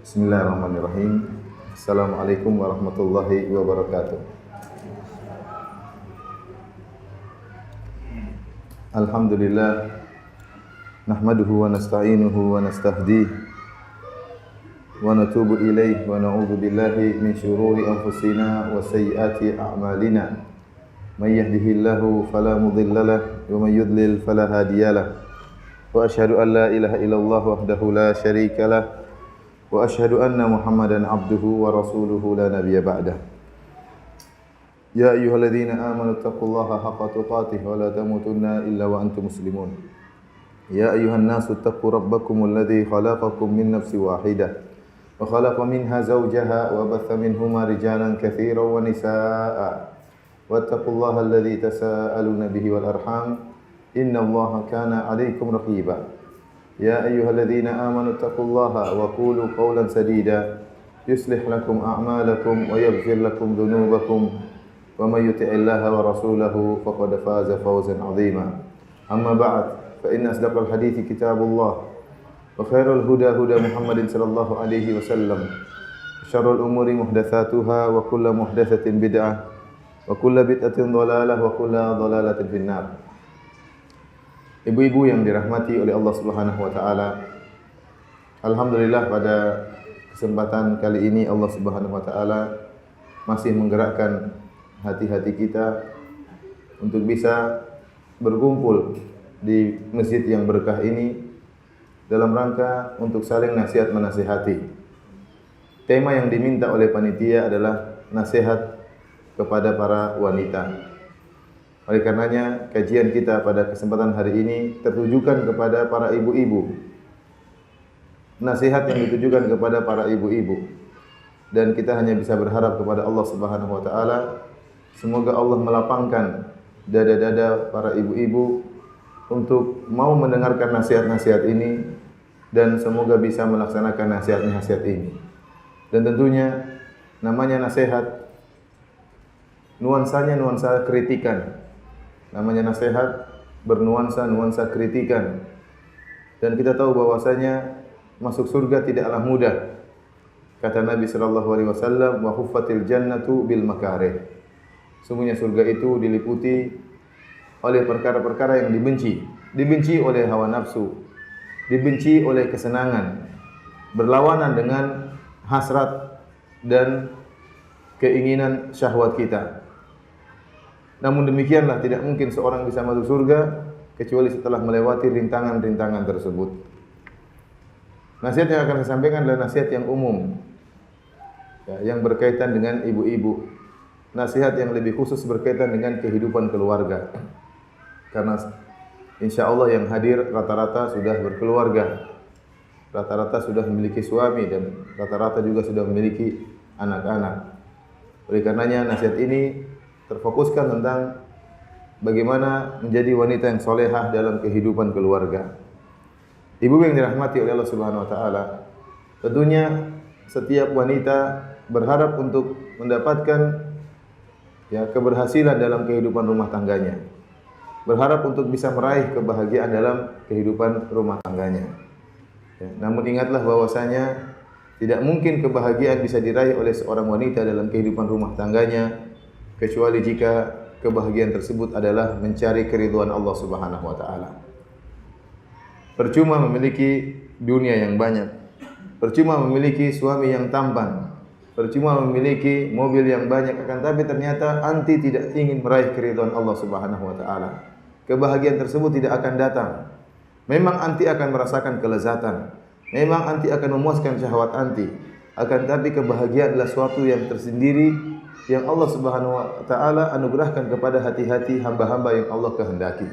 Bismillahirrahmanirrahim. Assalamualaikum warahmatullahi wabarakatuh. Alhamdulillah nahmaduhu wa nasta'inuhu wa nastahdihi wa natubu ilaihi wa na'udzu billahi min syururi anfusina wa sayyiati a'malina. May yahdihillahu fala mudilla lahu wa may yudlil fala hadiyalah. Wa asyhadu an la ilaha illallah wahdahu la syarika lahu wa asyhadu anna Muhammadan abduhu wa rasuluhu la nabiyya ba'dah. Ya ayyuhalladzina amanu taqullaha haqqa tuqatih wa la tamutunna illa wa antum muslimun. Ya ayyuhan nasu taqu rabbakumul ladzi khalaqakum min nafsin wahidah wa khalaqa minha zawjaha wa batha minhuma rijalan katsiran wa nisaa'a. Wattaqullaha alladzi tasaaluna bihi wal arham innallaha kana 'alaikum raqiba. Ya ayyuhalladzina amanu taqullaha wa qulu qawlan sadida yuslih lakum a'malakum wa yaghfir lakum dhunubakum wa may yuti'illaha wa rasulahu faqad faza fawzan 'azima. Amma ba'd, fa inna asdaqal hadithi kitabullah wa khairal huda huda Muhammadin sallallahu alaihi wasallam. Syarrul umuri muhdatsatuha wa kullu muhdatsatin bid'ah wa kullu bid'atin dhalalah wa kullu dhalalatin finnar. Ibu-ibu yang dirahmati oleh Allah Subhanahu wa taala, alhamdulillah pada kesempatan kali ini Allah Subhanahu wa taala masih menggerakkan hati-hati kita untuk bisa berkumpul di masjid yang berkah ini dalam rangka untuk saling nasihat menasihati. Tema yang diminta oleh panitia adalah nasihat kepada para wanita. Oleh karenanya kajian kita pada kesempatan hari ini tertujukan kepada para ibu-ibu. Nasihat yang ditujukan kepada para ibu-ibu. Dan kita hanya bisa berharap kepada Allah Subhanahu wa taala semoga Allah melapangkan dada-dada para ibu-ibu untuk mau mendengarkan nasihat-nasihat ini dan semoga bisa melaksanakan nasihat-nasihat ini. Dan tentunya namanya nasihat nuansanya nuansa kritikan. Namanya nasihat bernuansa-nuansa kritikan. Dan kita tahu bahwasanya masuk surga tidaklah mudah. Kata Nabi sallallahu alaihi wasallam, "Wa huffatil jannatu bil makarih." Sungguhnya surga itu diliputi oleh perkara-perkara yang dibenci. Dibenci oleh hawa nafsu, dibenci oleh kesenangan, berlawanan dengan hasrat dan keinginan syahwat kita. Namun demikianlah tidak mungkin seorang bisa masuk surga kecuali setelah melewati rintangan-rintangan tersebut. Nasihat yang akan saya sampaikan adalah nasihat yang umum, ya, yang berkaitan dengan ibu-ibu. Nasihat yang lebih khusus berkaitan dengan kehidupan keluarga. Karena insya Allah yang hadir rata-rata sudah berkeluarga, rata-rata sudah memiliki suami dan rata-rata juga sudah memiliki anak-anak. Oleh karenanya nasihat ini terfokuskan tentang bagaimana menjadi wanita yang solehah dalam kehidupan keluarga. Ibu yang dirahmati oleh Allah Subhanahu wa taala, tentunya setiap wanita berharap untuk mendapatkan keberhasilan dalam kehidupan rumah tangganya. Berharap untuk bisa meraih kebahagiaan dalam kehidupan rumah tangganya. Namun ingatlah bahwasanya tidak mungkin kebahagiaan bisa diraih oleh seorang wanita dalam kehidupan rumah tangganya kecuali jika kebahagiaan tersebut adalah mencari keridhaan Allah Subhanahu wa taala. Percuma memiliki dunia yang banyak, percuma memiliki suami yang tampan, percuma memiliki mobil yang banyak, akan tapi ternyata anti tidak ingin meraih keridhaan Allah Subhanahu wa taala. Kebahagiaan tersebut tidak akan datang. Memang anti akan merasakan kelezatan, memang anti akan memuaskan syahwat anti, akan tapi kebahagiaan adalah suatu yang tersendiri yang Allah Subhanahu wa taala anugerahkan kepada hati-hati hamba-hamba yang Allah kehendaki.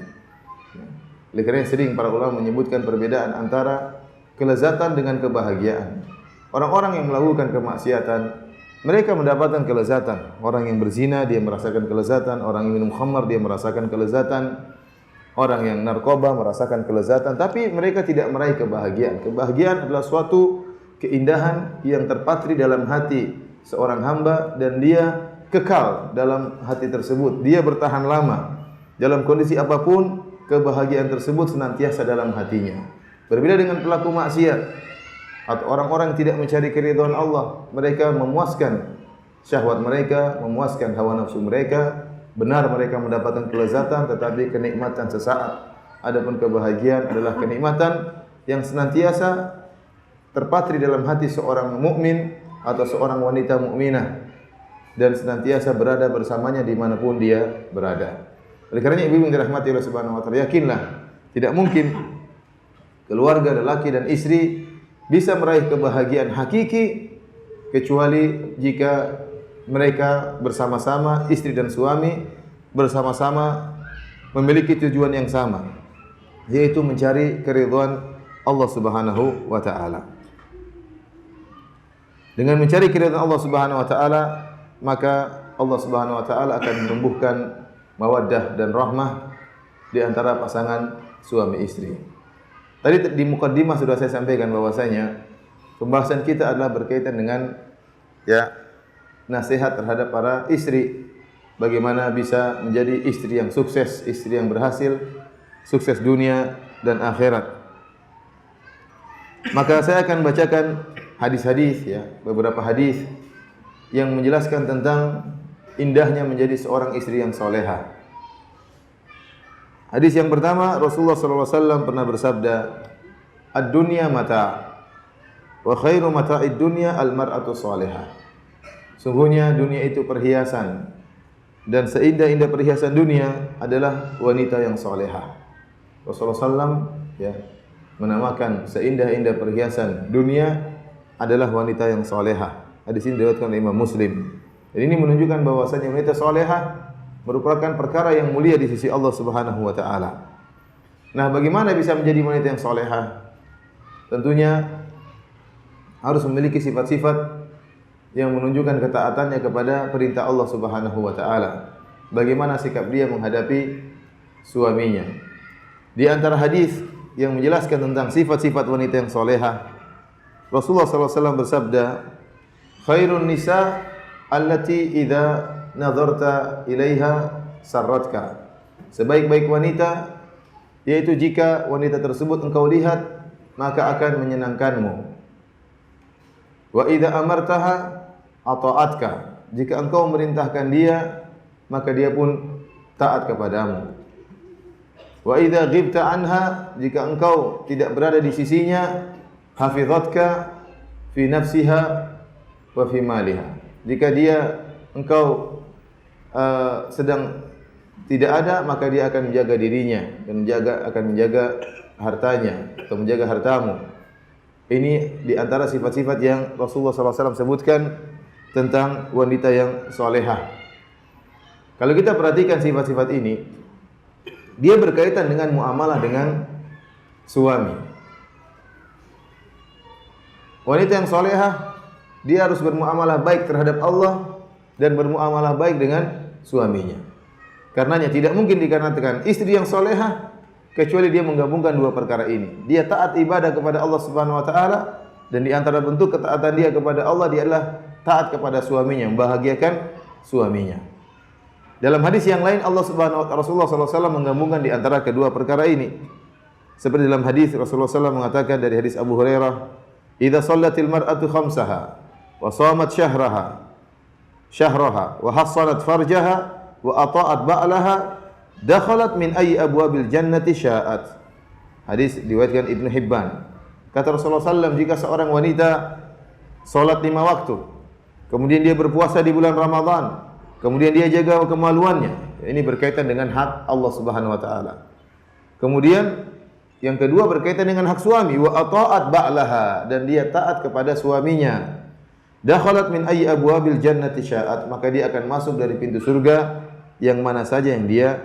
Oleh karena sering para ulama menyebutkan perbedaan antara kelezatan dengan kebahagiaan. Orang-orang yang melakukan kemaksiatan, mereka mendapatkan kelezatan. Orang yang berzina, dia merasakan kelezatan. Orang yang minum khamar, dia merasakan kelezatan. Orang yang narkoba merasakan kelezatan. Tapi mereka tidak meraih kebahagiaan. Kebahagiaan adalah suatu keindahan yang terpatri dalam hati seorang hamba dan dia kekal dalam hati tersebut. Dia bertahan lama. Dalam kondisi apapun, kebahagiaan tersebut senantiasa dalam hatinya. Berbeda dengan pelaku maksiat. atau orang-orang yang tidak mencari keridhaan Allah, mereka memuaskan syahwat mereka, memuaskan hawa nafsu mereka, benar mereka mendapatkan kelezatan tetapi kenikmatan sesaat. Adapun kebahagiaan adalah kenikmatan yang senantiasa terpatri dalam hati seorang mukmin atau seorang wanita mukminah dan senantiasa berada bersamanya dimanapun dia berada. Oleh karenanya ibu yang dirahmati Allah Subhanahu wa taala, yakinlah tidak mungkin keluarga lelaki dan istri bisa meraih kebahagiaan hakiki kecuali jika mereka bersama-sama, istri dan suami bersama-sama memiliki tujuan yang sama, yaitu mencari keridhaan Allah Subhanahu wa taala. Dengan mencari keridhaan Allah Subhanahu wa taala, maka Allah Subhanahu wa taala akan menumbuhkan mawaddah dan rahmah di antara pasangan suami istri. Tadi di mukaddimah sudah saya sampaikan bahwasanya pembahasan kita adalah berkaitan dengan nasihat terhadap para istri, bagaimana bisa menjadi istri yang sukses, istri yang berhasil, sukses dunia dan akhirat. Maka saya akan bacakan hadis-hadis, beberapa hadis yang menjelaskan tentang indahnya menjadi seorang istri yang salehah. Hadis yang pertama, Rasulullah sallallahu alaihi wasallam pernah bersabda, "Ad-dunya mata' wa khairu mata'id dunya al-mar'atu salihah." Sungguhnya dunia itu perhiasan dan seindah-indah perhiasan dunia adalah wanita yang salehah. Rasulullah sallallahu menamakan seindah-indah perhiasan dunia adalah wanita yang salehah. Hadis ini diriwayatkan oleh Imam Muslim. Dan ini menunjukkan bahwasanya wanita salehah merupakan perkara yang mulia di sisi Allah Subhanahu wa taala. Nah, bagaimana bisa menjadi wanita yang salehah? Tentunya harus memiliki sifat-sifat yang menunjukkan ketaatannya kepada perintah Allah Subhanahu wa taala. Bagaimana sikap dia menghadapi suaminya? Di antara hadis yang menjelaskan tentang sifat-sifat wanita yang salehah, Rasulullah sallallahu alaihi wasallam bersabda, "Khairun nisa allati idza nazarta ilaiha sarratka." Sebaik-baik wanita yaitu jika wanita tersebut engkau lihat maka akan menyenangkanmu. Wa idza amartaha ata'atka. Jika engkau merintahkan dia maka dia pun taat kepadamu. Wa idza ghibta anha, jika engkau tidak berada di sisinya, hafizatka fi nafsiha wa fi maliha. Jika engkau sedang tidak ada, maka dia akan menjaga dirinya dan akan menjaga hartanya atau menjaga hartamu. Ini di antara sifat-sifat yang Rasulullah SAW sebutkan tentang wanita yang salehah. Kalau kita perhatikan sifat-sifat ini, dia berkaitan dengan muamalah dengan suami. Wanita yang salehah, dia harus bermuamalah baik terhadap Allah dan bermuamalah baik dengan suaminya. Karenanya tidak mungkin dikatakan istri yang salehah kecuali dia menggabungkan dua perkara ini. Dia taat ibadah kepada Allah Subhanahu wa taala dan di antara bentuk ketaatan dia kepada Allah dia adalah taat kepada suaminya, membahagiakan suaminya. Dalam hadis yang lain Rasulullah SAW menggabungkan di antara kedua perkara ini. Seperti dalam hadis Rasulullah SAW mengatakan dari hadis Abu Hurairah, "Idza shallatil mar'atu khamsaha wa shamat syahraha wa hassanat farjaha wa ata'at ba'laha dakhalat min ayyi abwabil jannati sya'at." Hadis diriwayatkan Ibnu Hibban. Kata Rasulullah SAW, jika seorang wanita salat 5 waktu, kemudian dia berpuasa di bulan Ramadan, kemudian dia jaga kemaluannya, ini berkaitan dengan hak Allah Subhanahu wa taala. Kemudian yang kedua berkaitan dengan hak suami, wa ata'at ba'laha, dan dia taat kepada suaminya. Dakhalat min ayyi abwabil jannati sya'at, maka dia akan masuk dari pintu surga yang mana saja yang dia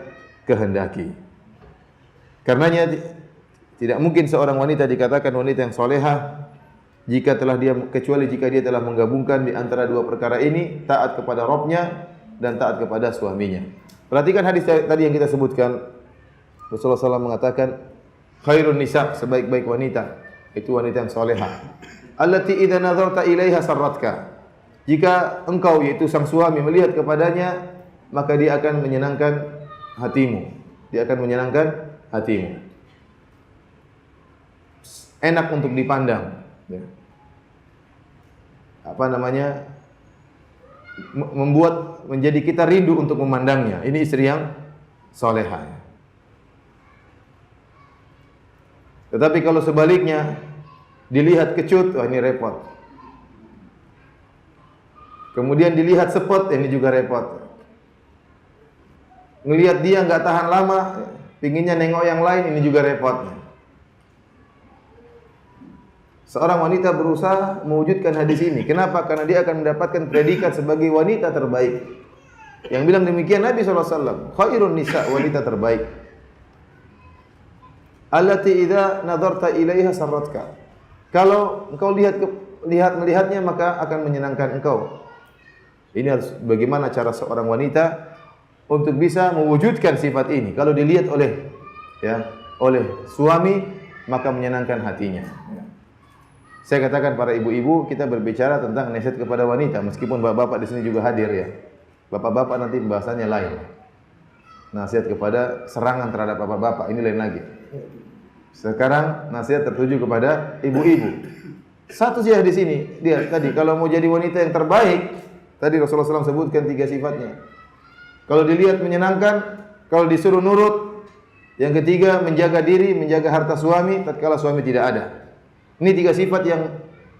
kehendaki. Karenanya tidak mungkin seorang wanita dikatakan wanita yang salehah kecuali jika dia telah menggabungkan di antara dua perkara ini, taat kepada Rabbnya dan taat kepada suaminya. Perhatikan hadis tadi yang kita sebutkan. Rasulullah SAW mengatakan, khairun nisa, sebaik-baik wanita itu wanita yang salehah. Allati idza nazarta ilaiha sarratka. Jika engkau yaitu sang suami melihat kepadanya, maka dia akan menyenangkan hatimu. Dia akan menyenangkan hatimu. Enak untuk dipandang. membuat menjadi kita rindu untuk memandangnya. Ini istri yang salehah. Tetapi kalau sebaliknya dilihat kecut, wah ini repot. Kemudian dilihat sepet, ini juga repot. Ngelihat dia nggak tahan lama, pinginnya nengok yang lain, ini juga repot. Seorang wanita berusaha mewujudkan hadis ini. Kenapa? Karena dia akan mendapatkan predikat sebagai wanita terbaik. Yang bilang demikian Nabi SAW. Khairun nisa, wanita terbaik. Allati idza nadarta ilaiha sarratka. Kalau engkau melihatnya maka akan menyenangkan engkau. Ini harus bagaimana cara seorang wanita untuk bisa mewujudkan sifat ini. Kalau dilihat oleh suami maka menyenangkan hatinya. Saya katakan para ibu-ibu, kita berbicara tentang nasihat kepada wanita, meskipun bapak-bapak di sini juga hadir ya. Bapak-bapak nanti pembahasannya lain. Nasihat kepada serangan terhadap bapak-bapak ini lain lagi. Sekarang nasihat tertuju kepada ibu-ibu. Satu saja di sini, dia tadi kalau mau jadi wanita yang terbaik, tadi Rasulullah SAW sebutkan 3 sifatnya. Kalau dilihat menyenangkan, kalau disuruh nurut, yang ketiga menjaga diri, menjaga harta suami tatkala suami tidak ada. Ini 3 sifat yang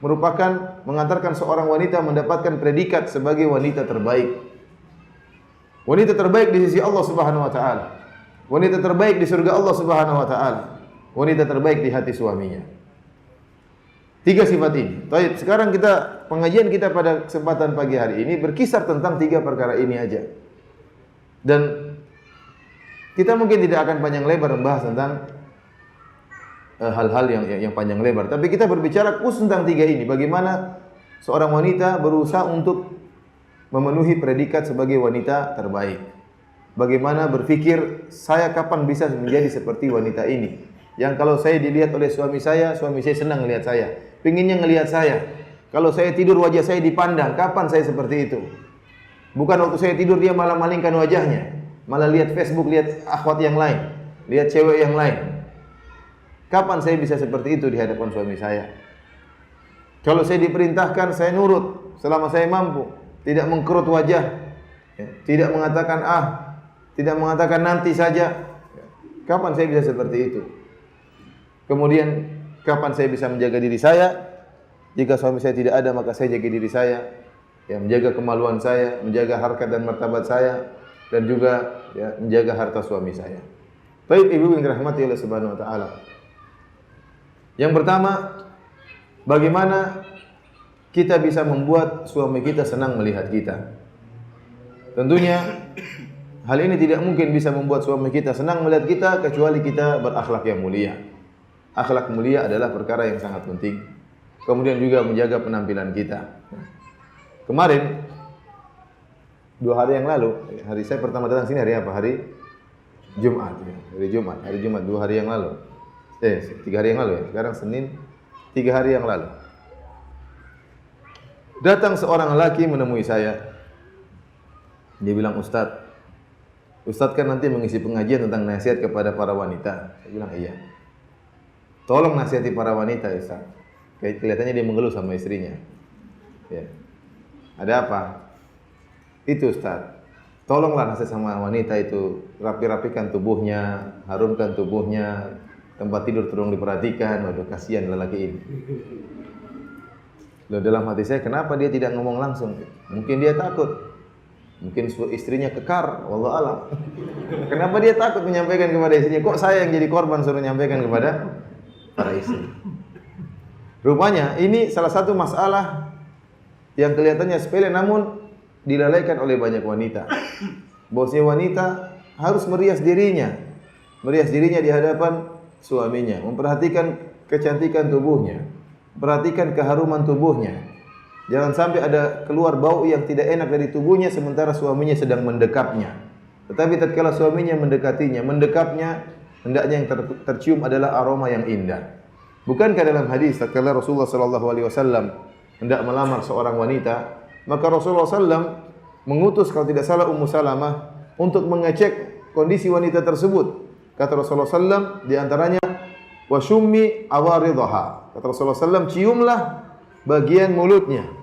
merupakan mengantarkan seorang wanita mendapatkan predikat sebagai wanita terbaik. Wanita terbaik di sisi Allah Subhanahu wa taala. Wanita terbaik di surga Allah Subhanahu wa taala. Wanita terbaik di hati suaminya. 3 sifat ini. Baik, sekarang pengajian kita pada kesempatan pagi hari ini berkisar tentang 3 perkara ini aja. Dan kita mungkin tidak akan panjang lebar membahas tentang hal-hal yang panjang lebar, tapi kita berbicara khusus tentang 3 ini. Bagaimana seorang wanita berusaha untuk memenuhi predikat sebagai wanita terbaik. Bagaimana berpikir, saya kapan bisa menjadi seperti wanita ini? Yang kalau saya dilihat oleh suami saya senang melihat saya, pinginnya ngelihat saya. Kalau saya tidur wajah saya dipandang, kapan saya seperti itu? Bukan waktu saya tidur dia malah malingkan wajahnya, malah lihat Facebook, lihat akhwat yang lain, lihat cewek yang lain. Kapan saya bisa seperti itu di hadapan suami saya? Kalau saya diperintahkan, saya nurut selama saya mampu, tidak mengkerut wajah, tidak mengatakan tidak mengatakan nanti saja. Kapan saya bisa seperti itu? Kemudian kapan saya bisa menjaga diri saya? Jika suami saya tidak ada, maka saya jaga diri saya, menjaga kemaluan saya, menjaga harkat dan martabat saya, dan juga menjaga harta suami saya. Baik ibu yang dirahmati oleh Subhanahu wa taala. Yang pertama, bagaimana kita bisa membuat suami kita senang melihat kita? Tentunya hal ini tidak mungkin bisa membuat suami kita senang melihat kita kecuali kita berakhlak yang mulia. Akhlak mulia adalah perkara yang sangat penting. Kemudian juga menjaga penampilan kita. Kemarin 2 hari yang lalu, hari saya pertama datang sini hari apa? Hari Jumat. Hari Jumat 2 hari yang lalu. 3 hari yang lalu ya. Sekarang Senin, 3 hari yang lalu. Datang seorang lelaki menemui saya. Dia bilang, Ustaz kan nanti mengisi pengajian tentang nasihat kepada para wanita. Saya bilang, iya. Tolong nasihati para wanita, Ustaz. Kelihatannya dia mengeluh sama istrinya. Ya. Ada apa? Itu Ustaz. Tolonglah nasihat sama wanita itu. Rapi-rapikan tubuhnya, harumkan tubuhnya, tempat tidur tolong diperhatikan. Waduh, kasihan lelaki ini. Loh, dalam hati saya, kenapa dia tidak ngomong langsung? Mungkin dia takut. Mungkin istrinya kekar, wallahu a'lam. Kenapa dia takut menyampaikan kepada istrinya? Kok saya yang jadi korban suruh menyampaikan kepada para istri? Rupanya ini salah satu masalah yang kelihatannya sepele namun dilalaikan oleh banyak wanita. Bahwasanya wanita harus merias dirinya di hadapan suaminya, memperhatikan kecantikan tubuhnya, perhatikan keharuman tubuhnya. Jangan sampai ada keluar bau yang tidak enak dari tubuhnya sementara suaminya sedang mendekapnya. Tetapi tatkala suaminya mendekapnya, hendaknya yang tercium adalah aroma yang indah. Bukankah dalam hadis tatkala Rasulullah sallallahu alaihi wasallam hendak melamar seorang wanita, maka Rasulullah sallam mengutus kalau tidak salah Ummu Salamah untuk mengecek kondisi wanita tersebut. Kata Rasulullah sallam di antaranya wa syummi awaridhaha. Kata Rasulullah sallam, ciumlah bagian mulutnya.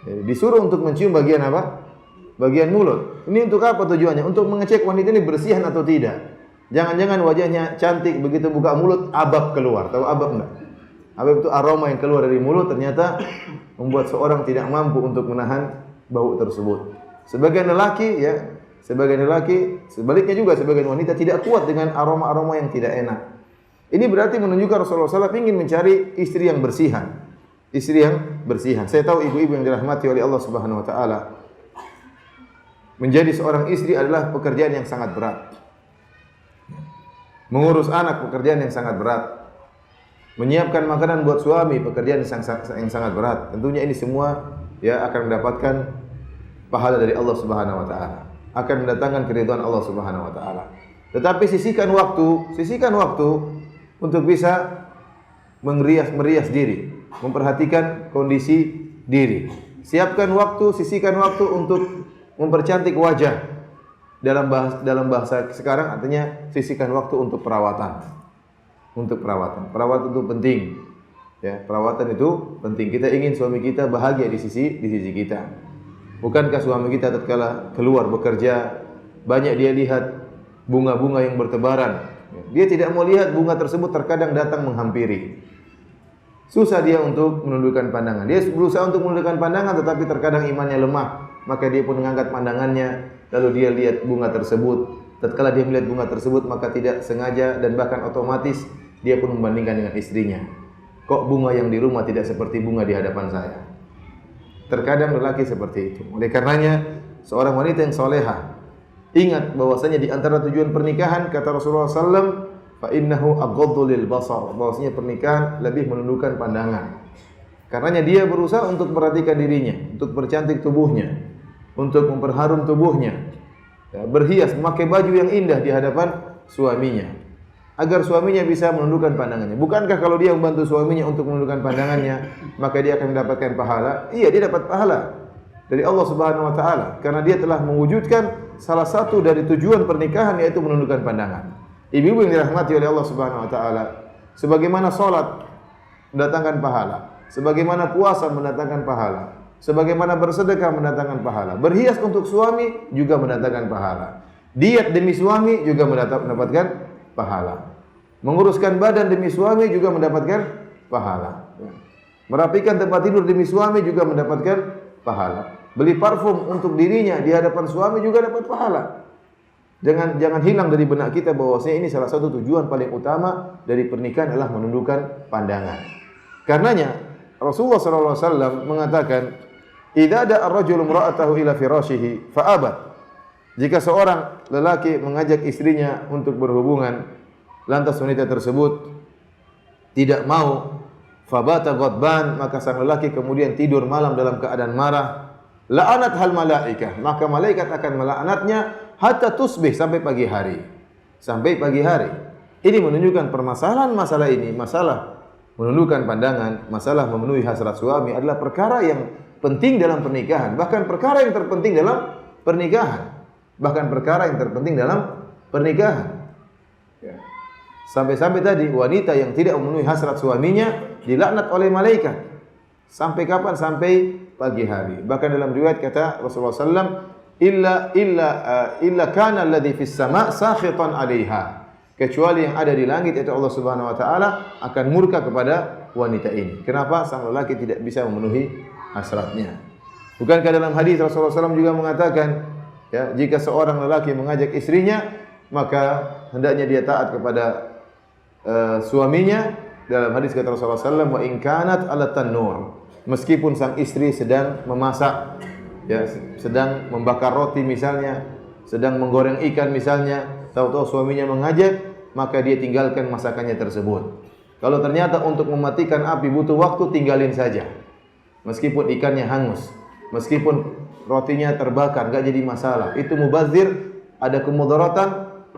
Jadi disuruh untuk mencium bagian apa? Bagian mulut. Ini untuk apa tujuannya? Untuk mengecek wanita ini bersihan atau tidak. Jangan-jangan wajahnya cantik, begitu buka mulut abab keluar. Tahu abab enggak? Abab itu aroma yang keluar dari mulut, ternyata membuat seorang tidak mampu untuk menahan bau tersebut. Sebagian lelaki sebaliknya juga sebagian wanita tidak kuat dengan aroma-aroma yang tidak enak. Ini berarti menunjukkan Rasulullah SAW ingin mencari istri yang bersihan. Istri yang bersihan. Saya tahu ibu-ibu yang dirahmati oleh Allah Subhanahu wa taala. Menjadi seorang istri adalah pekerjaan yang sangat berat. Mengurus anak pekerjaan yang sangat berat. Menyiapkan makanan buat suami pekerjaan yang sangat berat. Tentunya ini semua akan mendapatkan pahala dari Allah Subhanahu wa taala. Akan mendatangkan keridhaan Allah Subhanahu wa taala. Tetapi sisihkan waktu untuk bisa merias diri, memperhatikan kondisi diri. Sisihkan waktu untuk mempercantik wajah. Dalam bahasa sekarang artinya sisihkan waktu untuk perawatan. Perawatan itu penting. Ya, perawatan itu penting. Kita ingin suami kita bahagia di sisi kita. Bukankah suami kita tatkala keluar bekerja banyak dia lihat bunga-bunga yang bertebaran. Dia tidak mau lihat bunga tersebut terkadang datang menghampiri. Susah dia untuk menundukkan pandangan. Dia berusaha untuk menundukkan pandangan tetapi terkadang imannya lemah. Maka dia pun mengangkat pandangannya, lalu dia lihat bunga tersebut. Tatkala dia melihat bunga tersebut, maka tidak sengaja dan bahkan otomatis dia pun membandingkan dengan istrinya. Kok bunga yang di rumah tidak seperti bunga di hadapan saya? Terkadang lelaki seperti itu. Oleh karenanya, seorang wanita yang solehah, ingat bahwasanya di antara tujuan pernikahan, kata Rasulullah SAW, fa innahu aghaddu lil basar, bahwasanya pernikahan lebih menundukkan pandangan. Karenanya dia berusaha untuk memperhatikan dirinya, untuk bercantik tubuhnya, untuk memperharum tubuhnya, berhias, memakai baju yang indah di hadapan suaminya, agar suaminya bisa menundukkan pandangannya. Bukankah kalau dia membantu suaminya untuk menundukkan pandangannya, maka dia akan mendapatkan pahala? Iya, dia dapat pahala dari Allah Subhanahu wa taala karena dia telah mewujudkan salah satu dari tujuan pernikahan, yaitu menundukkan pandangan. Ibu-ibu yang dirahmati oleh Allah Subhanahu wa taala, sebagaimana salat mendatangkan pahala, sebagaimana puasa mendatangkan pahala, sebagaimana bersedekah mendatangkan pahala, berhias untuk suami juga mendatangkan pahala, diet demi suami juga mendapatkan pahala, menguruskan badan demi suami juga mendapatkan pahala, merapikan tempat tidur demi suami juga mendapatkan pahala, beli parfum untuk dirinya di hadapan suami juga dapat pahala. Jangan hilang dari benak kita bahwasanya ini salah satu tujuan paling utama dari pernikahan adalah menundukkan pandangan. Karenanya Rasulullah SAW mengatakan, "Idza da'a ar-rajulu imra'atahu ila firashihi fa'abat." Jika seorang lelaki mengajak istrinya untuk berhubungan, lantas wanita tersebut tidak mau, fabata ghadban, maka sang lelaki kemudian tidur malam dalam keadaan marah, la'anat hal malaikah, maka malaikat akan melaknatnya hatta tusbih, sampai pagi hari. Sampai pagi hari. Ini menunjukkan permasalahan masalah ini, masalah menundukkan pandangan, masalah memenuhi hasrat suami adalah perkara yang penting dalam pernikahan, bahkan perkara yang terpenting dalam pernikahan. Ya. Sampai-sampai tadi wanita yang tidak memenuhi hasrat suaminya dilaknat oleh malaikat. Sampai kapan? Sampai pagi hari. Bahkan dalam riwayat kata Rasulullah SAW, illa kana alladhi fis sama' sakhitan 'alaiha. Kecuali yang ada di langit, yaitu Allah Subhanahu wa taala, akan murka kepada wanita ini. Kenapa? Sang lelaki tidak bisa memenuhi hasratnya. Bukankah dalam hadis Rasulullah SAW juga mengatakan, ya, jika seorang lelaki mengajak istrinya, maka hendaknya dia taat kepada suaminya. Dalam hadis kata Rasulullah SAW, wa in kanat ala tanur, meskipun sang istri sedang memasak, ya, sedang membakar roti misalnya, sedang menggoreng ikan misalnya, tahu-tahu suaminya mengajak, maka dia tinggalkan masakannya tersebut. Kalau ternyata untuk mematikan api butuh waktu, tinggalin saja. Meskipun ikannya hangus, meskipun rotinya terbakar, enggak jadi masalah. Itu mubazir, ada kemudaratan,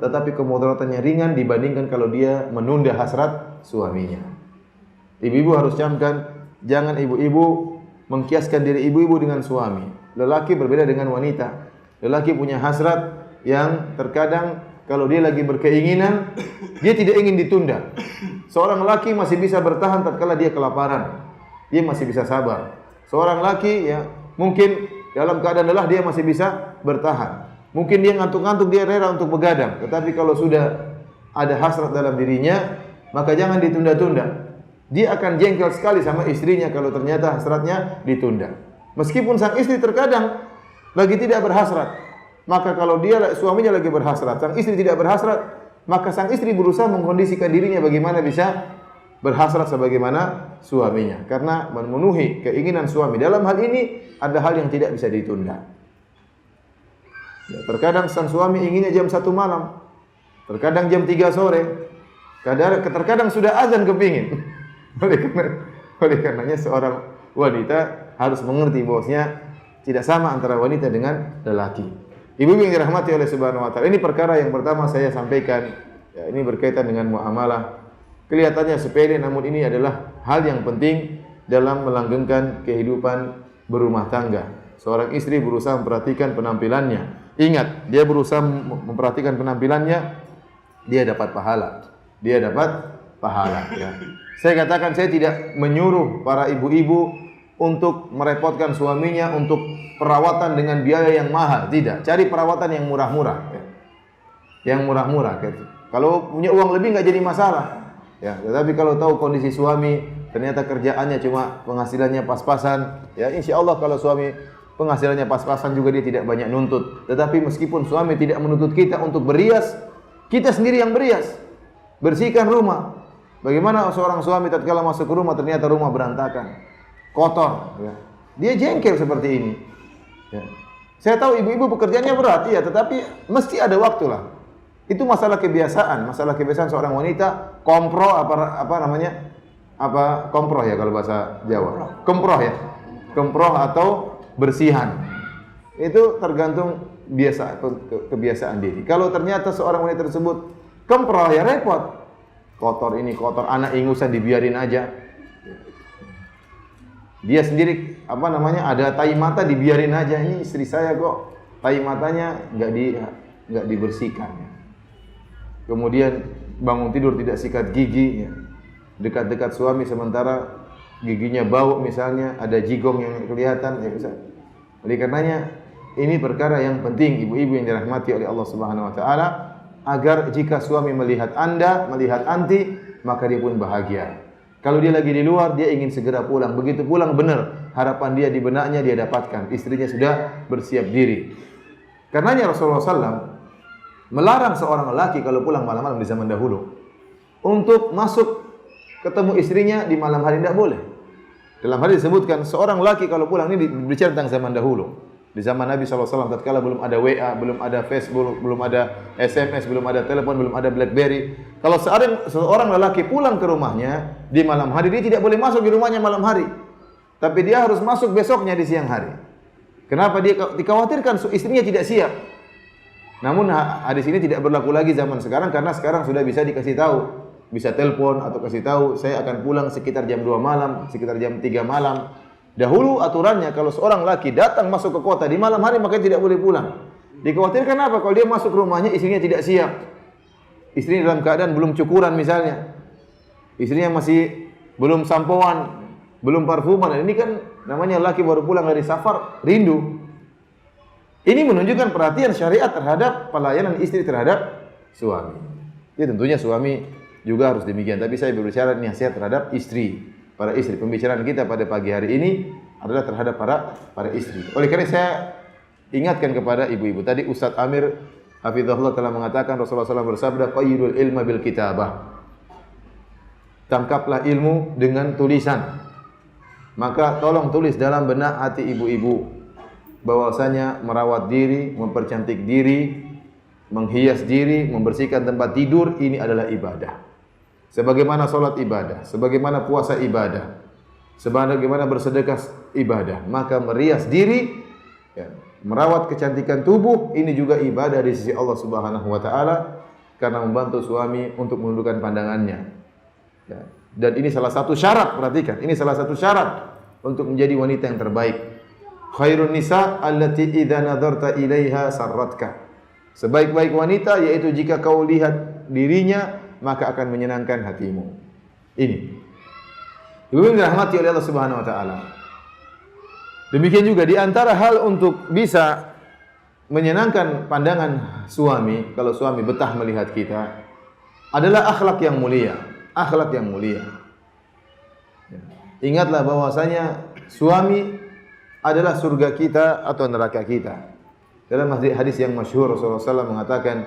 tetapi kemudaratannya ringan dibandingkan kalau dia menunda hasrat suaminya. Ibu-ibu harus camkan, jangan ibu-ibu mengkiaskan diri ibu-ibu dengan suami. Lelaki berbeda dengan wanita. Lelaki punya hasrat yang terkadang kalau dia lagi berkeinginan, dia tidak ingin ditunda. Seorang laki masih bisa bertahan tatkala dia kelaparan. Dia masih bisa sabar. Seorang laki, ya, Mungkin dalam keadaan lelah dia masih bisa bertahan. Mungkin dia ngantuk-ngantuk, dia rela untuk begadang. Tetapi kalau sudah ada hasrat dalam dirinya, maka jangan ditunda-tunda. Dia akan jengkel sekali sama istrinya kalau ternyata hasratnya ditunda. Meskipun sang istri terkadang lagi tidak berhasrat, maka kalau dia suaminya lagi berhasrat, sang istri tidak berhasrat, maka sang istri berusaha mengkondisikan dirinya bagaimana bisa berhasrat sebagaimana suaminya. Karena memenuhi keinginan suami dalam hal ini ada hal yang tidak bisa ditunda. Ya, terkadang sang suami inginnya jam 1 malam, terkadang jam 3 sore, terkadang sudah azan kepingin. Oleh karenanya seorang wanita harus mengerti bahwasanya tidak sama antara wanita dengan lelaki. Ibu yang dirahmati oleh Subhanahu wa taala. Ini perkara yang pertama saya sampaikan. Ya, ini berkaitan dengan muamalah. Kelihatannya sepele, namun ini adalah hal yang penting dalam melanggengkan kehidupan berumah tangga. Seorang istri berusaha memperhatikan penampilannya. Ingat, dia berusaha memperhatikan penampilannya, dia dapat pahala. Dia dapat pahala. Ya. Saya katakan, saya tidak menyuruh para ibu-ibu untuk merepotkan suaminya untuk perawatan dengan biaya yang mahal. Tidak. Cari perawatan yang murah-murah. Ya. Yang murah-murah. Kalau punya uang lebih nggak jadi masalah. Ya. Tetapi kalau tahu kondisi suami, ternyata kerjaannya cuma penghasilannya pas-pasan. Ya, insya Allah kalau suami penghasilannya pas-pasan juga dia tidak banyak nuntut. Tetapi meskipun suami tidak menuntut kita untuk berias, kita sendiri yang berias. Bersihkan rumah. Bagaimana seorang suami tatkala masuk ke rumah ternyata rumah berantakan, kotor, ya. Dia jengkel seperti ini. Ya. Saya tahu ibu-ibu pekerjaannya berat, iya, tetapi mesti ada waktu lah. Itu masalah kebiasaan seorang wanita. Komproh komproh ya kalau bahasa Jawa. Komproh ya, komproh atau bersihan. Itu tergantung kebiasaan diri. Kalau ternyata seorang wanita tersebut komproh, ya repot. Kotor ini kotor, anak ingusan dibiarin aja. Dia sendiri ada tai mata dibiarin aja. Ini istri saya kok tai matanya nggak dibersihkan. Ya. Kemudian bangun tidur tidak sikat gigi, ya. Dekat-dekat suami sementara giginya bau misalnya, ada jigong yang kelihatan. Ya, oleh karenanya ini perkara yang penting ibu-ibu yang dirahmati oleh Allah Subhanahu Wa Taala. Agar jika suami melihat Anda, melihat anti, maka dia pun bahagia. Kalau dia lagi di luar, dia ingin segera pulang. Begitu pulang benar, harapan dia di benaknya dia dapatkan. Istrinya sudah bersiap diri. Karenanya Rasulullah SAW melarang seorang lelaki kalau pulang malam-malam di zaman dahulu untuk masuk ketemu istrinya di malam hari, tidak boleh. Dalam hadis disebutkan seorang lelaki kalau pulang, ini berbicara tentang zaman dahulu. Di zaman Nabi SAW tatkala belum ada WA, belum ada Facebook, belum ada SMS, belum ada telepon, belum ada BlackBerry. Kalau seorang lelaki pulang ke rumahnya di malam hari, dia tidak boleh masuk di rumahnya malam hari. Tapi dia harus masuk besoknya di siang hari. Kenapa? Dia dikhawatirkan istrinya tidak siap. Namun hadis ini tidak berlaku lagi zaman sekarang, karena sekarang sudah bisa dikasih tahu. Bisa telepon atau kasih tahu, saya akan pulang sekitar jam 2 malam, sekitar jam 3 malam. Dahulu aturannya kalau seorang laki datang masuk ke kota di malam hari, maka tidak boleh pulang. Dikhawatirkan apa? Kalau dia masuk rumahnya istrinya tidak siap. Istrinya dalam keadaan belum cukuran misalnya. Istrinya masih belum sampoan, belum parfuman. Ini kan namanya laki baru pulang dari safar, rindu. Ini menunjukkan perhatian syariat terhadap pelayanan istri terhadap suami. Ya tentunya suami juga harus demikian. Tapi saya berbicara nasihat terhadap istri. Para istri, pembicaraan kita pada pagi hari ini adalah terhadap para istri. Oleh karena saya ingatkan kepada ibu-ibu. Tadi Ustaz Amir hafizahullah telah mengatakan Rasulullah SAW bersabda, qayyidul ilma bil kitabah. Tangkaplah ilmu dengan tulisan. Maka tolong tulis dalam benak hati ibu-ibu bahwasanya merawat diri, mempercantik diri, menghias diri, membersihkan tempat tidur, ini adalah ibadah. Sebagaimana salat ibadah, sebagaimana puasa ibadah, sebagaimana bersedekah ibadah, maka merias diri, ya, merawat kecantikan tubuh, ini juga ibadah di sisi Allah Subhanahu Wa Taala, karena membantu suami untuk menundukkan pandangannya. Ya. Dan ini salah satu syarat, perhatikan, ini salah satu syarat untuk menjadi wanita yang terbaik. Khairun nisa allati idza nadarta ilaiha sarratka. Sebaik-baik wanita yaitu jika kau lihat dirinya maka akan menyenangkan hatimu. Ini. Ibu yang dirahmati oleh Allah Subhanahu Wa Taala. Demikian juga di antara hal untuk bisa menyenangkan pandangan suami, kalau suami betah melihat kita, adalah akhlak yang mulia. Akhlak yang mulia. Ingatlah bahwasanya suami adalah surga kita atau neraka kita. Dalam hadis yang masyhur Rasulullah SAW mengatakan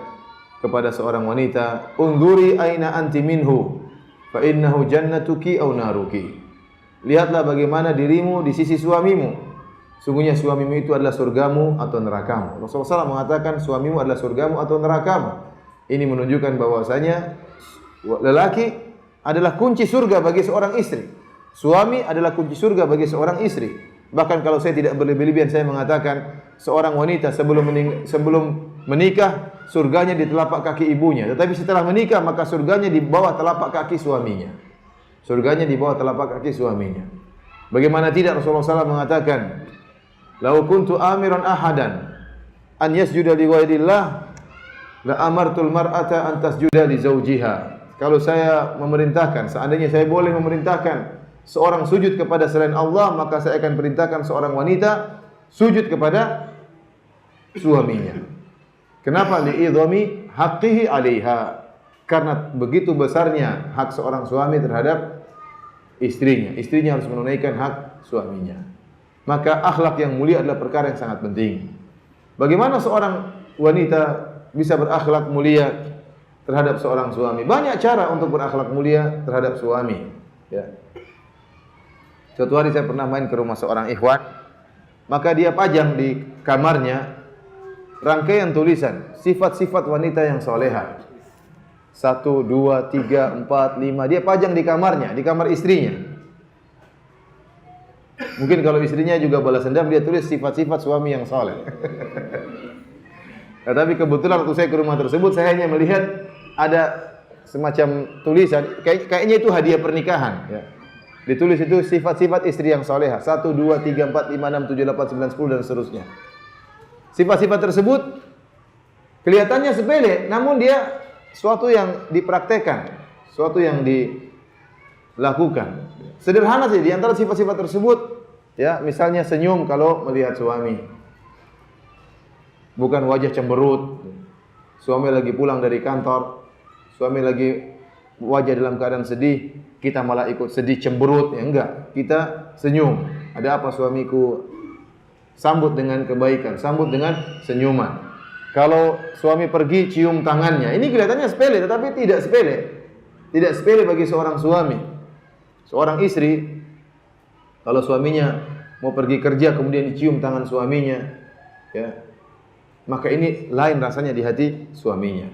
kepada seorang wanita, "Unduri aina anti minhu, fa innahu jannatuki aw naruki." Lihatlah bagaimana dirimu di sisi suamimu. Sungguhnya suamimu itu adalah surgamu atau nerakamu. Rasulullah SAW mengatakan suamimu adalah surgamu atau nerakamu. Ini menunjukkan bahwasanya lelaki adalah kunci surga bagi seorang istri. Suami adalah kunci surga bagi seorang istri. Bahkan kalau saya tidak berlebihan, saya mengatakan seorang wanita sebelum menikah, surganya di telapak kaki ibunya. Tetapi setelah menikah, maka surganya di bawah telapak kaki suaminya. Surganya di bawah telapak kaki suaminya. Bagaimana tidak Rasulullah SAW mengatakan, "Lau kuntu amiran ahadan an yasjuda li ghairillah, la amartul mar'ata an tasjuda li zawjiha." Kalau saya memerintahkan, seandainya saya boleh memerintahkan seorang sujud kepada selain Allah, maka saya akan perintahkan seorang wanita sujud kepada suaminya. Kenapa? Li'idhami haqqihi 'alaiha. Karena begitu besarnya hak seorang suami terhadap istrinya. Istrinya harus menunaikan hak suaminya. Maka akhlak yang mulia adalah perkara yang sangat penting. Bagaimana seorang wanita bisa berakhlak mulia terhadap seorang suami? Banyak cara untuk berakhlak mulia terhadap suami. Ya. Suatu hari saya pernah main ke rumah seorang ikhwan, maka dia pajang di kamarnya rangkaian tulisan sifat-sifat wanita yang soleha. 1, 2, 3, 4, 5. Dia pajang di kamarnya, di kamar istrinya. Mungkin kalau istrinya juga balas dendam, dia tulis sifat-sifat suami yang soleh. Nah, tapi kebetulan waktu saya ke rumah tersebut, saya hanya melihat ada semacam tulisan, kayaknya itu hadiah pernikahan. Ya. Ditulis itu sifat-sifat istri yang soleha. 1, 2, 3, 4, 5, 6, 7, 8, 9, 10 dan seterusnya. Sifat-sifat tersebut kelihatannya sepele, namun dia suatu yang dipraktekkan, suatu yang dilakukan. Sederhana sih di antara sifat-sifat tersebut, ya, misalnya senyum kalau melihat suami. Bukan wajah cemberut. Suami lagi pulang dari kantor, suami lagi wajah dalam keadaan sedih, kita malah ikut sedih cemberut, ya enggak. Kita senyum. Ada apa suamiku? Sambut dengan kebaikan, sambut dengan senyuman. Kalau suami pergi, cium tangannya. Ini kelihatannya sepele, tetapi tidak sepele. Tidak sepele bagi seorang suami. Seorang istri, kalau suaminya mau pergi kerja, kemudian dicium tangan suaminya, ya, maka ini lain rasanya di hati suaminya.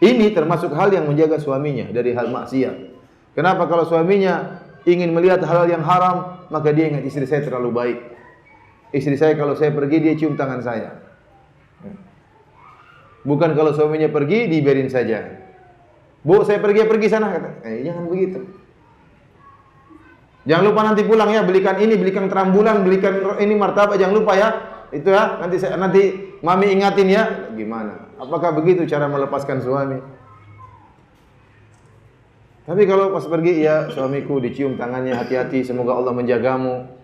Ini termasuk hal yang menjaga suaminya dari hal maksiat. Kenapa? Kalau suaminya ingin melihat hal yang haram, maka dia ingat istri saya terlalu baik. Istri saya kalau saya pergi, dia cium tangan saya. Bukan kalau suaminya pergi, dibiarin saja. Bu, saya pergi sana, kata. Jangan begitu. Jangan lupa nanti pulang ya, belikan ini, belikan terambulan, belikan ini martabak, jangan lupa ya. Itu ya, nanti mami ingatin ya. Gimana? Apakah begitu cara melepaskan suami? Tapi kalau pas pergi, ya suamiku, dicium tangannya, hati-hati, semoga Allah menjagamu.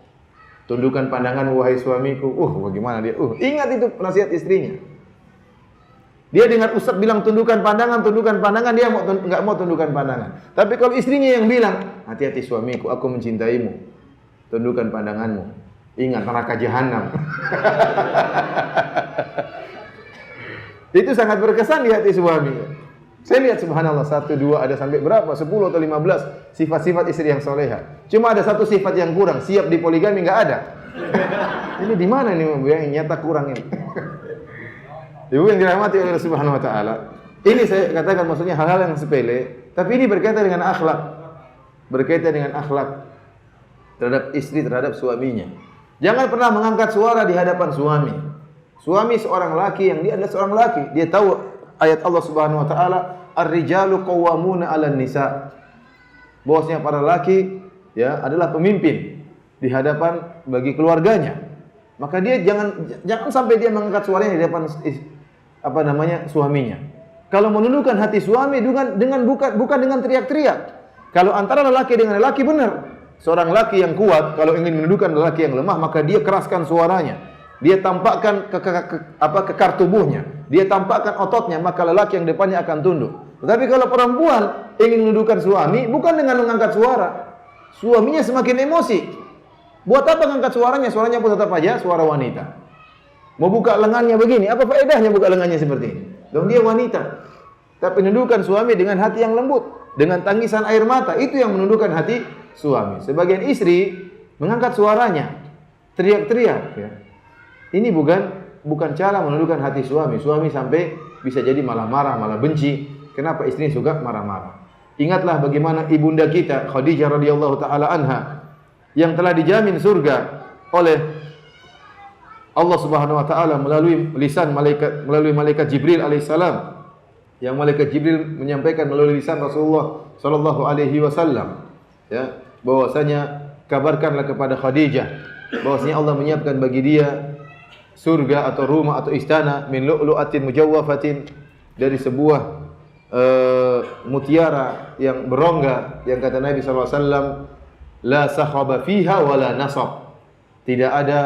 Tundukkan pandangan wahai suamiku. Bagaimana dia? Ingat itu nasihat istrinya. Dia dengar ustaz bilang tundukkan pandangan, dia enggak mau tundukkan pandangan. Tapi kalau istrinya yang bilang, hati-hati suamiku, aku mencintaimu. Tundukkan pandanganmu. Ingat neraka jahanam. Itu sangat berkesan di hati suami. Saya lihat subhanallah 1, 2 ada sampai berapa? 10 atau 15 sifat-sifat istri yang soleha. Cuma ada satu sifat yang kurang, siap di poligami enggak ada. Ini di mana nih yang nyata kurang ini? Ibu yang dirahmati oleh Subhanahu wa taala. Ini saya katakan maksudnya hal-hal yang sepele, tapi ini berkaitan dengan akhlak. Berkaitan dengan akhlak terhadap istri, terhadap suaminya. Jangan pernah mengangkat suara di hadapan suami. Suami seorang laki yang dia adalah seorang laki, dia tahu ayat Allah Subhanahu wa taala, "Ar-rijalu qawwamuna 'alan nisa." Bahwasanya para laki ya adalah pemimpin di hadapan bagi keluarganya. Maka dia jangan sampai dia mengangkat suaranya di hadapan suaminya. Kalau menundukkan hati suami bukan dengan teriak-teriak. Kalau antara lelaki dengan lelaki benar. Seorang laki yang kuat kalau ingin menundukkan lelaki yang lemah, maka dia keraskan suaranya. Dia tampakkan kekar tubuhnya. Dia tampakkan ototnya, maka lelaki yang depannya akan tunduk. Tetapi kalau perempuan ingin menundukkan suami, bukan dengan mengangkat suara. Suaminya semakin emosi. Buat apa mengangkat suaranya? Suaranya pun tetap aja suara wanita. Mau buka lengannya begini, apa faedahnya buka lengannya seperti ini? Dong dia wanita. Tapi menundukkan suami dengan hati yang lembut, dengan tangisan air mata, itu yang menundukkan hati suami. Sebagian istri mengangkat suaranya, teriak-teriak. Ya. Ini bukan cara menundukkan hati suami. Suami sampai bisa jadi malah marah, malah benci. Kenapa istrinya suka marah-marah? Ingatlah bagaimana ibunda kita Khadijah radhiyallahu taala anha yang telah dijamin surga oleh Allah Subhanahu wa taala melalui malaikat Jibril alaihissalam. Yang malaikat Jibril menyampaikan melalui lisan Rasulullah sallallahu alaihi wasallam, ya, bahwasanya kabarkanlah kepada Khadijah bahwasanya Allah menyiapkan bagi dia surga atau rumah atau istana min lu'lu'atin mujawwafatin, dari sebuah mutiara yang berongga, yang kata Nabi sallallahu alaihi wasallam la sakhaba fiha wala nasab. Tidak ada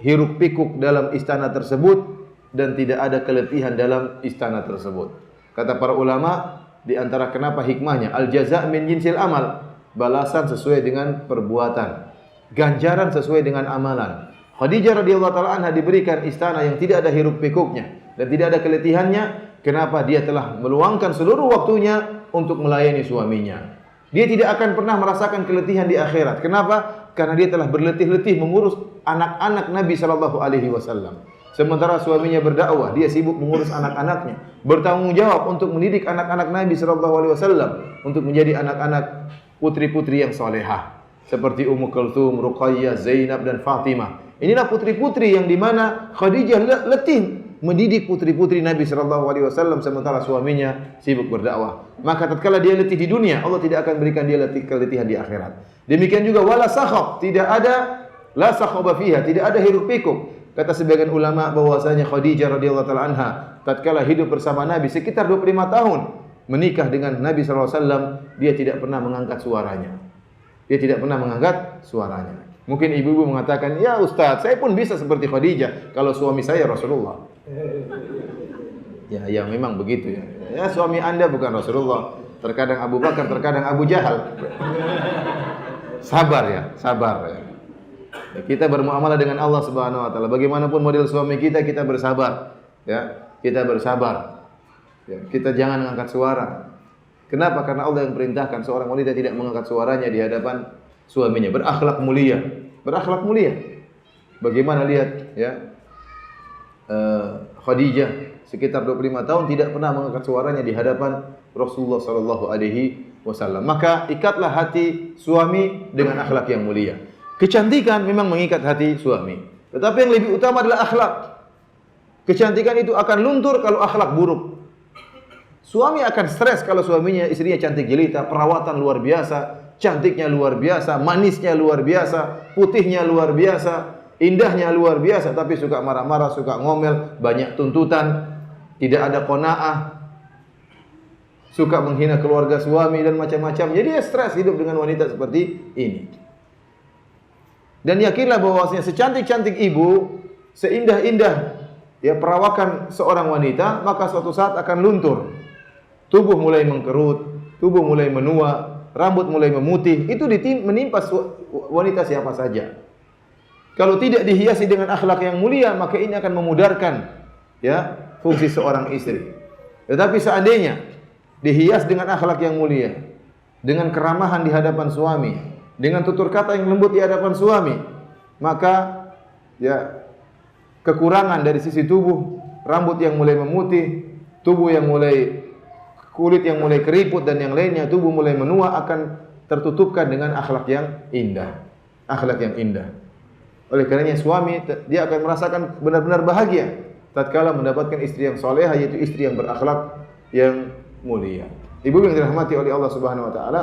hiruk pikuk dalam istana tersebut dan tidak ada keletihan dalam istana tersebut. Kata para ulama, di antara kenapa hikmahnya al jaza' min jinsil amal, balasan sesuai dengan perbuatan, ganjaran sesuai dengan amalan. Khadijah radhiyallahu taala anha diberikan istana yang tidak ada hiruk pikuknya dan tidak ada keletihannya. Kenapa? Dia telah meluangkan seluruh waktunya untuk melayani suaminya. Dia tidak akan pernah merasakan keletihan di akhirat. Kenapa? Karena dia telah berletih-letih mengurus anak-anak Nabi sallallahu alaihi wasallam. Sementara suaminya berdakwah, dia sibuk mengurus anak-anaknya, bertanggung jawab untuk mendidik anak-anak Nabi sallallahu alaihi wasallam untuk menjadi anak-anak putri-putri yang salehah seperti Ummu Kulthum, Ruqayyah, Zainab dan Fatimah. Inilah putri-putri yang di mana Khadijah letih mendidik putri-putri Nabi sallallahu alaihi wasallam sementara suaminya sibuk berdakwah. Maka tatkala dia letih di dunia, Allah tidak akan berikan dia keletihan di akhirat. Demikian juga wala sakhab, tidak ada la sakhaba fiha, tidak ada hiruk pikuk. Kata sebagian ulama bahwasanya Khadijah radhiyallahu taala anha tatkala hidup bersama Nabi sekitar 25 tahun, menikah dengan Nabi sallallahu alaihi wasallam, dia tidak pernah mengangkat suaranya. Dia tidak pernah mengangkat suaranya. Mungkin ibu-ibu mengatakan, "Ya Ustaz, saya pun bisa seperti Khadijah kalau suami saya Rasulullah." Ya memang begitu ya. Ya suami Anda bukan Rasulullah. Terkadang Abu Bakar, terkadang Abu Jahal. Sabar ya. Kita bermuamalah dengan Allah Subhanahu wa taala. Bagaimanapun model suami kita, kita bersabar. Ya, kita bersabar. Ya, kita jangan mengangkat suara. Kenapa? Karena Allah yang perintahkan seorang wanita tidak mengangkat suaranya di hadapan suaminya. Berakhlak mulia. Berakhlak mulia. Bagaimana lihat ya? Khadijah sekitar 25 tahun tidak pernah mengangkat suaranya di hadapan Rasulullah sallallahu alaihi wasallam. Maka ikatlah hati suami dengan akhlak yang mulia. Kecantikan memang mengikat hati suami, tetapi yang lebih utama adalah akhlak. Kecantikan itu akan luntur kalau akhlak buruk. Suami akan stres kalau istrinya cantik jelita, perawatan luar biasa, cantiknya luar biasa, manisnya luar biasa, putihnya luar biasa, indahnya luar biasa, tapi suka marah-marah, suka ngomel, banyak tuntutan, tidak ada qanaah, suka menghina keluarga suami dan macam-macam. Jadi dia stres hidup dengan wanita seperti ini. Dan yakinlah bahwasanya secantik-cantik ibu, seindah-indah ya perawakan seorang wanita, maka suatu saat akan luntur. Tubuh mulai mengkerut, tubuh mulai menua, rambut mulai memutih. Itu menimpa wanita siapa saja. Kalau tidak dihiasi dengan akhlak yang mulia, maka ini akan memudarkan ya fungsi seorang istri. Tetapi seandainya dihias dengan akhlak yang mulia, dengan keramahan di hadapan suami, dengan tutur kata yang lembut di hadapan suami, maka ya kekurangan dari sisi tubuh, rambut yang mulai memutih, kulit yang mulai keriput dan yang lainnya, tubuh mulai menua akan tertutupkan dengan akhlak yang indah. Akhlak yang indah. Oleh karenanya suami dia akan merasakan benar-benar bahagia tatkala mendapatkan istri yang salehah, yaitu istri yang berakhlak yang mulia. Ibu yang dirahmati oleh Allah Subhanahu wa taala,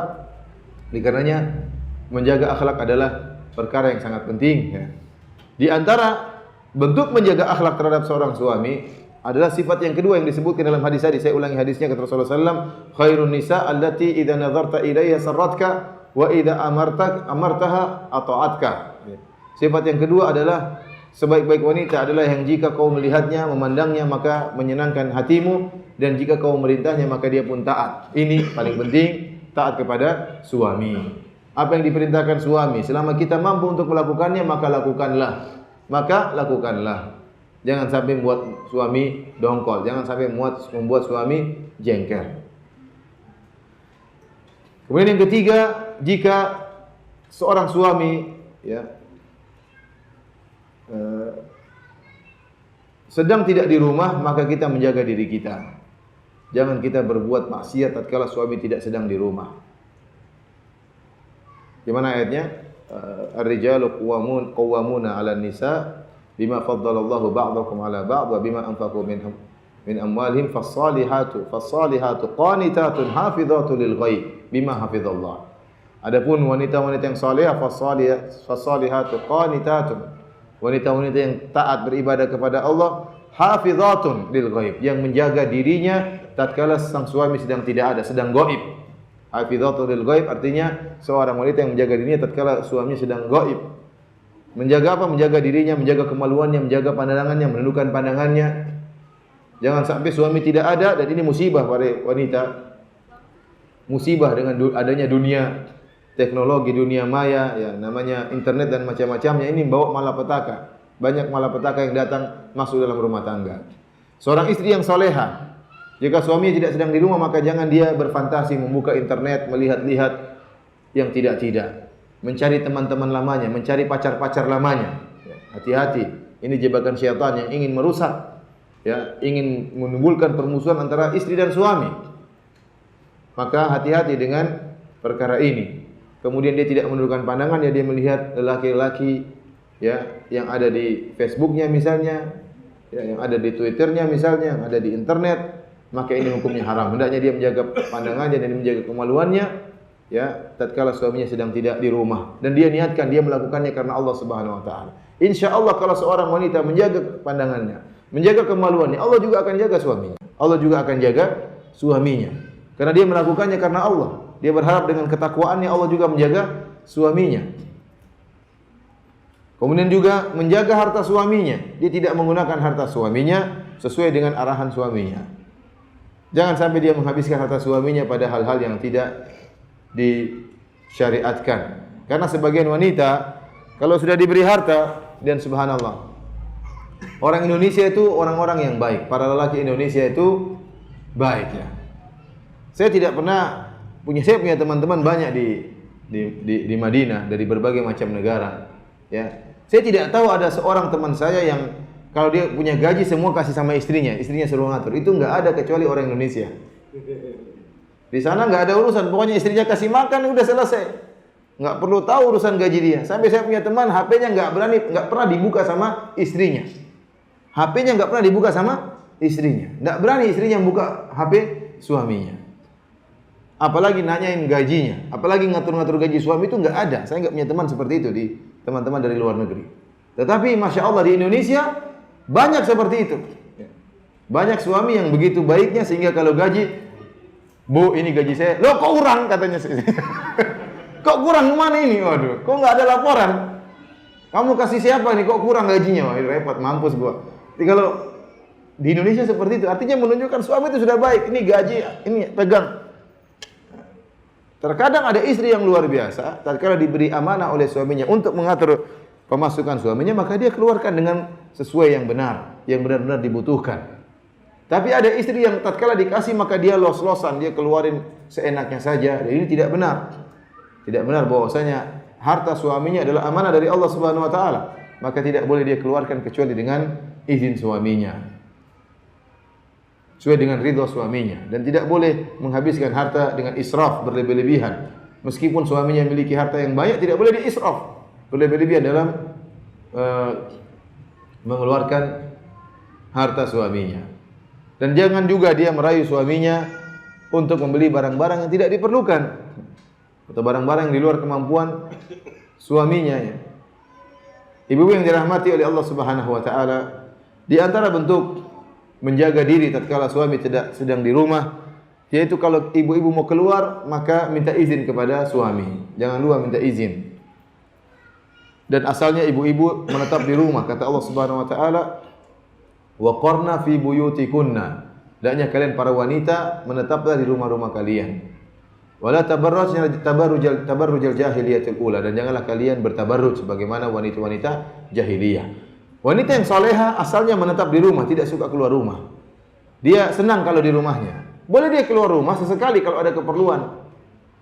oleh karenanya menjaga akhlak adalah perkara yang sangat penting ya. Di antara bentuk menjaga akhlak terhadap seorang suami adalah sifat yang kedua yang disebutkan dalam hadis tadi. Saya ulangi hadisnya, kata Rasulullah sallallahu alaihi wasallam, khairun nisa allati idza nazarta ilayha sarratka wa idza amartaha ata'atka. Sifat yang kedua adalah sebaik-baik wanita adalah yang jika kau melihatnya, memandangnya maka menyenangkan hatimu, dan jika kau memerintahnya maka dia pun taat. Ini paling penting, taat kepada suami. Apa yang diperintahkan suami, selama kita mampu untuk melakukannya maka lakukanlah. Maka lakukanlah. Jangan sampai membuat suami dongkol, jangan sampai membuat suami jengkel. Kemudian yang ketiga, jika seorang suami sedang tidak di rumah, maka kita menjaga diri kita. Jangan kita berbuat maksiat tatkala suami tidak sedang di rumah. Gimana ayatnya? Ar-rijalu qawwamuna 'alan nisa bima faddalallahu ba'dakum 'ala ba'd wa bima anfaqu min amwalihim fas-salihatu qanitatun hafizatun lil ghaib bima hafizallah. Adapun wanita-wanita yang salehah fas-salihatu qanitatun, wanita-wanita yang taat beribadah kepada Allah, hafizatun lil ghaib, yang menjaga dirinya tatkala sang suami sedang tidak ada, sedang gaib. Hafizatun lil ghaib artinya seorang wanita yang menjaga dirinya tatkala suaminya sedang gaib. Menjaga apa? Menjaga dirinya, menjaga kemaluannya, menjaga pandangannya, menundukkan pandangannya. Jangan sampai suami tidak ada, dan ini musibah para wanita. Musibah dengan adanya dunia teknologi, dunia maya, ya namanya internet dan macam-macamnya, ini membawa malapetaka. Banyak malapetaka yang datang masuk dalam rumah tangga. Seorang istri yang soleha, jika suaminya tidak sedang di rumah, maka jangan dia berfantasi membuka internet, melihat-lihat yang tidak-tidak, mencari teman-teman lamanya, mencari pacar-pacar lamanya. Hati-hati, ini jebakan syaitan yang ingin merusak, ya, ingin menimbulkan permusuhan antara istri dan suami. Maka hati-hati dengan perkara ini. Kemudian dia tidak menundukkan pandangan, ya dia melihat lelaki-lelaki ya yang ada di Facebooknya misalnya, ya, yang ada di Twitternya misalnya, yang ada di internet, maka ini hukumnya haram. Hendaknya dia menjaga pandangannya dan menjaga kemaluannya, ya, tatkala suaminya sedang tidak di rumah, dan dia niatkan dia melakukannya karena Allah Subhanahu wa taala. Insyaallah kalau seorang wanita menjaga pandangannya, menjaga kemaluannya, Allah juga akan jaga suaminya. Allah juga akan jaga suaminya. Karena dia melakukannya karena Allah. Dia berharap dengan ketakwaannya Allah juga menjaga suaminya. Kemudian juga menjaga harta suaminya. Dia tidak menggunakan harta suaminya sesuai dengan arahan suaminya. Jangan sampai dia menghabiskan harta suaminya pada hal-hal yang tidak disyariatkan. Karena sebagian wanita kalau sudah diberi harta, dan subhanallah, orang Indonesia itu orang-orang yang baik. Para lelaki Indonesia itu baik, ya. Saya punya teman-teman banyak di Madinah dari berbagai macam negara, ya. Saya tidak tahu ada seorang teman saya yang kalau dia punya gaji semua kasih sama istrinya suruh ngatur. Itu enggak ada kecuali orang Indonesia. Di sana enggak ada urusan, pokoknya istrinya kasih makan udah selesai. Enggak perlu tahu urusan gaji dia. Sampai saya punya teman HP-nya enggak pernah dibuka sama istrinya. HP-nya enggak pernah dibuka sama istrinya. Enggak berani istrinya buka HP suaminya. Apalagi nanyain gajinya, apalagi ngatur-ngatur gaji suami, itu enggak ada. Saya enggak punya teman seperti itu di teman-teman dari luar negeri. Tetapi Masya Allah di Indonesia banyak seperti itu. Banyak suami yang begitu baiknya sehingga kalau gaji, Bu ini gaji saya, loh kok kurang katanya. Kok kurang mana ini? Waduh, kok enggak ada laporan? Kamu kasih siapa nih? Kok kurang gajinya? Wah, repot, mampus gua. Jadi kalau di Indonesia seperti itu, artinya menunjukkan suami itu sudah baik. Ini gaji, ini pegang. Terkadang ada istri yang luar biasa, tatkala diberi amanah oleh suaminya untuk mengatur pemasukan suaminya, maka dia keluarkan dengan sesuai yang benar, yang benar-benar dibutuhkan. Tapi ada istri yang tatkala dikasih maka dia los-losan, dia keluarin seenaknya saja. Dan ini tidak benar. Tidak benar bahwasanya harta suaminya adalah amanah dari Allah Subhanahu wa taala, maka tidak boleh dia keluarkan kecuali dengan izin suaminya, sesuai dengan ridha suaminya, dan tidak boleh menghabiskan harta dengan israf, berlebih-lebihan. Meskipun suaminya memiliki harta yang banyak, tidak boleh diisraf, berlebih-lebihan dalam mengeluarkan harta suaminya. Dan jangan juga dia merayu suaminya untuk membeli barang-barang yang tidak diperlukan atau barang-barang yang di luar kemampuan suaminya, ya. Ibu yang dirahmati oleh Allah Subhanahu wa taala, di antara bentuk menjaga diri tatkala suami tidak sedang di rumah Yaitu kalau ibu-ibu mau keluar, maka minta izin kepada suami. Jangan lupa minta izin. Dan asalnya ibu-ibu menetap di rumah. Kata Allah Subhanahu wa taala, "Wa qarna fi buyutikunna." Hendaknya kalian para wanita menetaplah di rumah-rumah kalian. Wala tabarrujna tabarrujal jahiliyatil ula, dan janganlah kalian bertabarruj sebagaimana wanita-wanita jahiliyah. Wanita yang soleha asalnya menetap di rumah, tidak suka keluar rumah. Dia senang kalau di rumahnya. Boleh dia keluar rumah sesekali kalau ada keperluan.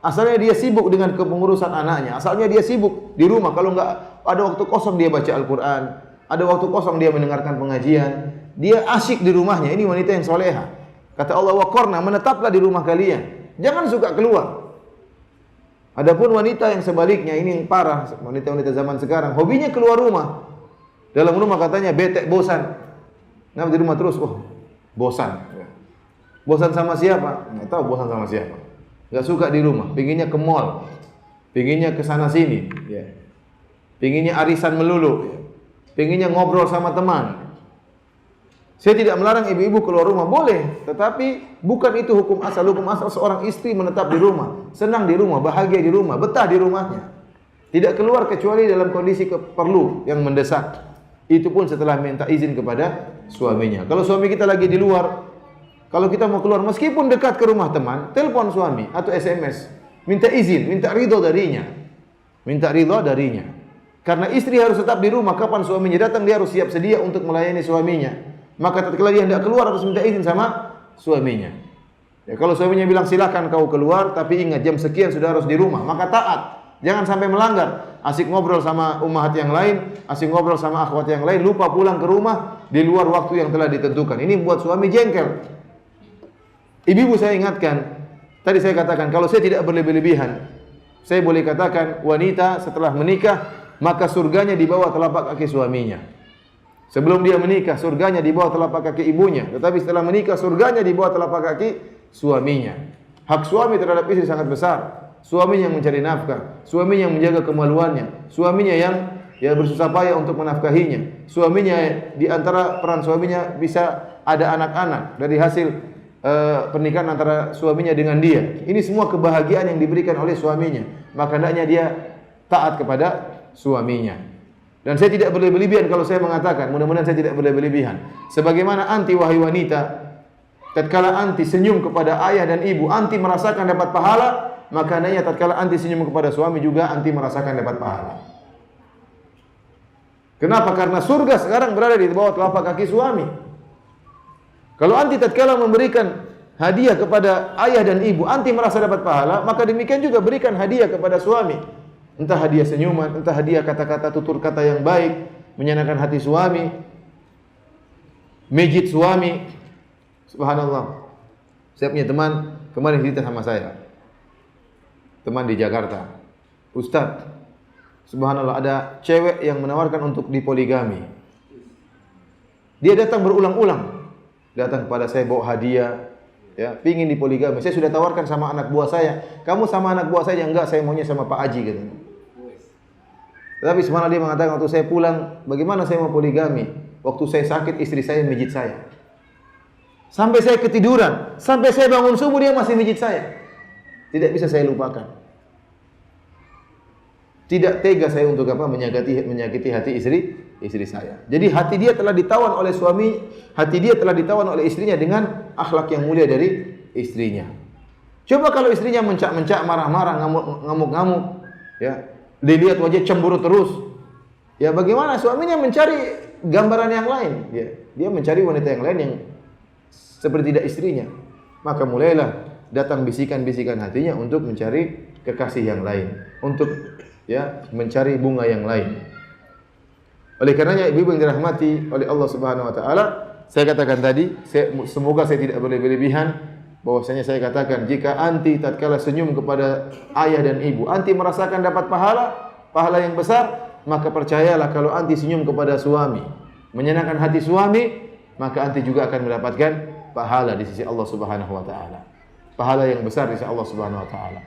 Asalnya dia sibuk dengan kepengurusan anaknya. Asalnya dia sibuk di rumah. Kalau enggak ada waktu kosong dia baca Al-Quran. Ada waktu kosong dia mendengarkan pengajian. Dia asyik di rumahnya. Ini wanita yang soleha. Kata Allah, waqarna, menetaplah di rumah kalian. Jangan suka keluar. Adapun wanita yang sebaliknya, ini yang parah. Wanita-wanita zaman sekarang, hobinya keluar rumah. Dalam rumah katanya bete, bosan. Nah, di rumah terus, bosan. Bosan sama siapa? Nggak tahu bosan sama siapa. Nggak suka di rumah, pinginnya ke mall, pinginnya ke sana sini, pinginnya arisan melulu, pinginnya ngobrol sama teman. Saya tidak melarang ibu-ibu keluar rumah, boleh, tetapi bukan itu hukum asal. Hukum asal seorang istri menetap di rumah, senang di rumah, bahagia di rumah, betah di rumahnya. Tidak keluar kecuali dalam kondisi perlu yang mendesak. Itu pun setelah minta izin kepada suaminya. Kalau suami kita lagi di luar, kalau kita mau keluar meskipun dekat ke rumah teman, telepon suami atau SMS, minta izin, minta ridho darinya. Minta ridho darinya. Karena istri harus tetap di rumah, kapan suaminya datang dia harus siap sedia untuk melayani suaminya. Maka tatkala dia hendak keluar harus minta izin sama suaminya. Ya, kalau suaminya bilang silakan kau keluar, tapi ingat jam sekian sudah harus di rumah, maka taat. Jangan sampai melanggar. Asik ngobrol sama ummahat yang lain, asik ngobrol sama akhwat yang lain, lupa pulang ke rumah di luar waktu yang telah ditentukan. Ini buat suami jengkel. Ibu-ibu saya ingatkan, tadi saya katakan kalau saya tidak berlebih-lebihan, saya boleh katakan wanita setelah menikah maka surganya di bawah telapak kaki suaminya. Sebelum dia menikah, surganya di bawah telapak kaki ibunya. Tetapi setelah menikah, surganya di bawah telapak kaki suaminya. Hak suami terhadap istri sangat besar. Suaminya yang mencari nafkah, suaminya yang menjaga kemaluannya, suaminya yang bersusah payah untuk menafkahinya. Suaminya, di antara peran suaminya bisa ada anak-anak dari hasil pernikahan antara suaminya dengan dia. Ini semua kebahagiaan yang diberikan oleh suaminya. Maka hendaknya dia taat kepada suaminya. Dan saya tidak berlebihan kalau saya mengatakan, mudah-mudahan saya tidak berlebihan. Sebagaimana anti wahai wanita, tatkala anti senyum kepada ayah dan ibu, anti merasakan dapat pahala, maka hendaknya tatkala anti senyum kepada suami juga anti merasakan dapat pahala. Kenapa? Karena surga sekarang berada di bawah telapak kaki suami. Kalau anti tatkala memberikan hadiah kepada ayah dan ibu, anti merasa dapat pahala, maka demikian juga berikan hadiah kepada suami. Entah hadiah senyuman, entah hadiah kata-kata, tutur kata yang baik, menyenangkan hati suami, mijit suami. Subhanallah. Saya punya teman, kemarin cerita sama saya. Teman di Jakarta. Ustaz, subhanallah, ada cewek yang menawarkan untuk dipoligami. Dia datang berulang-ulang. Datang kepada saya bawa hadiah, ya, pingin dipoligami. Saya sudah tawarkan sama anak buah saya. Kamu sama anak buah saya? Enggak, saya maunya sama Pak Haji katanya. Tetapi subhanallah dia mengatakan waktu saya pulang, bagaimana saya mau poligami? Waktu saya sakit istri saya mijit saya. Sampai saya ketiduran, sampai saya bangun subuh dia masih mijit saya. Tidak bisa saya lupakan. Tidak tega saya untuk menyakiti hati istri saya. Jadi hati dia telah ditawan oleh suami, hati dia telah ditawan oleh istrinya dengan akhlak yang mulia dari istrinya. Coba kalau istrinya mencak-mencak, marah-marah, ngamuk-ngamuk, ya, dilihat wajah cemburu terus. Ya bagaimana suaminya mencari gambaran yang lain, ya. Dia mencari wanita yang lain yang seperti tidak istrinya. Maka mulailah datang bisikan-bisikan hatinya untuk mencari kekasih yang lain, untuk mencari bunga yang lain. Oleh karenanya ibu-ibu yang dirahmati oleh Allah Subhanahu wa taala, saya katakan tadi, semoga saya tidak berlebihan. Bahwasanya saya katakan jika anti tatkala senyum kepada ayah dan ibu, anti merasakan dapat pahala yang besar, maka percayalah kalau anti senyum kepada suami, menyenangkan hati suami, maka anti juga akan mendapatkan pahala di sisi Allah Subhanahu wa taala. Pahala yang besar di sisi Allah Subhanahu wa taala.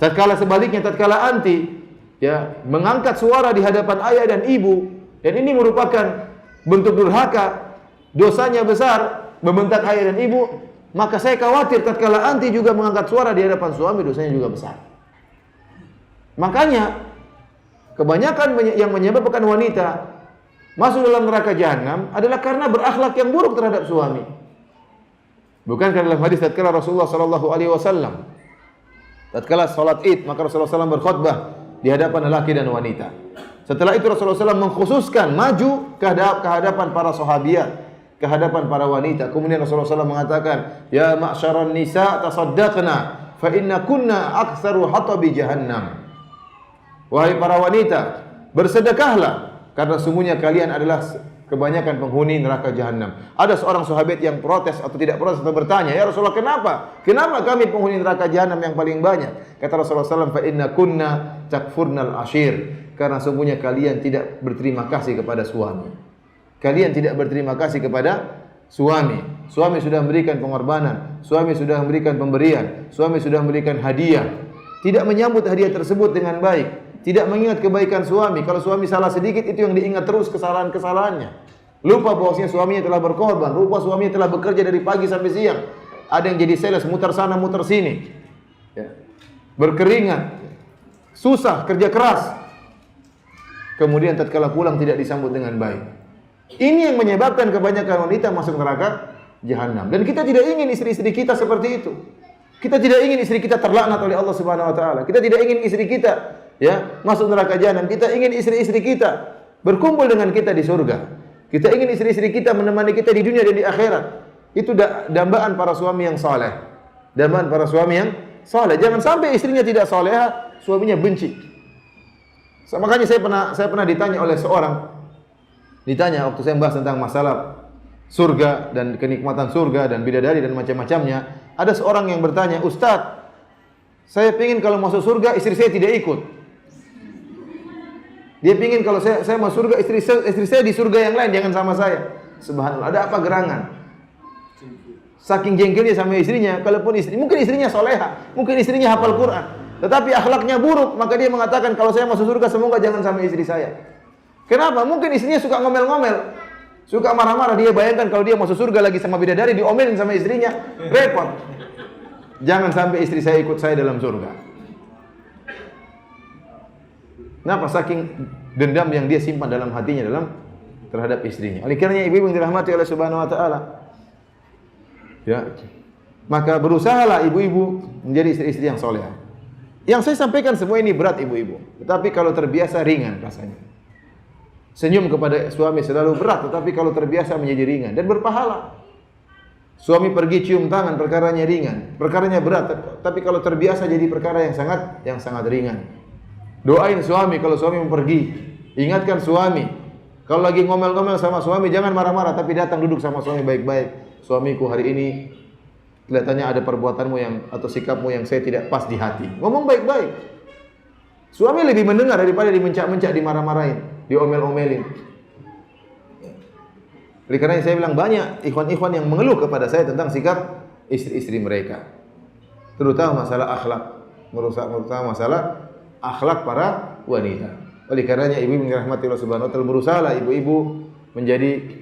Tatkala sebaliknya, tatkala anti mengangkat suara di hadapan ayah dan ibu, dan ini merupakan bentuk durhaka, dosanya besar, membentak ayah dan ibu, maka saya khawatir tatkala anti juga mengangkat suara di hadapan suami, dosanya juga besar. Makanya kebanyakan yang menyebabkan wanita masuk dalam neraka jahanam adalah karena berakhlak yang buruk terhadap suami. Bukankah dalam hadis tatkala Rasulullah sallallahu alaihi wasallam tatkala salat Id, maka Rasulullah SAW berkhutbah di hadapan lelaki dan wanita. Setelah itu Rasulullah SAW mengkhususkan maju ke hadapan para sahabiat, ke hadapan para wanita. Kemudian Rasulullah SAW mengatakan, "Ya ma'syaran nisa tasaddaqna fa inna kunna aktsaru hatabi jahannam." Wahai para wanita, bersedekahlah karena sungguhnya kalian adalah kebanyakan penghuni neraka jahanam. Ada seorang sahabat yang protes atau tidak protes atau bertanya, "Ya Rasulullah, kenapa? Kenapa kami penghuni neraka jahanam yang paling banyak?" Kata Rasulullah SAW, "Fa inna kunna takfurnal ashir." Karena sungguhnya kalian tidak berterima kasih kepada suami. Kalian tidak berterima kasih kepada suami. Suami sudah memberikan pengorbanan, suami sudah memberikan pemberian, suami sudah memberikan hadiah. Tidak menyambut hadiah tersebut dengan baik. Tidak mengingat kebaikan suami. Kalau suami salah sedikit, itu yang diingat terus kesalahan-kesalahannya. Lupa bahwasanya suaminya telah berkorban. Lupa suaminya telah bekerja dari pagi sampai siang. Ada yang jadi sales, mutar sana, mutar sini. Ya. Berkeringat. Susah, kerja keras. Kemudian tatkala pulang tidak disambut dengan baik. Ini yang menyebabkan kebanyakan wanita masuk neraka jahanam. Dan kita tidak ingin istri-istri kita seperti itu. Kita tidak ingin istri kita terlaknat oleh Allah Subhanahu wa taala. Kita tidak ingin istri kita masuk neraka jahanam. Kita ingin istri-istri kita berkumpul dengan kita di surga. Kita ingin istri-istri kita menemani kita di dunia dan di akhirat. Itu dambaan para suami yang saleh. Dambaan para suami yang saleh. Jangan sampai istrinya tidak salehah, suaminya benci. Makanya saya pernah ditanya oleh seorang, waktu saya membahas tentang masalah surga dan kenikmatan surga dan bidadari dan macam-macamnya, ada seorang yang bertanya, "Ustaz, saya ingin kalau masuk surga istri saya tidak ikut." Dia ingin kalau saya masuk surga istri saya di surga yang lain, jangan sama saya. Subhanallah, ada apa gerangan? Saking jengkelnya sama istrinya, mungkin istrinya soleha, mungkin istrinya hafal Quran, tetapi akhlaknya buruk, maka dia mengatakan kalau saya masuk surga semoga jangan sama istri saya. Kenapa? Mungkin istrinya suka ngomel-ngomel, suka marah-marah. Dia bayangkan kalau dia masuk surga lagi sama bidadari, diomelin sama istrinya, repot. Jangan sampai istri saya ikut saya dalam surga. Kenapa? Saking dendam yang dia simpan dalam hatinya terhadap istrinya. Oleh karenanya ibu-ibu yang dirahmati oleh Subhanahu wa taala, ya, maka berusahalah ibu-ibu menjadi istri-istri yang soleh. Yang saya sampaikan semua ini berat ibu-ibu, tetapi kalau terbiasa ringan rasanya. Senyum kepada suami selalu berat, tetapi kalau terbiasa menjadi ringan dan berpahala. Suami pergi cium tangan, perkaranya ringan, perkaranya berat, tapi kalau terbiasa jadi perkara yang sangat ringan. Doain suami kalau suami mau pergi, ingatkan suami. Kalau lagi ngomel-ngomel sama suami, jangan marah-marah, tapi datang duduk sama suami baik-baik. Suamiku hari ini kelihatannya ada perbuatanmu atau sikapmu yang saya tidak pas di hati. Ngomong baik-baik. Suami lebih mendengar daripada dimencak-mencak, dimarah-marahin, diomel-omelin. Oleh karena saya bilang banyak ikhwan-ikhwan yang mengeluh kepada saya tentang sikap istri-istri mereka. Terutama masalah akhlak. Terutama masalah akhlak para wanita. Oleh karenanya ibu-ibu yang dirahmati Allah Subhanahu wa taala, berusahalah ibu-ibu menjadi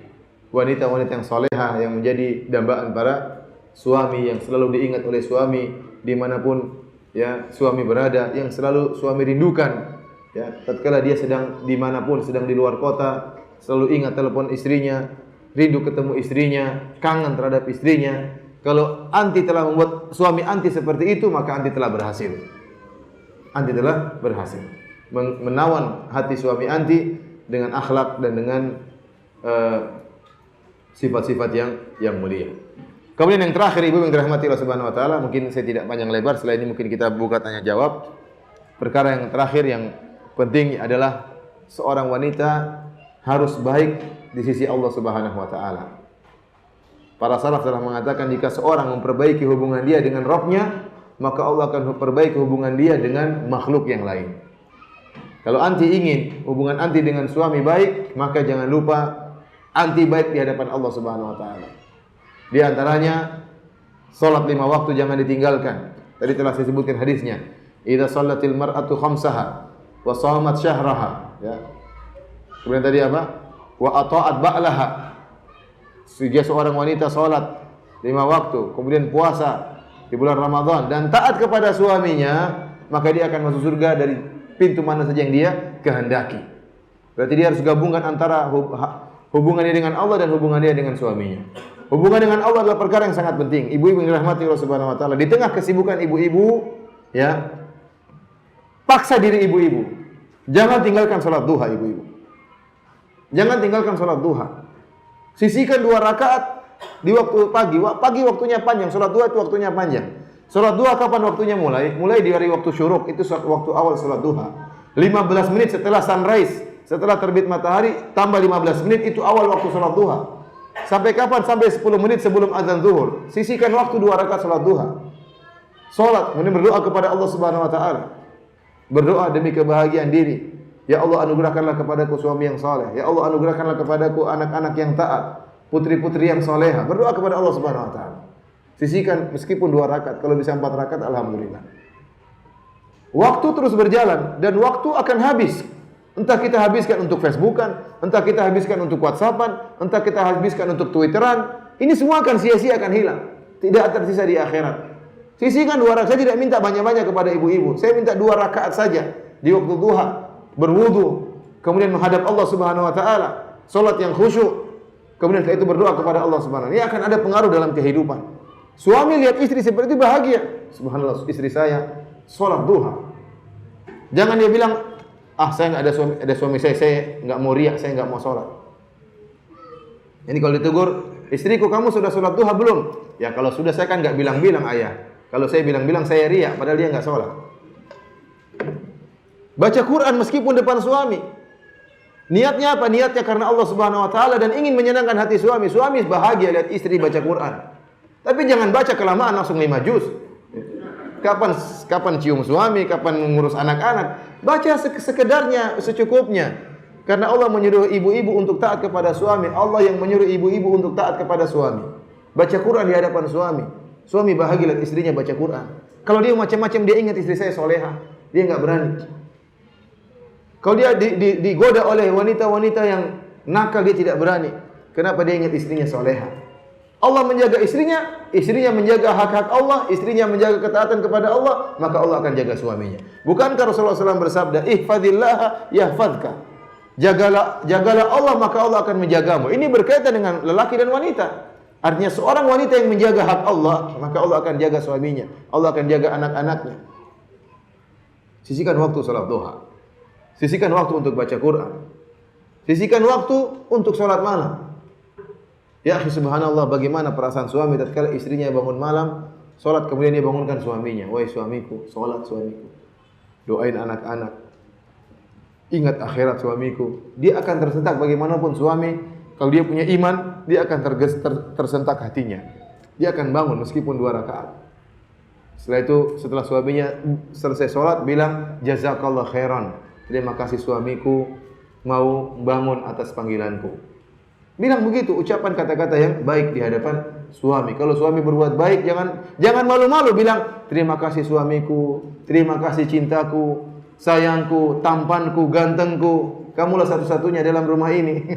wanita-wanita yang salehah, yang menjadi dambaan para suami, yang selalu diingat oleh suami dimanapun suami berada, yang selalu suami rindukan. Tatkala dia sedang dimanapun, sedang di luar kota, selalu ingat telepon istrinya, rindu ketemu istrinya, kangen terhadap istrinya. Kalau anti telah membuat suami anti seperti itu, maka anti telah berhasil. Anti telah berhasil menawan hati suami anti dengan akhlak dan dengan sifat-sifat yang mulia. Kemudian yang terakhir ibu yang dirahmati Allah Subhanahu wa taala, mungkin saya tidak panjang lebar, setelah ini mungkin kita buka tanya jawab. Perkara yang terakhir yang penting adalah seorang wanita harus baik di sisi Allah Subhanahu wa taala. Para salaf telah mengatakan jika seorang memperbaiki hubungan dia dengan Rabb-nya, maka Allah akan memperbaiki hubungan dia dengan makhluk yang lain. Kalau anti ingin hubungan anti dengan suami baik, maka jangan lupa anti baik di hadapan Allah Subhanahu wa taala. Di antaranya salat 5 waktu jangan ditinggalkan. Tadi telah saya sebutkan hadisnya. Idza shallatil mar'atu khamsaha wa shamat syahraha, Kemudian tadi apa? Wa ata'at ba'laha. Jika seorang wanita salat 5 waktu, kemudian puasa di bulan Ramadan dan taat kepada suaminya, maka dia akan masuk surga dari pintu mana saja yang dia kehendaki. Berarti dia harus gabungkan antara hubungannya dengan Allah dan hubungannya dengan suaminya. Hubungan dengan Allah adalah perkara yang sangat penting. Ibu-ibu yang dirahmati Allah Subhanahu wa taala, di tengah kesibukan ibu-ibu, ya, paksa diri ibu-ibu. Jangan tinggalkan salat duha ibu-ibu. Jangan tinggalkan salat duha. Sisihkan 2 rakaat di waktu pagi. Pagi waktunya panjang, salat duha itu waktunya panjang. Salat duha kapan waktunya mulai? Mulai di hari waktu syuruk, itu waktu awal salat duha. 15 menit setelah sunrise, setelah terbit matahari, tambah 15 menit itu awal waktu salat duha. Sampai kapan? Sampai 10 menit sebelum azan zuhur. Sisihkan waktu 2 rakaat salat duha. Salat, kemudian berdoa kepada Allah Subhanahu wa taala. Berdoa demi kebahagiaan diri. Ya Allah, anugerahkanlah kepadaku suami yang saleh. Ya Allah, anugerahkanlah kepadaku anak-anak yang taat, putri-putri yang soleha. Berdoa kepada Allah Subhanahu wa taala. Sisihkan meskipun 2 rakaat, kalau bisa 4 rakaat alhamdulillah. Waktu terus berjalan dan waktu akan habis. Entah kita habiskan untuk Facebookan, entah kita habiskan untuk WhatsAppan, entah kita habiskan untuk Twitteran. Ini semua akan sia-sia, akan hilang. Tidak tersisa di akhirat. Sisihkan 2 rakaat. Saya tidak minta banyak-banyak kepada ibu-ibu. Saya minta 2 rakaat saja di waktu duha, berwudu, kemudian menghadap Allah Subhanahu wa taala, salat yang khusyuk. Kemudian setelah itu berdoa kepada Allah Subhanahu wa taala. Ini akan ada pengaruh dalam kehidupan. Suami lihat istri seperti itu bahagia. Subhanallah, istri saya salat duha. Jangan dia bilang, saya enggak ada suami saya enggak mau riak, saya enggak mau salat. Ini kalau ditegur, istriku kamu sudah salat duha belum? Ya kalau sudah saya kan enggak bilang-bilang ayah. Kalau saya bilang-bilang saya riak, padahal dia enggak salat. Baca Quran meskipun depan suami. Niatnya apa? Niatnya karena Allah Subhanahu wa taala dan ingin menyenangkan hati suami. Suami bahagia lihat istri baca Quran. Tapi jangan baca kelamaan langsung 5 juz. Kapan cium suami, kapan mengurus anak-anak. Baca sekedarnya, secukupnya. Karena Allah menyuruh ibu-ibu untuk taat kepada suami. Allah yang menyuruh ibu-ibu untuk taat kepada suami. Baca Quran di hadapan suami. Suami bahagia lihat istrinya baca Quran. Kalau dia macam-macam, dia ingat istri saya soleha. Dia enggak berani. Kalau dia digoda oleh wanita-wanita yang nakal, dia tidak berani. Kenapa? Dia ingat istrinya soleha. Allah menjaga istrinya, istrinya menjaga hak-hak Allah, istrinya menjaga ketaatan kepada Allah, maka Allah akan jaga suaminya. Bukankah Rasulullah SAW bersabda, ihfadillaha yahfadka. Jagalah Allah, maka Allah akan menjagamu. Ini berkaitan dengan lelaki dan wanita. Artinya seorang wanita yang menjaga hak Allah, maka Allah akan jaga suaminya. Allah akan jaga anak-anaknya. Sisihkan waktu salat duha. Sisihkan waktu untuk baca Quran. Sisihkan waktu untuk salat malam. Ya akhi, subhanallah, bagaimana perasaan suami tatkala istrinya bangun malam, salat kemudian dia bangunkan suaminya. Wahai suamiku, salat suamiku. Doain anak-anak. Ingat akhirat suamiku. Dia akan tersentak bagaimanapun suami, kalau dia punya iman, dia akan tersentak hatinya. Dia akan bangun meskipun 2 rakaat. Setelah itu, setelah suaminya selesai salat, bilang jazakallah khairan. Terima kasih suamiku mau bangun atas panggilanku. Bilang begitu, ucapan kata-kata yang baik di hadapan suami. Kalau suami berbuat baik, jangan malu-malu, bilang terima kasih suamiku, terima kasih cintaku, sayangku, tampanku, gantengku. Kamulah satu-satunya dalam rumah ini.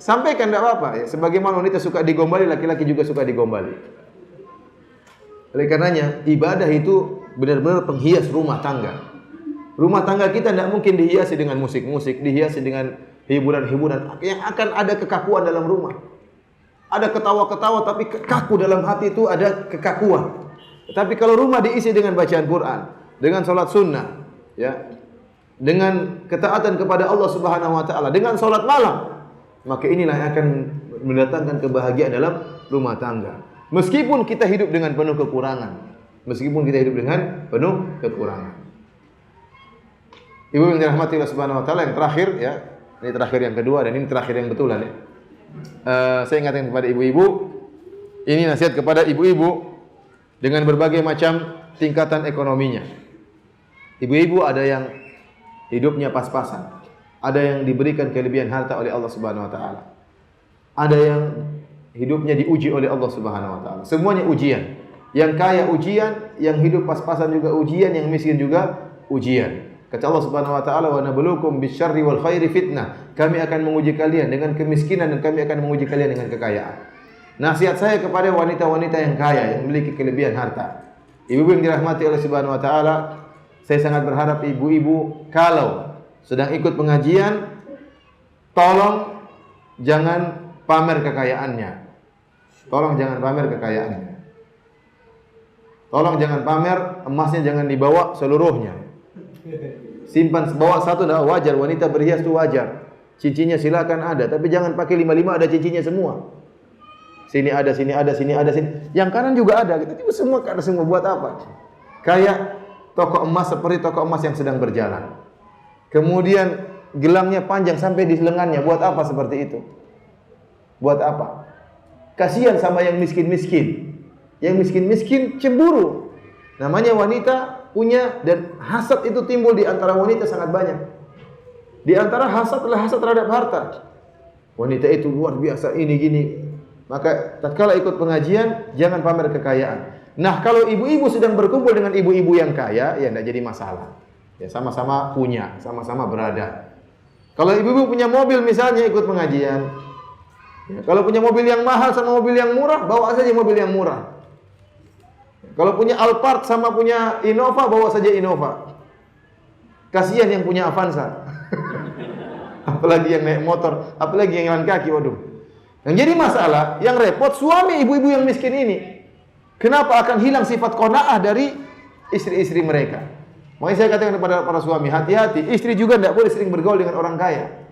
Sampaikan, tidak apa-apa. Ya, sebagaimana wanita suka digombali, laki-laki juga suka digombali. Oleh karenanya, ibadah itu benar-benar penghias rumah tangga. Rumah tangga kita tidak mungkin dihiasi dengan musik-musik, dihiasi dengan hiburan-hiburan yang akan ada kekakuan dalam rumah. Ada ketawa-ketawa tapi kaku dalam hati itu, ada kekakuan. Tapi kalau rumah diisi dengan bacaan Quran, dengan salat sunnah, ya, dengan ketaatan kepada Allah Subhanahu wa taala, dengan salat malam, maka inilah yang akan mendatangkan kebahagiaan dalam rumah tangga. Meskipun kita hidup dengan penuh kekurangan, meskipun kita hidup dengan penuh kekurangan. Ibu yang dirahmati Allah Subhanahu wa taala, yang terakhir, ya. Ini terakhir yang kedua dan ini terakhir yang betulan, ya. Saya ingatkan kepada ibu-ibu, ini nasihat kepada ibu-ibu dengan berbagai macam tingkatan ekonominya. Ibu-ibu ada yang hidupnya pas-pasan, ada yang diberikan kelebihan harta oleh Allah Subhanahu wa taala. Ada yang hidupnya diuji oleh Allah Subhanahu wa taala. Semuanya ujian. Yang kaya ujian, yang hidup pas-pasan juga ujian, yang miskin juga ujian. Kata Allah Subhanahu wa taala, "Wa nabluukum bisyarri wal khairi fitnah." Kami akan menguji kalian dengan kemiskinan dan kami akan menguji kalian dengan kekayaan. Nasihat saya kepada wanita-wanita yang kaya, yang memiliki kelebihan harta. Ibu-ibu yang dirahmati oleh Subhanahu wa taala, saya sangat berharap ibu-ibu kalau sedang ikut pengajian, tolong jangan pamer kekayaannya. Tolong jangan pamer kekayaannya. Tolong jangan pamer, emasnya jangan dibawa seluruhnya. Simpan bawa satu dah wajar, wanita berhias itu wajar. Cincinnya silakan ada, tapi jangan pakai 5 ada cincinnya semua. Sini ada, sini ada, sini ada, sini. Yang kanan juga ada. Kita juga semua ada semua buat apa? Kayak toko emas seperti toko emas yang sedang berjalan. Kemudian gelangnya panjang sampai di lengannya. Buat apa seperti itu? Buat apa? Kasihan sama yang miskin-miskin. Yang miskin-miskin cemburu. Namanya wanita punya, dan hasad itu timbul di antara wanita sangat banyak. Di antara hasad adalah hasad terhadap harta. Wanita itu luar biasa ini gini. Maka tatkala ikut pengajian jangan pamer kekayaan. Nah, kalau ibu-ibu sedang berkumpul dengan ibu-ibu yang kaya, ya tidak jadi masalah. Ya sama-sama punya, sama-sama berada. Kalau ibu-ibu punya mobil misalnya ikut pengajian, ya, kalau punya mobil yang mahal sama mobil yang murah, bawa saja mobil yang murah. Kalau punya Alphard sama punya Innova, bawa saja Innova. Kasihan yang punya Avanza. Apalagi yang naik motor, apalagi yang jalan kaki, waduh. Yang jadi masalah, yang repot suami ibu-ibu yang miskin ini. Kenapa akan hilang sifat qanaah dari istri-istri mereka? Makanya saya katakan kepada para suami, hati-hati, istri juga tidak boleh sering bergaul dengan orang kaya.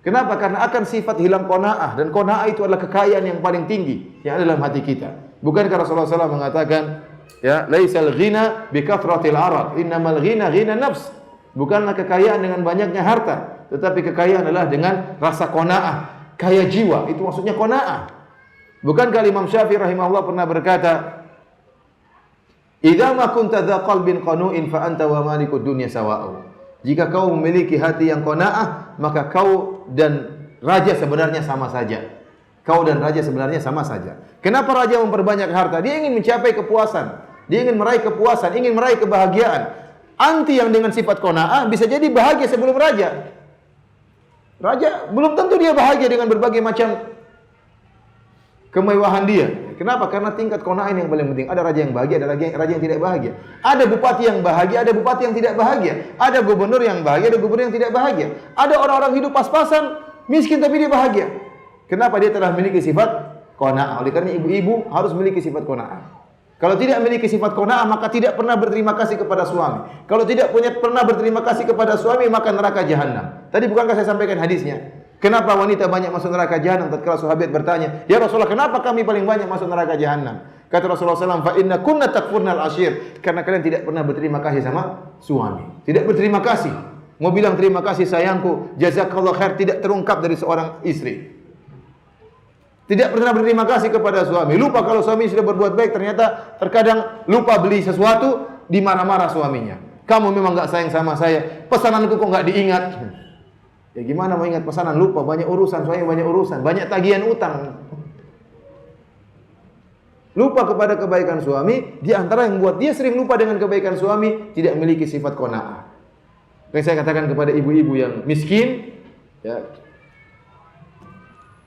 Kenapa? Karena akan sifat hilang qanaah, dan qanaah itu adalah kekayaan yang paling tinggi yang ada dalam hati kita. Bukankah Rasulullah SAW mengatakan, ya, laisal ghina bi kathratil arad, innamal ghina ghina nafs. Bukanlah kekayaan dengan banyaknya harta, tetapi kekayaan adalah dengan rasa qanaah. Kaya jiwa, itu maksudnya qanaah. Bukankah Imam Syafi'i rahimahullah pernah berkata, "Idza ma kunta dza qalbin qanu'in fa anta wa malikud dunya sawa'u." Jika kau memiliki hati yang qanaah, maka kau dan raja sebenarnya sama saja. Kau dan raja sebenarnya sama saja. Kenapa raja memperbanyak harta? Dia ingin mencapai kepuasan. Dia ingin meraih kepuasan, ingin meraih kebahagiaan. Anti yang dengan sifat qanaah bisa jadi bahagia sebelum raja. Raja belum tentu dia bahagia dengan berbagai macam kemewahan dia. Kenapa? Karena tingkat qanaah yang paling penting. Ada raja yang bahagia, ada raja yang tidak bahagia. Ada bupati yang bahagia, ada bupati yang tidak bahagia. Ada gubernur yang bahagia, ada gubernur yang tidak bahagia. Ada orang-orang hidup pas-pasan, miskin tapi dia bahagia. Kenapa? Dia telah memiliki sifat qanaah. Oleh karena ibu-ibu harus memiliki sifat qanaah. Kalau tidak memiliki sifat qanaah, maka tidak pernah berterima kasih kepada suami. Kalau tidak pernah berterima kasih kepada suami, maka neraka jahanam. Tadi bukankah saya sampaikan hadisnya? Kenapa wanita banyak masuk neraka jahanam? Tatkala sahabat bertanya, "Ya Rasulullah, kenapa kami paling banyak masuk neraka jahanam?" Kata Rasulullah SAW, "Fa inna kunna takfurnal ashir." Karena kalian tidak pernah berterima kasih sama suami. Tidak berterima kasih. Mau bilang terima kasih sayangku, jazakallah khair, tidak terungkap dari seorang istri. Tidak pernah berterima kasih kepada suami. Lupa kalau suami sudah berbuat baik, ternyata terkadang lupa beli sesuatu, dimarah-marah suaminya. Kamu memang enggak sayang sama saya. Pesananku kok enggak diingat. Ya gimana mau ingat pesanan? Lupa, banyak urusan, suami banyak urusan, banyak tagihan utang. Lupa kepada kebaikan suami, di antara yang membuat dia sering lupa dengan kebaikan suami, tidak memiliki sifat qanaah. Yang saya katakan kepada ibu-ibu yang miskin, ya,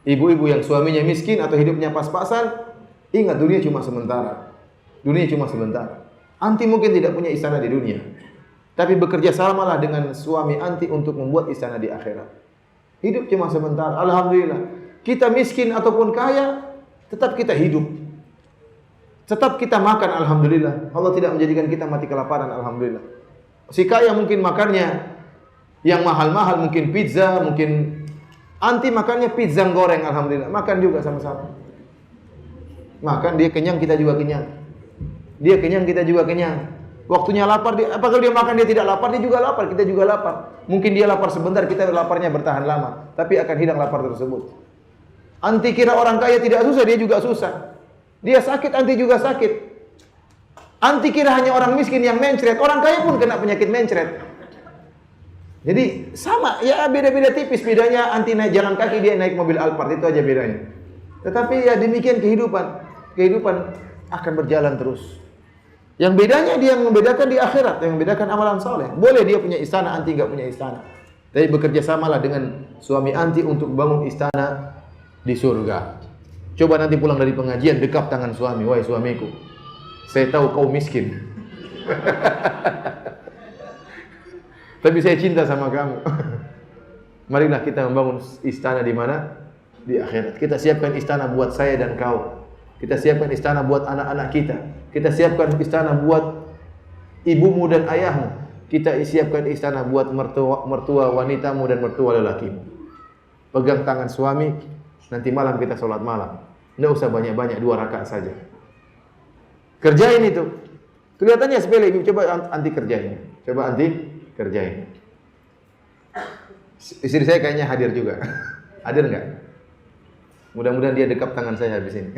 ibu-ibu yang suaminya miskin atau hidupnya pas-pasan, ingat dunia cuma sementara. Dunia cuma sebentar. Anti mungkin tidak punya istana di dunia, tapi bekerja samalah dengan suami anti untuk membuat istana di akhirat. Hidup cuma sebentar. Alhamdulillah. Kita miskin ataupun kaya, tetap kita hidup. Tetap kita makan, alhamdulillah. Allah tidak menjadikan kita mati kelaparan, alhamdulillah. Si kaya mungkin makannya yang mahal-mahal, mungkin pizza, mungkin anti makannya pizza goreng, alhamdulillah. Makan juga sama-sama. Makan, dia kenyang, kita juga kenyang. Dia kenyang, kita juga kenyang. Waktunya lapar, apakah dia makan dia tidak lapar, dia juga lapar, kita juga lapar. Mungkin dia lapar sebentar, kita laparnya bertahan lama, tapi akan hilang lapar tersebut. Anti kira orang kaya tidak susah, dia juga susah. Dia sakit, anti juga sakit. Anti kira hanya orang miskin yang mencret, orang kaya pun kena penyakit mencret. Jadi sama, ya beda-beda tipis. Bedanya anti naik jalan kaki, dia naik mobil Alphard, itu aja bedanya. Tetapi ya demikian kehidupan. Kehidupan akan berjalan terus. Yang bedanya dia yang membedakan di akhirat, yang membedakan amalan soleh. Boleh dia punya istana, anti enggak punya istana. Tapi bekerja samalah dengan suami anti untuk bangun istana di surga. Coba nanti pulang dari pengajian, dekap tangan suami. Wahai suamiku, saya tahu kau miskin. Tapi saya cinta sama kamu. Marilah kita membangun istana di mana? Di akhirat. Kita siapkan istana buat saya dan kau. Kita siapkan istana buat anak-anak kita. Kita siapkan istana buat ibumu dan ayahmu. Kita siapkan istana buat mertua wanitamu dan mertua lelakimu. Pegang tangan suami, nanti malam kita sholat malam. Tidak usah banyak-banyak, 2 rakaat saja. Kerjain itu. Kelihatannya sepele, ibu coba anti kerjain. Coba anti kerjain. Istri saya kayaknya hadir juga. Hadir enggak? Mudah-mudahan dia dekap tangan saya habis ini.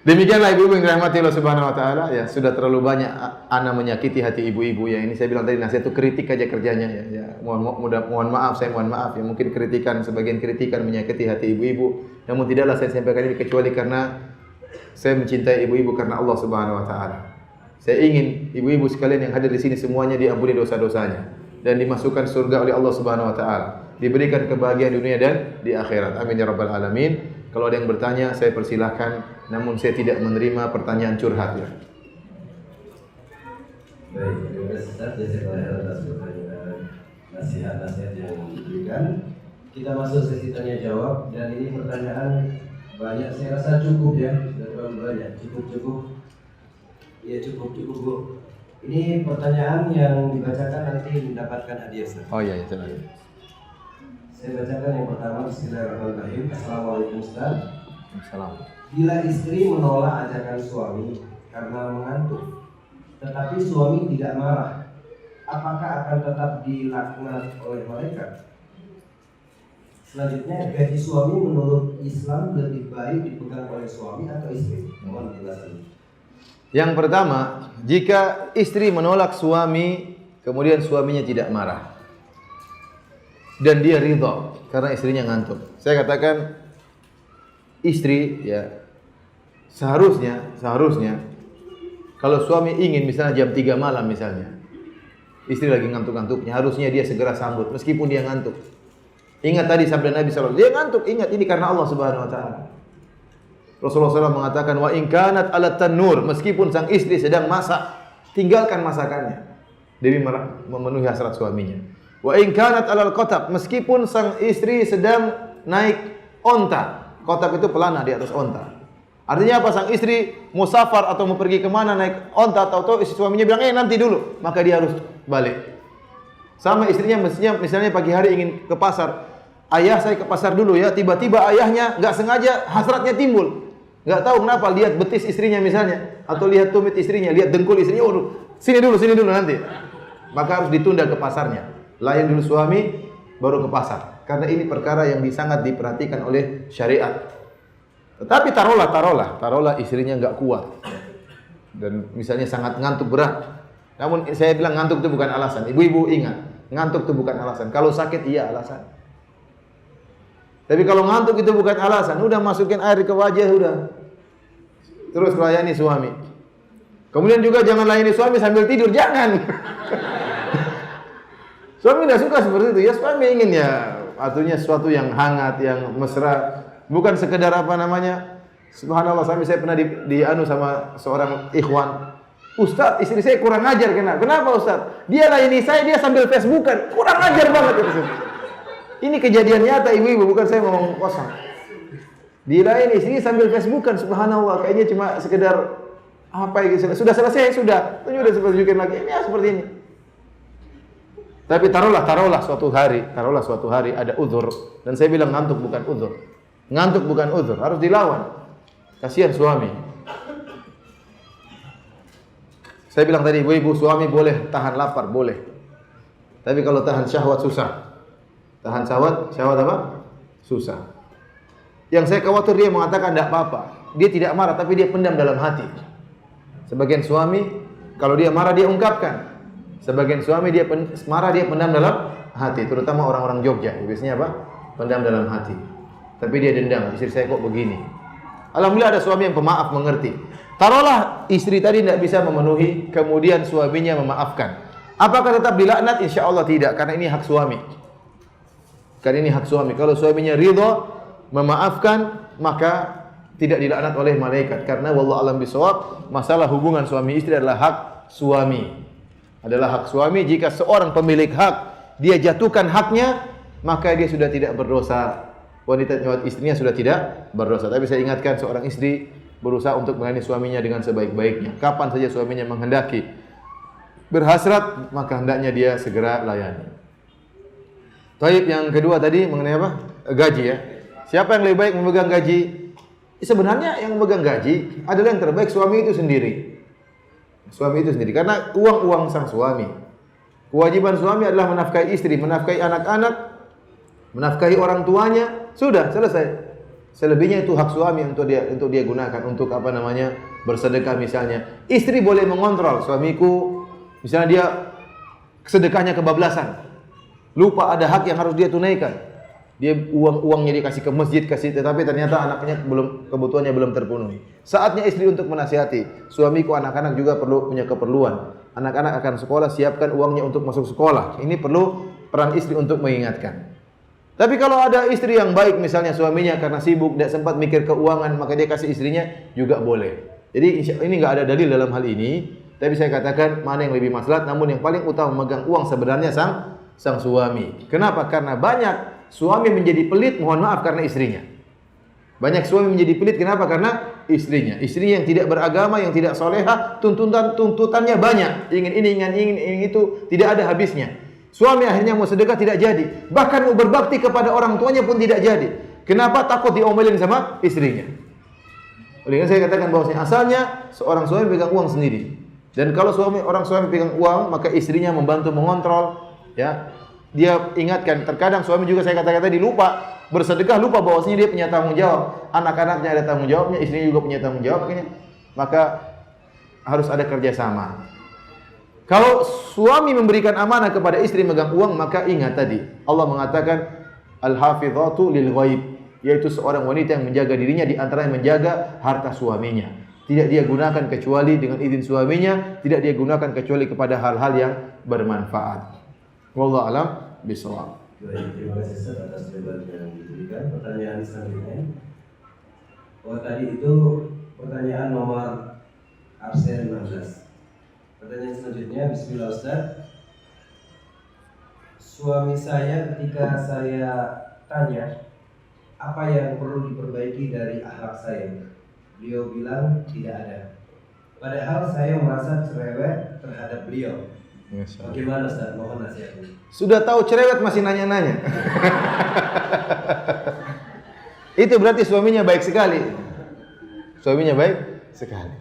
Demikianlah ibu-ibu yang dirahmati Allah Subhanahu wa taala, ya, sudah terlalu banyak ana menyakiti hati ibu-ibu ya. Ini saya bilang tadi nasihat itu kritik aja kerjanya ya. Ya, mohon maaf ya, mungkin sebagian kritikan menyakiti hati ibu-ibu. Namun tidaklah saya sampaikan ini kecuali karena saya mencintai ibu-ibu karena Allah Subhanahu wa taala. Saya ingin ibu-ibu sekalian yang hadir di sini semuanya diampuni dosa-dosanya dan dimasukkan surga oleh Allah Subhanahu wa taala. Diberikan kebahagiaan dunia dan di akhirat. Amin ya rabbal alamin. Kalau ada yang bertanya, saya persilahkan. Namun saya tidak menerima pertanyaan curhat ya. Baik, terima kasih Ustaz Jazakallahu atas nasihat-nasihat yang diberikan. Kita masuk sesi tanya jawab dan ini pertanyaan banyak, saya rasa cukup ya, sudah terlalu banyak, cukup. Ya cukup Bu. Ini pertanyaan yang dibacakan nanti mendapatkan hadiah Ustaz. Oh iya, silakan. Saya bacakan yang pertama. Bismillahirrahmanirrahim. Assalamualaikum Ustaz. Assalamualaikum. Bila istri menolak ajakan suami karena mengantuk, tetapi suami tidak marah, apakah akan tetap dilaknat oleh malaikat? Selanjutnya, gaji suami menurut Islam lebih baik dipegang oleh suami atau istri? Mohon penjelasannya. Yang pertama, jika istri menolak suami, kemudian suaminya tidak marah dan dia ridha karena istrinya ngantuk. Saya katakan istri ya seharusnya kalau suami ingin misalnya jam 3 malam misalnya, istri lagi ngantuk-ngantuknya, harusnya dia segera sambut meskipun dia ngantuk. Ingat tadi sabda Nabi SAW, dia ngantuk, ingat ini karena Allah Subhanahu wa taala. Rasulullah SAW mengatakan wa in kanat ala tanur, meskipun sang istri sedang masak, tinggalkan masakannya demi memenuhi hasrat suaminya. Wa in kanat alal qatab, meskipun sang istri sedang naik onta. Qatab itu pelana di atas onta. Artinya apa? Sang istri musafar atau mau pergi kemana naik onta, atau istri suaminya bilang nanti dulu, maka dia harus balik. Sama istrinya mestinya misalnya pagi hari ingin ke pasar, ayah saya ke pasar dulu ya, tiba-tiba ayahnya nggak sengaja hasratnya timbul, nggak tahu kenapa, lihat betis istrinya misalnya, atau lihat tumit istrinya, lihat dengkul istrinya, waduh, sini dulu nanti, maka harus ditunda ke pasarnya. Layan dulu suami, baru ke pasar. Karena ini perkara yang sangat diperhatikan oleh syariat. Tetapi taruhlah istrinya nggak kuat dan misalnya sangat ngantuk berat. Namun saya bilang ngantuk itu bukan alasan. Ibu-ibu ingat, ngantuk itu bukan alasan. Kalau sakit iya alasan. Tapi kalau ngantuk itu bukan alasan, udah masukin air ke wajah udah. Terus layani suami. Kemudian juga jangan layani suami sambil tidur, jangan. Suami tidak suka seperti itu. Ya suami ingin ya, artinya sesuatu yang hangat, yang mesra, bukan sekedar apa namanya. Subhanallah, saya pernah dianu sama seorang ikhwan. Ustaz, istri saya kurang ajar kenapa Ustaz? Dia layani saya, dia sambil Facebookan. Kurang ajar banget itu. Ini kejadian nyata ibu-ibu, bukan saya ngomong kosong. Dilayani istri sambil Facebookan, subhanallah, kayaknya cuma sekedar apa gitu. Sudah selesai, sudah. Ini udah tunjukin lagi. Ini ya seperti ini. Tapi taruhlah suatu hari ada uzur, dan saya bilang ngantuk bukan uzur, harus dilawan. Kasihan suami. Saya bilang tadi ibu-ibu, suami boleh tahan lapar, boleh. Tapi kalau tahan syahwat susah. Tahan syahwat apa? Susah. Yang saya khawatir dia mengatakan tidak apa-apa. Dia tidak marah tapi dia pendam dalam hati. Sebagian suami kalau dia marah dia ungkapkan. Sebagian suami dia marah dia pendam dalam hati, terutama orang-orang Jogja. Biasanya apa? Pendam dalam hati. Tapi dia dendam, istri saya kok begini. Alhamdulillah ada suami yang pemaaf, mengerti. Taruhlah istri tadi tidak bisa memenuhi, kemudian suaminya memaafkan. Apakah tetap dilaknat? Insya Allah tidak, karena ini hak suami. Kan ini hak suami. Kalau suaminya ridha, memaafkan, maka tidak dilaknat oleh malaikat. Karena wallahu alam bisawab, masalah hubungan suami istri adalah hak suami. Adalah hak suami. Jika seorang pemilik hak, dia jatuhkan haknya, maka dia sudah tidak berdosa. Wanita istrinya sudah tidak berdosa. Tapi saya ingatkan, seorang istri berusaha untuk melayani suaminya dengan sebaik-baiknya. Kapan saja suaminya menghendaki berhasrat, maka hendaknya dia segera layani. Taib, yang kedua tadi mengenai apa? Gaji ya. Siapa yang lebih baik memegang gaji? Sebenarnya yang memegang gaji adalah yang terbaik suami itu sendiri. Suami itu sendiri, karena uang sang suami. Kewajiban suami adalah menafkahi istri, menafkahi anak-anak, menafkahi orang tuanya. Sudah selesai. Selebihnya itu hak suami untuk dia gunakan untuk apa namanya? Bersedekah misalnya. Istri boleh mengontrol, suamiku misalnya dia sedekahnya kebablasan. Lupa ada hak yang harus dia tunaikan. Dia uangnya dikasih ke masjid, tetapi ternyata anaknya kebutuhannya belum terpenuhi. Saatnya istri untuk menasihati. Suamiku, anak-anak juga punya keperluan. Anak-anak akan sekolah, siapkan uangnya untuk masuk sekolah. Ini perlu peran istri untuk mengingatkan. Tapi kalau ada istri yang baik, misalnya suaminya karena sibuk tidak sempat mikir keuangan, maka dia kasih istrinya juga boleh. Jadi ini enggak ada dalil dalam hal ini. Tapi saya katakan mana yang lebih maslahat. Namun yang paling utama memegang uang sebenarnya sang suami. Kenapa? Karena banyak suami menjadi pelit, mohon maaf, karena istrinya. Banyak suami menjadi pelit, kenapa? Karena istrinya. Istrinya yang tidak beragama, yang tidak solehah, tuntutannya banyak. Ingin ini, ingin itu, tidak ada habisnya. Suami akhirnya mau sedekah tidak jadi. Bahkan mau berbakti kepada orang tuanya pun tidak jadi. Kenapa? Takut diomelin sama istrinya. Oleh karena saya katakan bahwasanya asalnya seorang suami pegang uang sendiri. Dan kalau orang suami pegang uang, maka istrinya membantu mengontrol, ya. Dia ingatkan, terkadang suami juga saya katakan tadi lupa bersedekah, lupa bahwasanya dia punya tanggung jawab. Anak-anaknya ada tanggung jawabnya, istrinya juga punya tanggung jawab. Maka harus ada kerjasama. Kalau suami memberikan amanah kepada istri megang uang, maka ingat tadi Allah mengatakan al-hafizatu lil ghaib, yaitu seorang wanita yang menjaga dirinya di antara yang menjaga harta suaminya. Tidak dia gunakan kecuali dengan izin suaminya, tidak dia gunakan kecuali kepada hal-hal yang bermanfaat. Wallahu alam bishawab. Baik, terima kasih Ustaz atas jawaban yang diberikan. Pertanyaan selanjutnya. Tadi itu pertanyaan nomor absen 16. Pertanyaan selanjutnya, bismillah Ustaz. Suami saya ketika saya tanya apa yang perlu diperbaiki dari akhlak saya, beliau bilang tidak ada. Padahal saya merasa cerewet terhadap beliau. Bagaimana Ustaz? Mohon nasihatnya. Sudah tahu cerewet masih nanya-nanya. Itu berarti suaminya baik sekali. Suaminya baik sekali.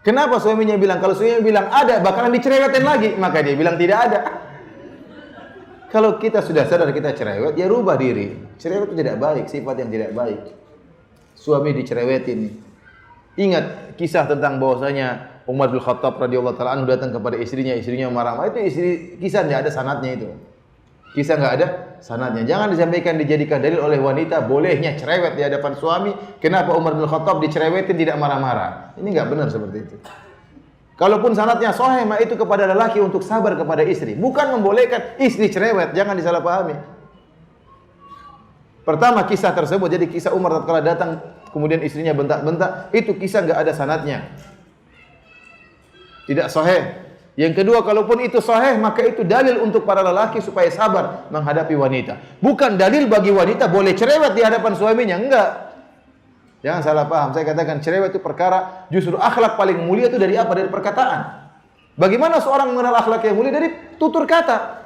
Kenapa suaminya bilang? Kalau suaminya bilang ada, bakalan dicerewetin lagi, maka dia bilang tidak ada. Kalau kita sudah sadar kita cerewet, ya rubah diri. Cerewet itu tidak baik, sifat yang tidak baik. Suami dicerewetin. Ingat kisah tentang bahwasanya Umar bin Khattab radhiyallahu taala anhu datang kepada istrinya marah-marah. Itu kisah enggak ada sanadnya itu. Kisah enggak ada sanadnya. Jangan disampaikan dijadikan dalil oleh wanita bolehnya cerewet di hadapan suami. Kenapa Umar bin Khattab dicerewetin tidak marah-marah? Ini enggak benar seperti itu. Kalaupun sanadnya sahih, maka itu kepada lelaki untuk sabar kepada istri, bukan membolehkan istri cerewet. Jangan disalahpahami. Pertama kisah tersebut, jadi kisah Umar tatkala datang kemudian istrinya bentak-bentak, itu kisah enggak ada sanadnya. Tidak sahih. Yang kedua, kalaupun itu sahih, maka itu dalil untuk para lelaki supaya sabar menghadapi wanita. Bukan dalil bagi wanita boleh cerewet di hadapan suaminya, enggak. Jangan salah paham. Saya katakan cerewet itu perkara, justru akhlak paling mulia itu dari apa? Dari perkataan. Bagaimana seorang mengenal akhlak yang mulia? Dari tutur kata.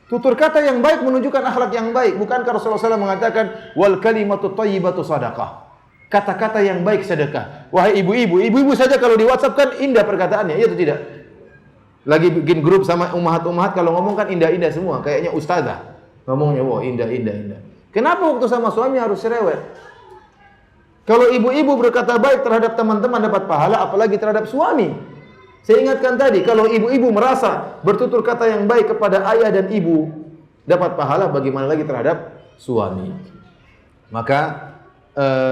Tutur kata yang baik menunjukkan akhlak yang baik. Bukankah Rasulullah SAW mengatakan wal kalimatu thayyibatu shadaqah? Kata-kata yang baik sedekah. Wahai ibu-ibu saja kalau di WhatsApp kan indah perkataannya, iya atau tidak? Lagi bikin grup sama ummahat-ummahat kalau ngomong kan indah-indah semua, kayaknya ustazah. Ngomongnya wah indah. Kenapa waktu sama suami harus cerewet? Kalau ibu-ibu berkata baik terhadap teman-teman dapat pahala, apalagi terhadap suami. Saya ingatkan tadi, kalau ibu-ibu merasa bertutur kata yang baik kepada ayah dan ibu dapat pahala, bagaimana lagi terhadap suami? Maka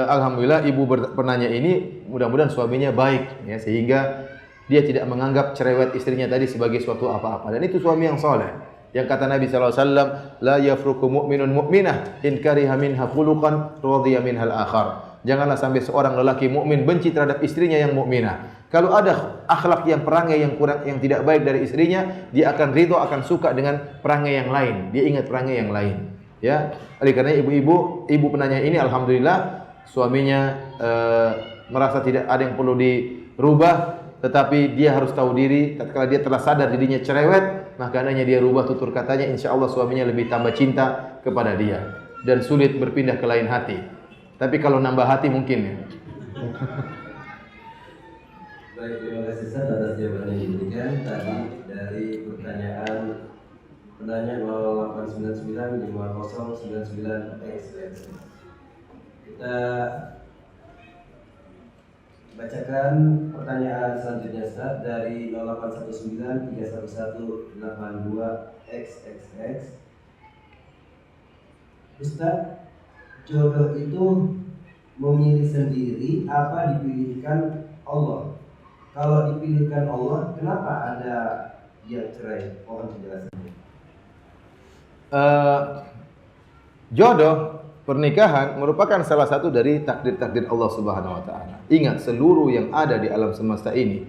alhamdulillah ibu penanya ini mudah-mudahan suaminya baik ya, sehingga dia tidak menganggap cerewet istrinya tadi sebagai suatu apa-apa, dan itu suami yang soleh. Yang kata Nabi sallallahu alaihi wasallam, la yafruqu mu'minun mu'minah in kariha minha khuluqan radhiya minhal akhar. Janganlah sampai seorang lelaki mukmin benci terhadap istrinya yang mukminah. Kalau ada akhlak yang perangai yang kurang, yang tidak baik dari istrinya, dia akan ridho, akan suka dengan perangai yang lain. Dia ingat perangai yang lain. Ya, oleh karena ibu penanya ini, alhamdulillah suaminya merasa tidak ada yang perlu dirubah, tetapi dia harus tahu diri. Tatkala dia telah sadar dirinya cerewet, maka hendaknya dia rubah tutur katanya. Insya Allah suaminya lebih tambah cinta kepada dia dan sulit berpindah ke lain hati. Tapi kalau nambah hati mungkin ya. Baik, terima kasih Ustaz atas jawaban yang diberikan tadi dari pertanyaan penanya 0899 5099XX. Kita bacakan pertanyaan selanjutnya Ustaz dari 0819 311 82XXX. Ustaz, jodoh itu memilih sendiri apa dipilihkan Allah? Kalau dipilihkan Allah, kenapa ada yang cerai? Mohon penjelasannya. Jodoh, pernikahan merupakan salah satu dari takdir-takdir Allah Subhanahu wa taala. Ingat, seluruh yang ada di alam semesta ini,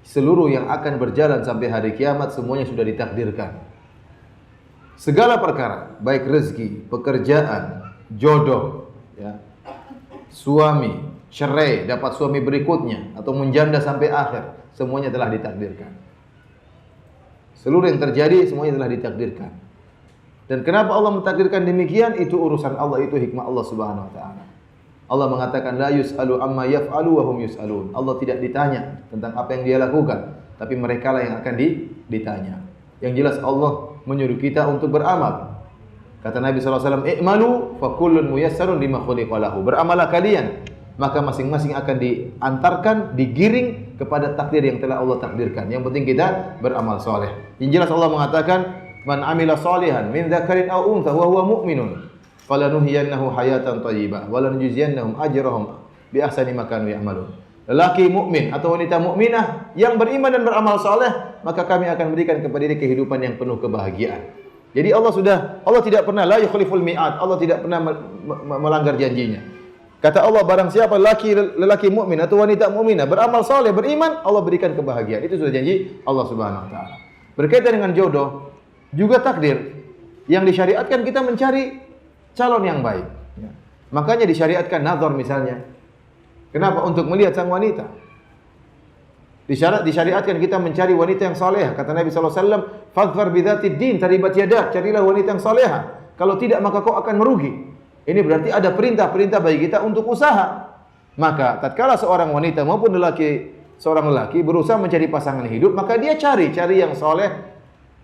seluruh yang akan berjalan sampai hari kiamat semuanya sudah ditakdirkan. Segala perkara, baik rezeki, pekerjaan, jodoh, ya, suami, cerai, dapat suami berikutnya atau menjanda sampai akhir, semuanya telah ditakdirkan. Seluruh yang terjadi semuanya telah ditakdirkan. Dan kenapa Allah mentakdirkan demikian? Itu urusan Allah, itu hikmah Allah Subhanahu wa taala. Allah mengatakan la yus'alu amma yaf'alu wa hum yus'alun. Allah tidak ditanya tentang apa yang dia lakukan, tapi merekalah yang akan ditanya. Yang jelas Allah menyuruh kita untuk beramal. Kata Nabi sallallahu alaihi wasallam, "I'malu fa kullun muyassarun lima khuliqa lahu." Beramallah kalian, maka masing-masing akan diantarkan, digiring kepada takdir yang telah Allah takdirkan. Yang penting kita beramal soleh. Yang jelas Allah mengatakan, "Man amila solihan min dzakarin aw untha wa huwa mu'minun, falanuhyiyannahu hayatan thayyibah wa lanajziyannahum ajrahum bi ahsani ma kanu ya'malun." Lelaki mukmin atau wanita mukminah yang beriman dan beramal soleh, maka kami akan berikan kepada dia kehidupan yang penuh kebahagiaan. Jadi Allah tidak pernah, la yukhliful mi'ad, Allah tidak pernah melanggar janjinya. Kata Allah, barang siapa lelaki mukmin atau wanita mukminah beramal saleh, beriman, Allah berikan kebahagiaan. Itu sudah janji Allah Subhanahu wa taala. Berkaitan dengan jodoh, juga takdir. Yang disyariatkan kita mencari calon yang baik. Ya. Makanya disyariatkan nazar misalnya. Kenapa? Untuk melihat sang wanita. Disyariatkan kita mencari wanita yang saleh. Kata Nabi sallallahu alaihi wasallam, "Fadhfar bidzatid din taribat yadak." Carilah wanita yang salehah. Kalau tidak maka kau akan merugi. Ini berarti ada perintah bagi kita untuk usaha. Maka tatkala seorang wanita maupun seorang lelaki berusaha mencari pasangan hidup, maka dia cari yang saleh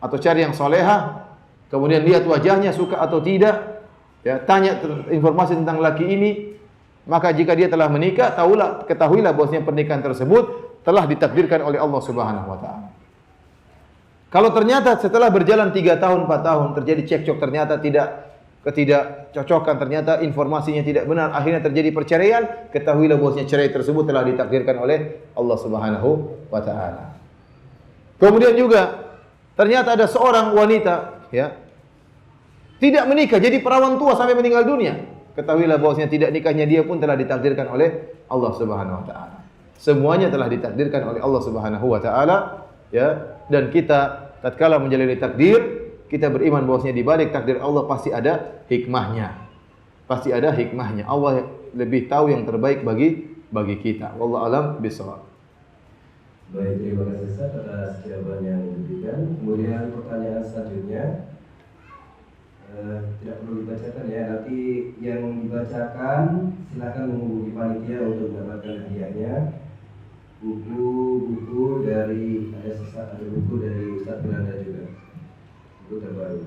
atau cari yang salehah. Kemudian lihat wajahnya suka atau tidak. Ya, tanya informasi tentang laki ini. Maka jika dia telah menikah, ketahuilah bahwasanya pernikahan tersebut telah ditakdirkan oleh Allah Subhanahu wa taala. Kalau ternyata setelah berjalan 3 tahun, 4 tahun terjadi cekcok, ternyata ketidakcocokan, ternyata informasinya tidak benar, akhirnya terjadi perceraian, ketahuilah bahwasanya cerai tersebut telah ditakdirkan oleh Allah Subhanahu wa taala. Kemudian juga ternyata ada seorang wanita, ya, tidak menikah, jadi perawan tua sampai meninggal dunia. Ketahuilah bahwasanya tidak nikahnya dia pun telah ditakdirkan oleh Allah Subhanahu wa taala. Semuanya telah ditakdirkan oleh Allah Subhanahu wa taala, ya. Dan kita tatkala menjalani takdir, kita beriman bahwasanya di balik takdir Allah pasti ada hikmahnya. Pasti ada hikmahnya. Allah lebih tahu yang terbaik bagi kita. Wallahu alam bishawab. Baik, terima kasih Ustaz atas jawaban yang diberikan. Kemudian pertanyaan selanjutnya tidak perlu dibacakan ya, nanti yang dibacakan silakan menghubungi panitia untuk mendapatkan hadiahnya. Buku dari ada buku dari Ustaz Belanda juga, buku terbaru.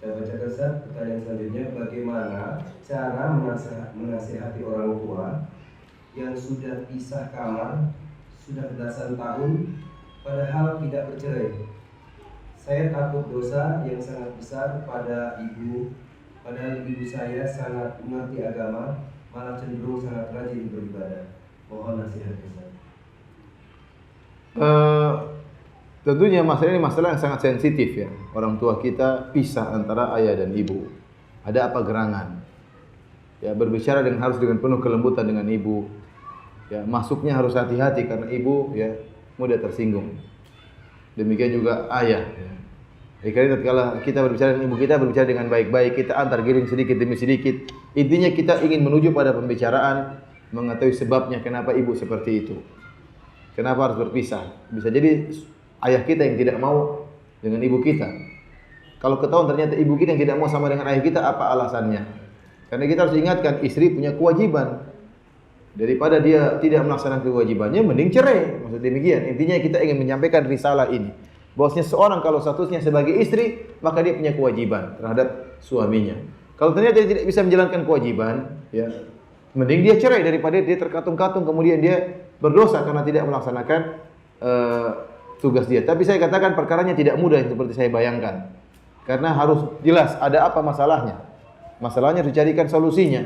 Saya bacakan Ustaz pertanyaan selanjutnya, bagaimana cara menasihati orang tua yang sudah pisah kamar sudah belasan tahun padahal tidak bercerai? Saya takut dosa yang sangat besar pada ibu, padahal ibu saya sangat mengerti agama, malah cenderung sangat rajin beribadah. Mohon nasihat Ustaz. Tentunya masalah ini masalah yang sangat sensitif ya. Orang tua kita pisah antara ayah dan ibu. Ada apa gerangan? Ya, berbicara harus dengan penuh kelembutan dengan ibu. Ya, masuknya harus hati-hati karena ibu ya mudah tersinggung. Demikian juga ayah. Ya. Jadi kalau kita berbicara dengan ibu kita, berbicara dengan baik-baik, kita antar giring sedikit demi sedikit. Intinya kita ingin menuju pada pembicaraan, mengetahui sebabnya kenapa ibu seperti itu. Kenapa harus berpisah? Bisa jadi ayah kita yang tidak mau dengan ibu kita. Kalau ketahuan ternyata ibu kita yang tidak mau sama dengan ayah kita, apa alasannya? Karena kita harus ingatkan, istri punya kewajiban. Daripada dia tidak melaksanakan kewajibannya, mending cerai. Maksud demikian. Intinya kita ingin menyampaikan risalah ini. Bahwasanya seorang kalau statusnya sebagai istri, maka dia punya kewajiban terhadap suaminya. Kalau ternyata dia tidak bisa menjalankan kewajiban, ya, mending dia cerai daripada dia terkatung-katung kemudian dia berdosa karena tidak melaksanakan tugas dia. Tapi saya katakan perkaranya tidak mudah seperti saya bayangkan. Karena harus jelas ada apa masalahnya. Masalahnya dicarikan solusinya.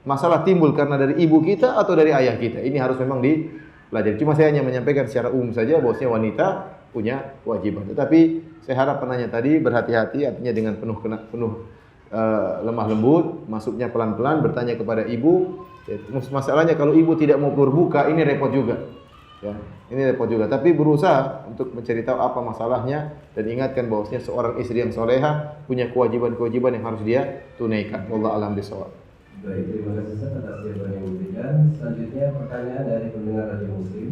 Masalah timbul karena dari ibu kita atau dari ayah kita. Ini harus memang dipelajari. Cuma saya hanya menyampaikan secara umum saja bahwasanya wanita punya kewajiban. Tetapi saya harap penanya tadi berhati-hati, artinya dengan penuh lemah lembut, masuknya pelan-pelan, bertanya kepada ibu. Masalahnya kalau ibu tidak mau berbuka, ini repot juga. Ya, ini repot juga. Tapi berusaha untuk mencari tahu apa masalahnya dan ingatkan bahwasanya seorang istri yang soleha punya kewajiban-kewajiban yang harus dia tunaikan. Wallahu a'lam bishawab. Baik, terima kasih Ustaz atas jawaban yang diberikan. Selanjutnya pertanyaan dari pendengar Radio Muslim.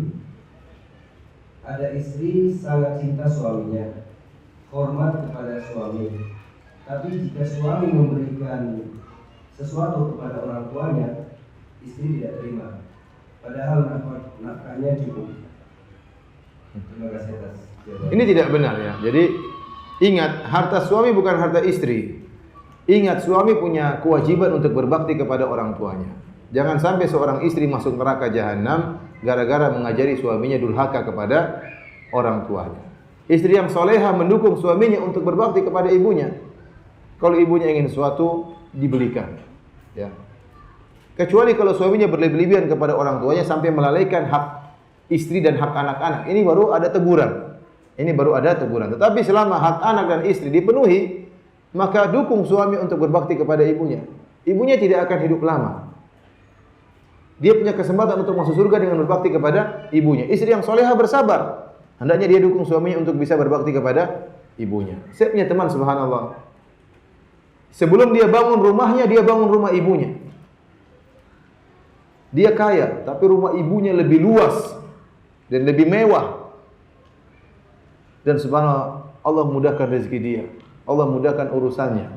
Ada istri sangat cinta suaminya, hormat kepada suami. Tapi jika suami memberikan sesuatu kepada orang tuanya, istri tidak terima. Padahal nafkahnya cukup. Terima kasih atas jawaban. Ini tidak benar ya. Jadi ingat, harta suami bukan harta istri. Ingat, suami punya kewajiban untuk berbakti kepada orang tuanya. Jangan sampai seorang istri masuk neraka jahanam gara-gara mengajari suaminya durhaka kepada orang tuanya. Istri yang soleha mendukung suaminya untuk berbakti kepada ibunya. Kalau ibunya ingin sesuatu, dibelikan. Ya. Kecuali kalau suaminya berlebihan kepada orang tuanya sampai melalaikan hak istri dan hak anak-anak. Ini baru ada teguran. Tetapi selama hak anak dan istri dipenuhi, maka dukung suami untuk berbakti kepada ibunya. Ibunya tidak akan hidup lama. Dia punya kesempatan untuk masuk surga dengan berbakti kepada ibunya. Istri yang soleha bersabar. Hendaknya dia dukung suaminya untuk bisa berbakti kepada ibunya. Saya punya teman, subhanallah. Sebelum dia bangun rumahnya, dia bangun rumah ibunya. Dia kaya, tapi rumah ibunya lebih luas dan lebih mewah. Dan subhanallah, Allah mudahkan rezeki dia. Allah mudahkan urusannya.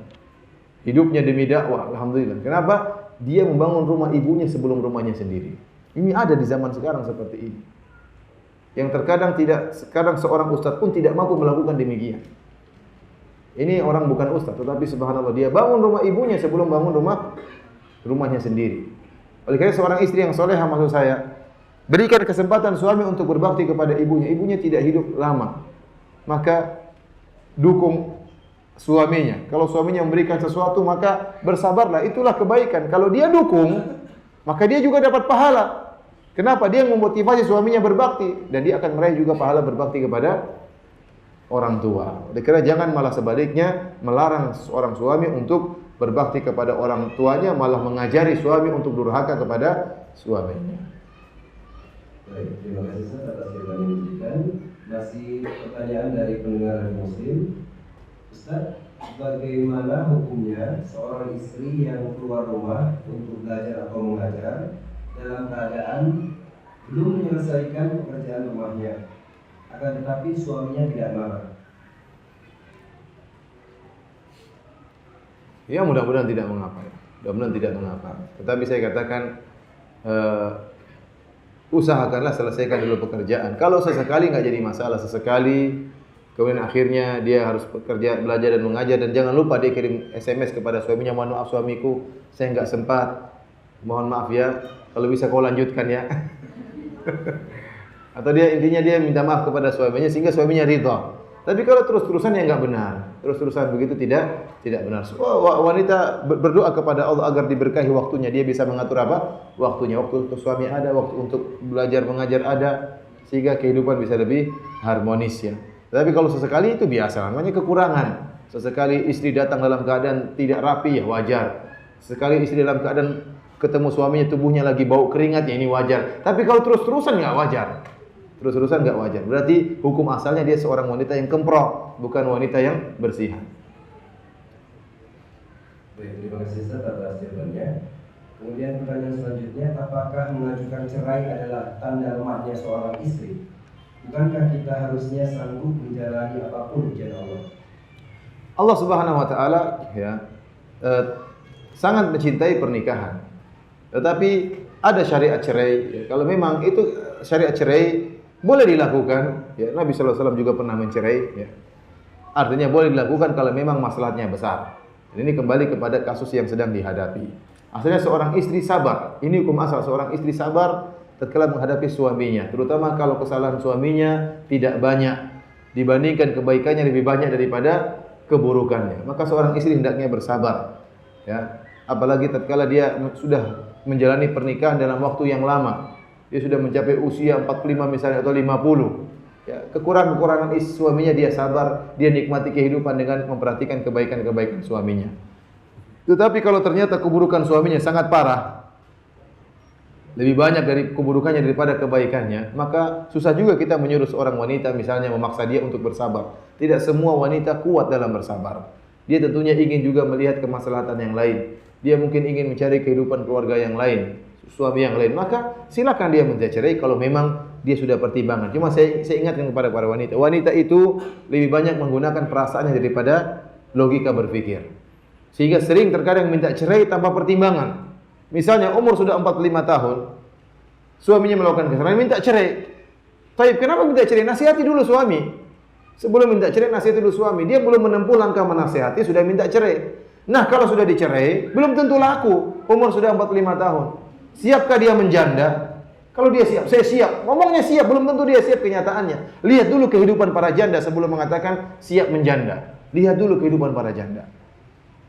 Hidupnya demi dakwah, alhamdulillah. Kenapa? Dia membangun rumah ibunya sebelum rumahnya sendiri. Ini ada di zaman sekarang seperti ini. Yang kadang seorang ustaz pun tidak mampu melakukan demikian. Ini orang bukan ustaz, tetapi subhanallah dia bangun rumah ibunya sebelum bangun rumahnya sendiri. Oleh karena seorang istri yang soleha, maksud saya, berikan kesempatan suami untuk berbakti kepada ibunya. Ibunya tidak hidup lama. Maka dukung suaminya. Kalau suaminya memberikan sesuatu, maka bersabarlah. Itulah kebaikan. Kalau dia dukung, maka dia juga dapat pahala. Kenapa? Dia memotivasi suaminya berbakti dan dia akan meraih juga pahala berbakti kepada orang tua. Karena jangan malah sebaliknya melarang seorang suami untuk berbakti kepada orang tuanya, malah mengajari suami untuk durhaka kepada suaminya. Baik, terima kasih Ustaz atas jawaban yang diberikan. Masih pertanyaan dari pendengar Muslim. Ustaz, bagaimana hukumnya seorang istri yang keluar rumah untuk belajar atau mengajar dalam keadaan belum menyelesaikan pekerjaan rumahnya, akan tetapi suaminya tidak marah? Ya, mudah-mudahan tidak mengapa. Tetapi saya katakan usahakanlah selesaikan dulu pekerjaan. Kalau sesekali nggak jadi masalah, sesekali kemudian akhirnya dia harus bekerja, belajar dan mengajar, dan jangan lupa dia kirim SMS kepada suaminya, mohon maaf suamiku, saya nggak sempat, mohon maaf ya, kalau bisa kau lanjutkan ya. Atau dia intinya dia minta maaf kepada suaminya sehingga suaminya ridha. Tapi kalau terus-terusan ya nggak benar, terus-terusan begitu tidak benar. Wanita berdoa kepada Allah agar diberkahi waktunya, dia bisa mengatur apa? Waktunya, waktu untuk suami ada, waktu untuk belajar mengajar ada, sehingga kehidupan bisa lebih harmonis ya. Tapi kalau sesekali itu biasa, namanya kekurangan. Sesekali istri datang dalam keadaan tidak rapi, ya wajar. Sekali istri dalam keadaan ketemu suaminya tubuhnya lagi bau keringat, ya ini wajar. Tapi kalau terus-terusan nggak wajar. Terus-terusan nggak wajar. Berarti hukum asalnya dia seorang wanita yang kemprok, bukan wanita yang bersihan. Baik, terima kasih Ustaz atas jawabannya. Kemudian pertanyaan selanjutnya, apakah mengajukan cerai adalah tanda lemahnya seorang istri? Bukankah kita harusnya sanggup menjalani apapun ujian Allah? Allah Subhanahu wa taala sangat mencintai pernikahan. Tetapi ada syariat cerai. Kalau memang itu syariat cerai boleh dilakukan, ya, Nabi sallallahu alaihi wasallam juga pernah mencerai, ya. Artinya boleh dilakukan kalau memang masalahnya besar. Dan ini kembali kepada kasus yang sedang dihadapi. Asalnya seorang istri sabar. Ini hukum asal, seorang istri sabar tatkala menghadapi suaminya, terutama kalau kesalahan suaminya tidak banyak dibandingkan kebaikannya lebih banyak daripada keburukannya. Maka seorang istri hendaknya bersabar, ya. Apalagi tatkala dia sudah menjalani pernikahan dalam waktu yang lama. Dia sudah mencapai usia 45 misalnya atau 50. Ya, kekurangan-kekurangan suaminya dia sabar, dia nikmati kehidupan dengan memperhatikan kebaikan-kebaikan suaminya. Tetapi kalau ternyata keburukan suaminya sangat parah, lebih banyak dari keburukannya daripada kebaikannya, maka susah juga kita menyuruh seorang wanita misalnya memaksa dia untuk bersabar. Tidak semua wanita kuat dalam bersabar. Dia tentunya ingin juga melihat kemaslahatan yang lain. Dia mungkin ingin mencari kehidupan keluarga yang lain, suami yang lain. Maka silakan dia minta cerai kalau memang dia sudah pertimbangan. Cuma saya ingatkan kepada para wanita, wanita itu lebih banyak menggunakan perasaannya daripada logika berpikir. Sehingga sering terkadang minta cerai tanpa pertimbangan. Misalnya umur sudah 45 tahun, suaminya melakukan kesalahan, minta cerai. Tapi kenapa minta cerai? Nasihati dulu suami. Sebelum minta cerai, nasihati dulu suami. Dia belum menempuh langkah menasihati, sudah minta cerai. Nah, kalau sudah dicerai, belum tentu laku. Umur sudah 45 tahun. Siapkah dia menjanda? Kalau dia siap, saya siap. Ngomongnya siap, belum tentu dia siap kenyataannya. Lihat dulu kehidupan para janda sebelum mengatakan siap menjanda. Lihat dulu kehidupan para janda.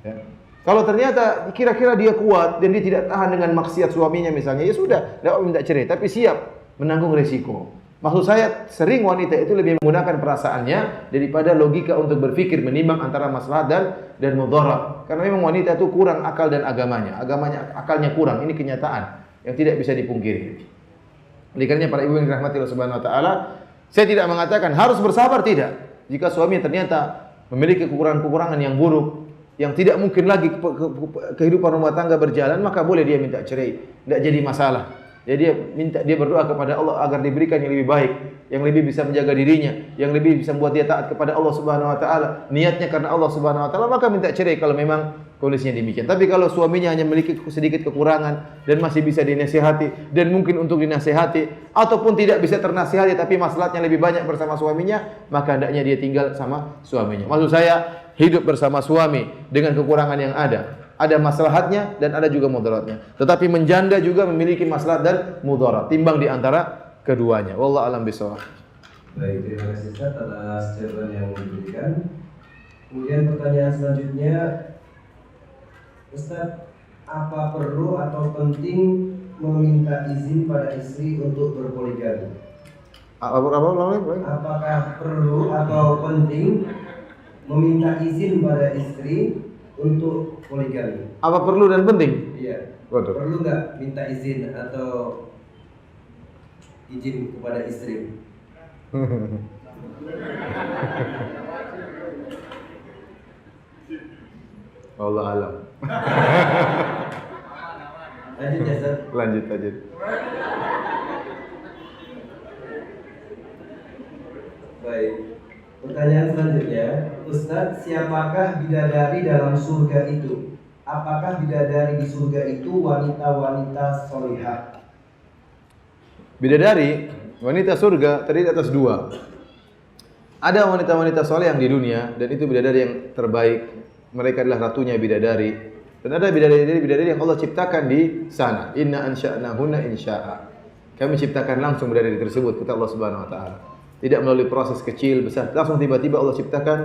Ya. Kalau ternyata kira-kira dia kuat dan dia tidak tahan dengan maksiat suaminya misalnya, ya sudah, tidak minta cerai, tapi siap menanggung resiko. Maksud saya, sering wanita itu lebih menggunakan perasaannya daripada logika untuk berpikir menimbang antara maslahat dan mudarat. Karena memang wanita itu kurang akal dan agamanya. Akalnya kurang, ini kenyataan yang tidak bisa dipungkiri. Oleh karenanya para ibu yang dirahmati Allah Subhanahu wa taala, saya tidak mengatakan harus bersabar, tidak. Jika suami ternyata memiliki kekurangan-kekurangan yang buruk, yang tidak mungkin lagi kehidupan rumah tangga berjalan, maka boleh dia minta cerai, tidak jadi masalah. Jadi dia berdoa kepada Allah agar diberikan yang lebih baik, yang lebih bisa menjaga dirinya, yang lebih bisa membuat dia taat kepada Allah Subhanahu wa taala. Niatnya karena Allah Subhanahu wa taala, maka minta cerai kalau memang kondisinya demikian. Tapi kalau suaminya hanya memiliki sedikit kekurangan dan masih bisa dinasihati dan mungkin untuk dinasihati ataupun tidak bisa ternasihati tapi maslahatnya lebih banyak bersama suaminya, maka hendaknya dia tinggal sama suaminya. Maksud saya, hidup bersama suami dengan kekurangan yang ada. Ada maslahatnya dan ada juga mudaratnya. Tetapi menjanda juga memiliki maslahat dan mudarat. Timbang di antara keduanya. Wallahu a'lam bishawab. Baik, terima kasih Ustaz atas jawaban yang diberikan. Kemudian pertanyaan selanjutnya, Ustaz, apa perlu atau penting meminta izin pada istri untuk berpoligami? Apakah perlu atau penting meminta izin pada istri untuk poligami? Apa perlu dan penting? Iya. Waduh. Perlu nggak minta izin atau izin kepada istri? Allah alam. Lanjut ya, Ustaz. Lanjut. Baik. Pertanyaan selanjutnya, Ustaz, siapakah bidadari dalam surga itu? Apakah bidadari di surga itu wanita-wanita solihah? Bidadari, wanita surga terdiri atas dua. Ada wanita-wanita soleh yang di dunia dan itu bidadari yang terbaik. Mereka adalah ratunya bidadari. Dan ada bidadari yang Allah ciptakan di sana. Inna ansha'nahunna insya'a. Kami ciptakan langsung bidadari tersebut, kata Allah Subhanahu wa taala. Tidak melalui proses kecil, besar. Langsung tiba-tiba Allah ciptakan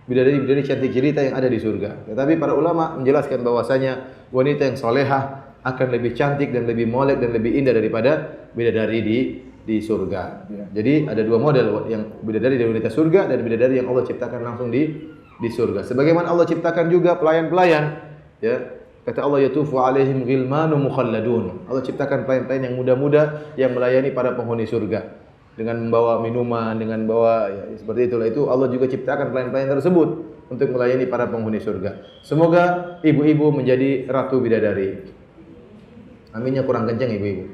bidadari cantik jelita yang ada di surga. Tetapi para ulama menjelaskan bahwasanya wanita yang solehah akan lebih cantik dan lebih molek dan lebih indah daripada bidadari di di surga. Ya. Jadi ada dua model, yang bidadari dari wanita surga dan bidadari yang Allah ciptakan langsung di surga. Sebagaimana Allah ciptakan juga pelayan-pelayan, ya. Kata Allah, yatufu alaihim ghilmanu mukhalladun. Allah ciptakan pelayan-pelayan yang muda-muda yang melayani para penghuni surga dengan membawa minuman, dengan bawa ya, seperti itulah. Itu Allah juga ciptakan pelayan-pelayan tersebut untuk melayani para penghuni surga. Semoga ibu-ibu menjadi ratu bidadari. Aminnya kurang kencang ibu-ibu.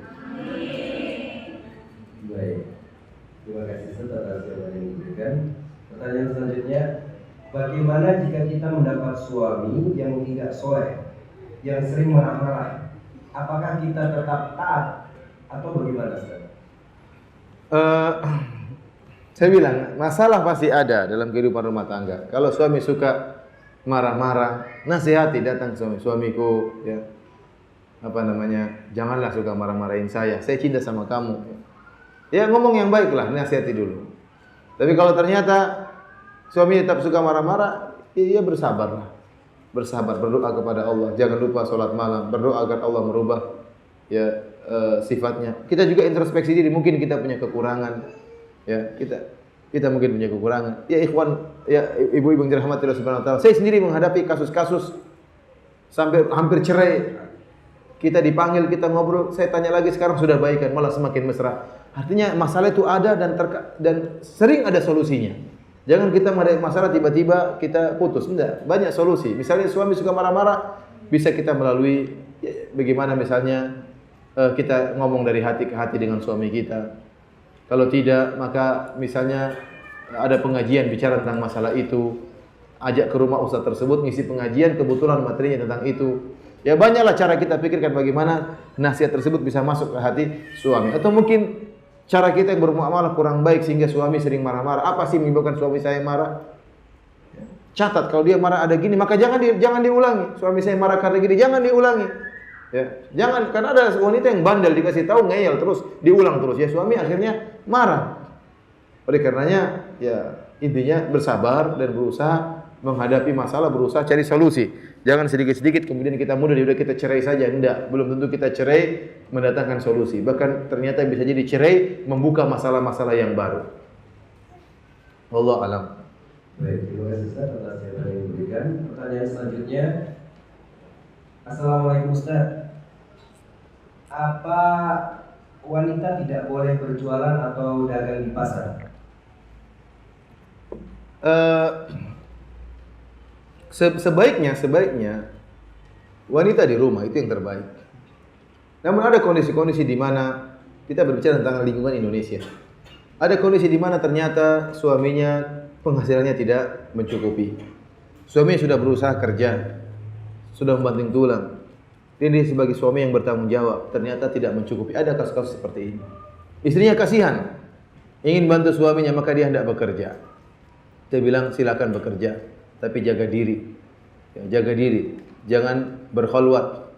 Baik. Terima kasih Ustaz atas jawaban yang diberikan. Pertanyaan selanjutnya, bagaimana jika kita mendapat suami yang tidak soleh, yang sering marah-marah? Apakah kita tetap taat atau bagaimana Ustaz? Saya bilang, masalah pasti ada dalam kehidupan rumah tangga. Kalau suami suka marah-marah, nasihati, datang suamiku, ya. Apa namanya? Janganlah suka marah-marahin saya cinta sama kamu. Ya ngomong yang baik lah, nasihati dulu. Tapi kalau ternyata suami tetap suka marah-marah, ya bersabarlah. Bersabar, berdoa kepada Allah. Jangan lupa sholat malam, berdoa agar Allah merubah ya sifatnya. Kita juga introspeksi diri, mungkin kita punya kekurangan. Ya, kita mungkin punya kekurangan. Ya ikhwan, ya ibu-ibu yang dirahmati Allah Subhanahu wa taala. Saya sendiri menghadapi kasus-kasus sampai hampir cerai. Kita dipanggil, kita ngobrol, saya tanya lagi, sekarang sudah baikan, malah semakin mesra. Artinya masalah itu ada dan sering ada solusinya. Jangan kita menghadapi masalah tiba-tiba kita putus, enggak. Banyak solusi. Misalnya suami suka marah-marah, bisa kita melalui ya, bagaimana misalnya kita ngomong dari hati ke hati dengan suami kita. Kalau tidak, maka misalnya ada pengajian bicara tentang masalah itu, ajak ke rumah ustaz tersebut ngisi pengajian, kebetulan materinya tentang itu. Ya banyaklah cara kita pikirkan bagaimana nasihat tersebut bisa masuk ke hati suami. Atau mungkin cara kita yang bermuamalah kurang baik sehingga suami sering marah-marah. Apa sih menyebabkan suami saya marah? Catat, kalau dia marah ada gini, maka jangan diulangi. Suami saya marah karena gini, jangan diulangi. Ya, jangan, karena ada wanita yang bandel, dikasih tahu ngeyel terus, diulang terus. Ya suami akhirnya marah. Oleh karenanya, ya intinya bersabar dan berusaha menghadapi masalah, berusaha cari solusi. Jangan sedikit-sedikit kemudian kita mudah udah kita cerai saja. Enggak, belum tentu kita cerai mendatangkan solusi. Bahkan ternyata bisa jadi cerai membuka masalah-masalah yang baru. Wallahu alam. Baik, terima kasih Ustaz atas jawaban yang diberikan. Pertanyaan selanjutnya, Assalamualaikum Ustaz. Apa wanita tidak boleh berjualan atau dagang di pasar? Sebaiknya wanita di rumah itu yang terbaik. Namun ada kondisi-kondisi di mana kita berbicara tentang lingkungan Indonesia. Ada kondisi di mana ternyata suaminya penghasilannya tidak mencukupi. Suami sudah berusaha kerja, sudah membanting tulang. Dia sebagai suami yang bertanggung jawab, ternyata tidak mencukupi. Ada kasus-kasus seperti ini. Istrinya kasihan, ingin bantu suaminya, maka dia hendak bekerja. Dia bilang silakan bekerja, tapi jaga diri. Ya, jaga diri. Jangan berkhalwat.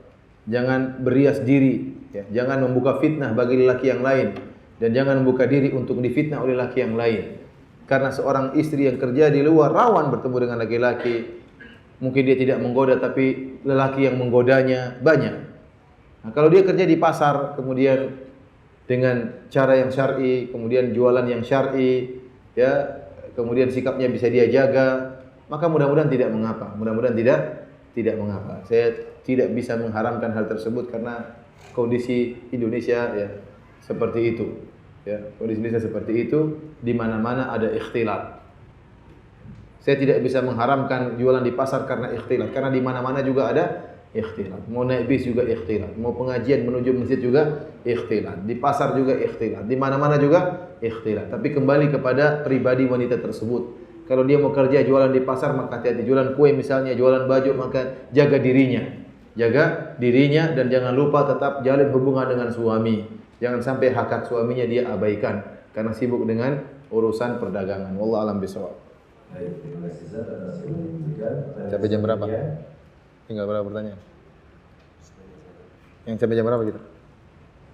Jangan berias diri. Ya, jangan membuka fitnah bagi lelaki yang lain. Dan jangan membuka diri untuk difitnah oleh lelaki yang lain. Karena seorang istri yang kerja di luar rawan bertemu dengan laki-laki. Mungkin dia tidak menggoda, tapi lelaki yang menggodanya banyak. Nah, kalau dia kerja di pasar, kemudian dengan cara yang syar'i, kemudian jualan yang syar'i, ya, kemudian sikapnya bisa dia jaga, maka mudah-mudahan tidak mengapa. Mudah-mudahan tidak mengapa. Saya tidak bisa mengharamkan hal tersebut karena kondisi Indonesia ya seperti itu. Ya, kondisi Indonesia seperti itu, di mana-mana ada ikhtilat. Saya tidak bisa mengharamkan jualan di pasar karena ikhtilat, karena di mana-mana juga ada ikhtilat. Mau naik bis juga ikhtilat, mau pengajian menuju masjid juga ikhtilat, di pasar juga ikhtilat, di mana-mana juga ikhtilat. Tapi kembali kepada pribadi wanita tersebut. Kalau dia mau kerja jualan di pasar, maka hati-hati. Jualan kue misalnya, jualan baju, maka jaga dirinya. Jaga dirinya dan jangan lupa tetap jalin hubungan dengan suami. Jangan sampai hak-hak suaminya dia abaikan karena sibuk dengan urusan perdagangan. Wallahu a'lam bishawab. Baik, terima kasih Ustaz atas jawaban yang diberikan. Sampai jam berapa? Tinggal berapa pertanyaan? Yang sampai jam berapa gitu?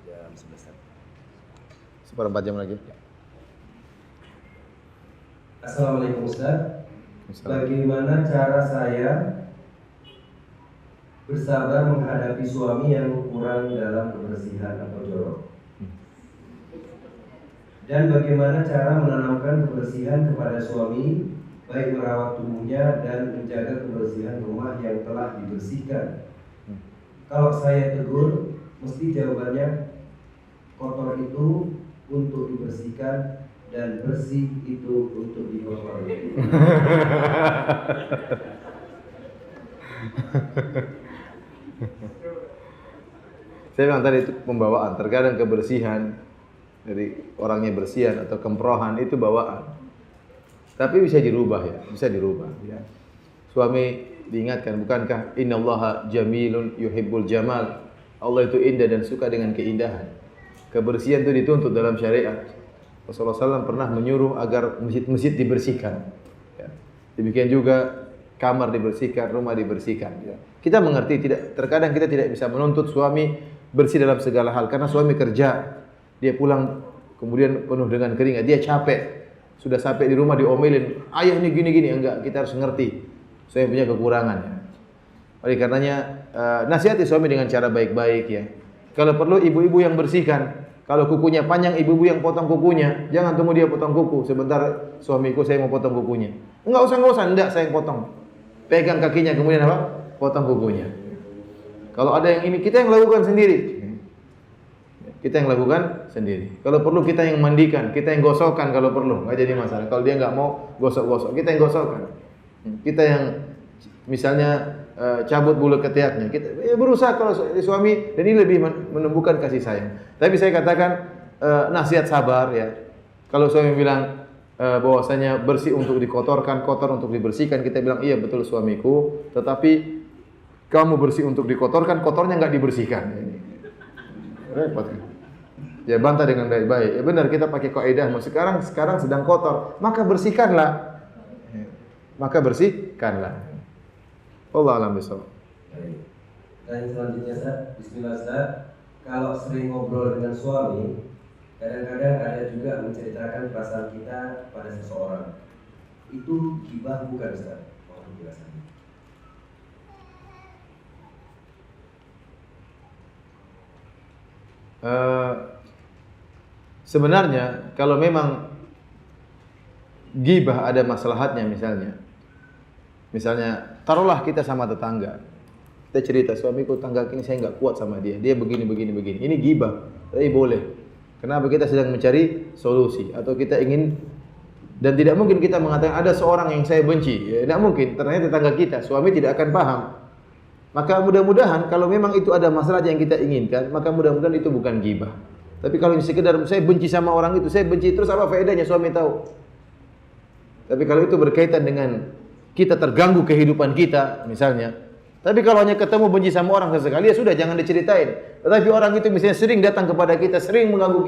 Jam 11. Seperempat jam lagi. Assalamualaikum Ustaz. Bagaimana cara saya bersabar menghadapi suami yang kurang dalam kebersihan atau jorok? Dan bagaimana cara menanamkan kebersihan kepada suami, baik merawat tubuhnya dan menjaga kebersihan rumah yang telah dibersihkan. Kalau saya tegur, mesti jawabannya kotor itu untuk dibersihkan dan bersih itu untuk dikotori. Saya bilang tadi itu pembawaan. Terkadang kebersihan dari orangnya bersihan atau kemprohan itu bawaan. Tapi bisa dirubah ya, bisa dirubah ya. Suami diingatkan, bukankah innallaha jamilun yuhibbul jamal. Allah itu indah dan suka dengan keindahan. Kebersihan itu dituntut dalam syariat. Rasulullah SAW pernah menyuruh agar masjid-masjid dibersihkan. Ya. Demikian juga kamar dibersihkan, rumah dibersihkan. Ya. Kita mengerti, terkadang kita tidak bisa menuntut suami bersih dalam segala hal. Karena suami kerja, dia pulang kemudian penuh dengan keringat, dia capek. Sudah sampai di rumah diomelin, ayah ini gini-gini. Enggak, kita harus ngerti. Saya punya kekurangan. Ya. Oleh karenanya, nasihati suami dengan cara baik-baik ya. Kalau perlu ibu-ibu yang bersihkan. Kalau kukunya panjang, ibu-ibu yang potong kukunya. Jangan tunggu dia potong kuku. Sebentar suamiku saya mau potong kukunya. Enggak usah. Enggak, saya yang potong. Pegang kakinya kemudian apa? Potong kukunya. Kalau ada yang ini, kita yang lakukan sendiri. Kita yang lakukan sendiri. Kalau perlu kita yang mandikan, kita yang gosokkan kalau perlu. Enggak jadi masalah. Kalau dia enggak mau gosok-gosok, kita yang gosokkan. Kita yang misalnya cabut bulu ketiaknya. Kita berusaha kalau suami, dan ini lebih menumbuhkan kasih sayang. Tapi saya katakan nasihat sabar ya. Kalau suami bilang bahwasanya bersih untuk dikotorkan, kotor untuk dibersihkan, kita bilang iya betul suamiku, tetapi kamu bersih untuk dikotorkan, kotornya enggak dibersihkan. Repot kan? Ya bantah dengan baik-baik. Ya benar, kita pakai kaidah, sekarang sedang kotor, maka bersihkanlah. Maka bersihkanlah. Allah alam bisawab. Dan selanjutnya Ustaz, bismillah Ustaz. Kalau sering ngobrol dengan suami, kadang-kadang ada juga menceritakan perasaan kita pada seseorang. Itu ghibah bukan Ustaz? Mohon penjelasannya. Sebenarnya kalau memang ghibah ada maslahatnya, misalnya taruhlah kita sama tetangga, kita cerita suamiku tangga ini saya enggak kuat sama dia begini, ini ghibah, tapi boleh. Kenapa? Kita sedang mencari solusi atau kita ingin, dan tidak mungkin kita mengatakan ada seorang yang saya benci, ya, tidak mungkin. Ternyata tetangga kita, suami tidak akan paham. Maka mudah-mudahan kalau memang itu ada masalah yang kita inginkan, maka mudah-mudahan itu bukan ghibah. Tapi kalau sekedar saya benci sama orang itu, saya benci terus, apa faedahnya suami tahu? Tapi kalau itu berkaitan dengan kita terganggu kehidupan kita misalnya. Tapi kalau hanya ketemu benci sama orang sesekali, ya sudah, jangan diceritain. Tetapi orang itu misalnya sering datang kepada kita, sering mengganggu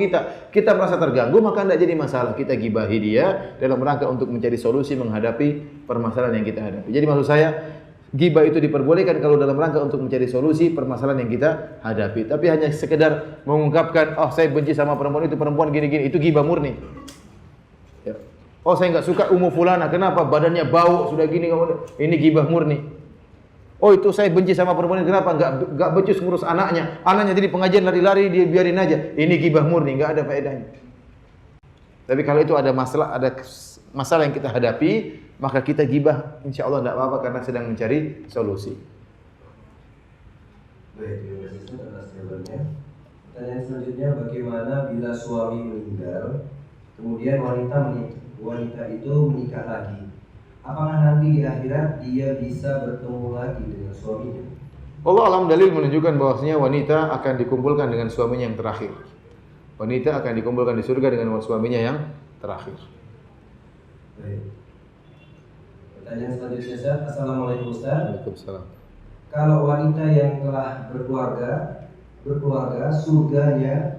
kita merasa terganggu, maka tidak jadi masalah. Kita gibahi dia dalam rangka untuk mencari solusi menghadapi permasalahan yang kita hadapi. Jadi maksud saya, gibah itu diperbolehkan kalau dalam rangka untuk mencari solusi permasalahan yang kita hadapi. Tapi hanya sekedar mengungkapkan, oh saya benci sama perempuan itu, perempuan gini-gini, itu gibah murni. Ya. Oh saya enggak suka Ummu Fulana, kenapa? Badannya bau, sudah gini, ini ghibah murni. Oh itu saya benci sama perempuan ini, kenapa? Enggak becus ngurus anaknya jadi pengajian lari-lari, dia biarin aja. Ini ghibah murni, enggak ada faedahnya. Tapi kalau itu ada masalah yang kita hadapi, maka kita ghibah, insyaallah enggak apa-apa karena sedang mencari solusi. Baik, terima kasih atas jawabannya. Pertanyaan selanjutnya, bagaimana bila suami meninggal, kemudian wanita itu menikah lagi, apakah nanti di akhirat dia bisa bertemu lagi dengan suaminya? Allah alam, dalil menunjukkan bahwasanya wanita akan dikumpulkan dengan suaminya yang terakhir. Wanita akan dikumpulkan di surga dengan suaminya yang terakhir. Baik. Pertanyaan selanjutnya Ustaz. Assalamualaikum Ustaz. Waalaikumsalam. Kalau wanita yang telah berkeluarga, surganya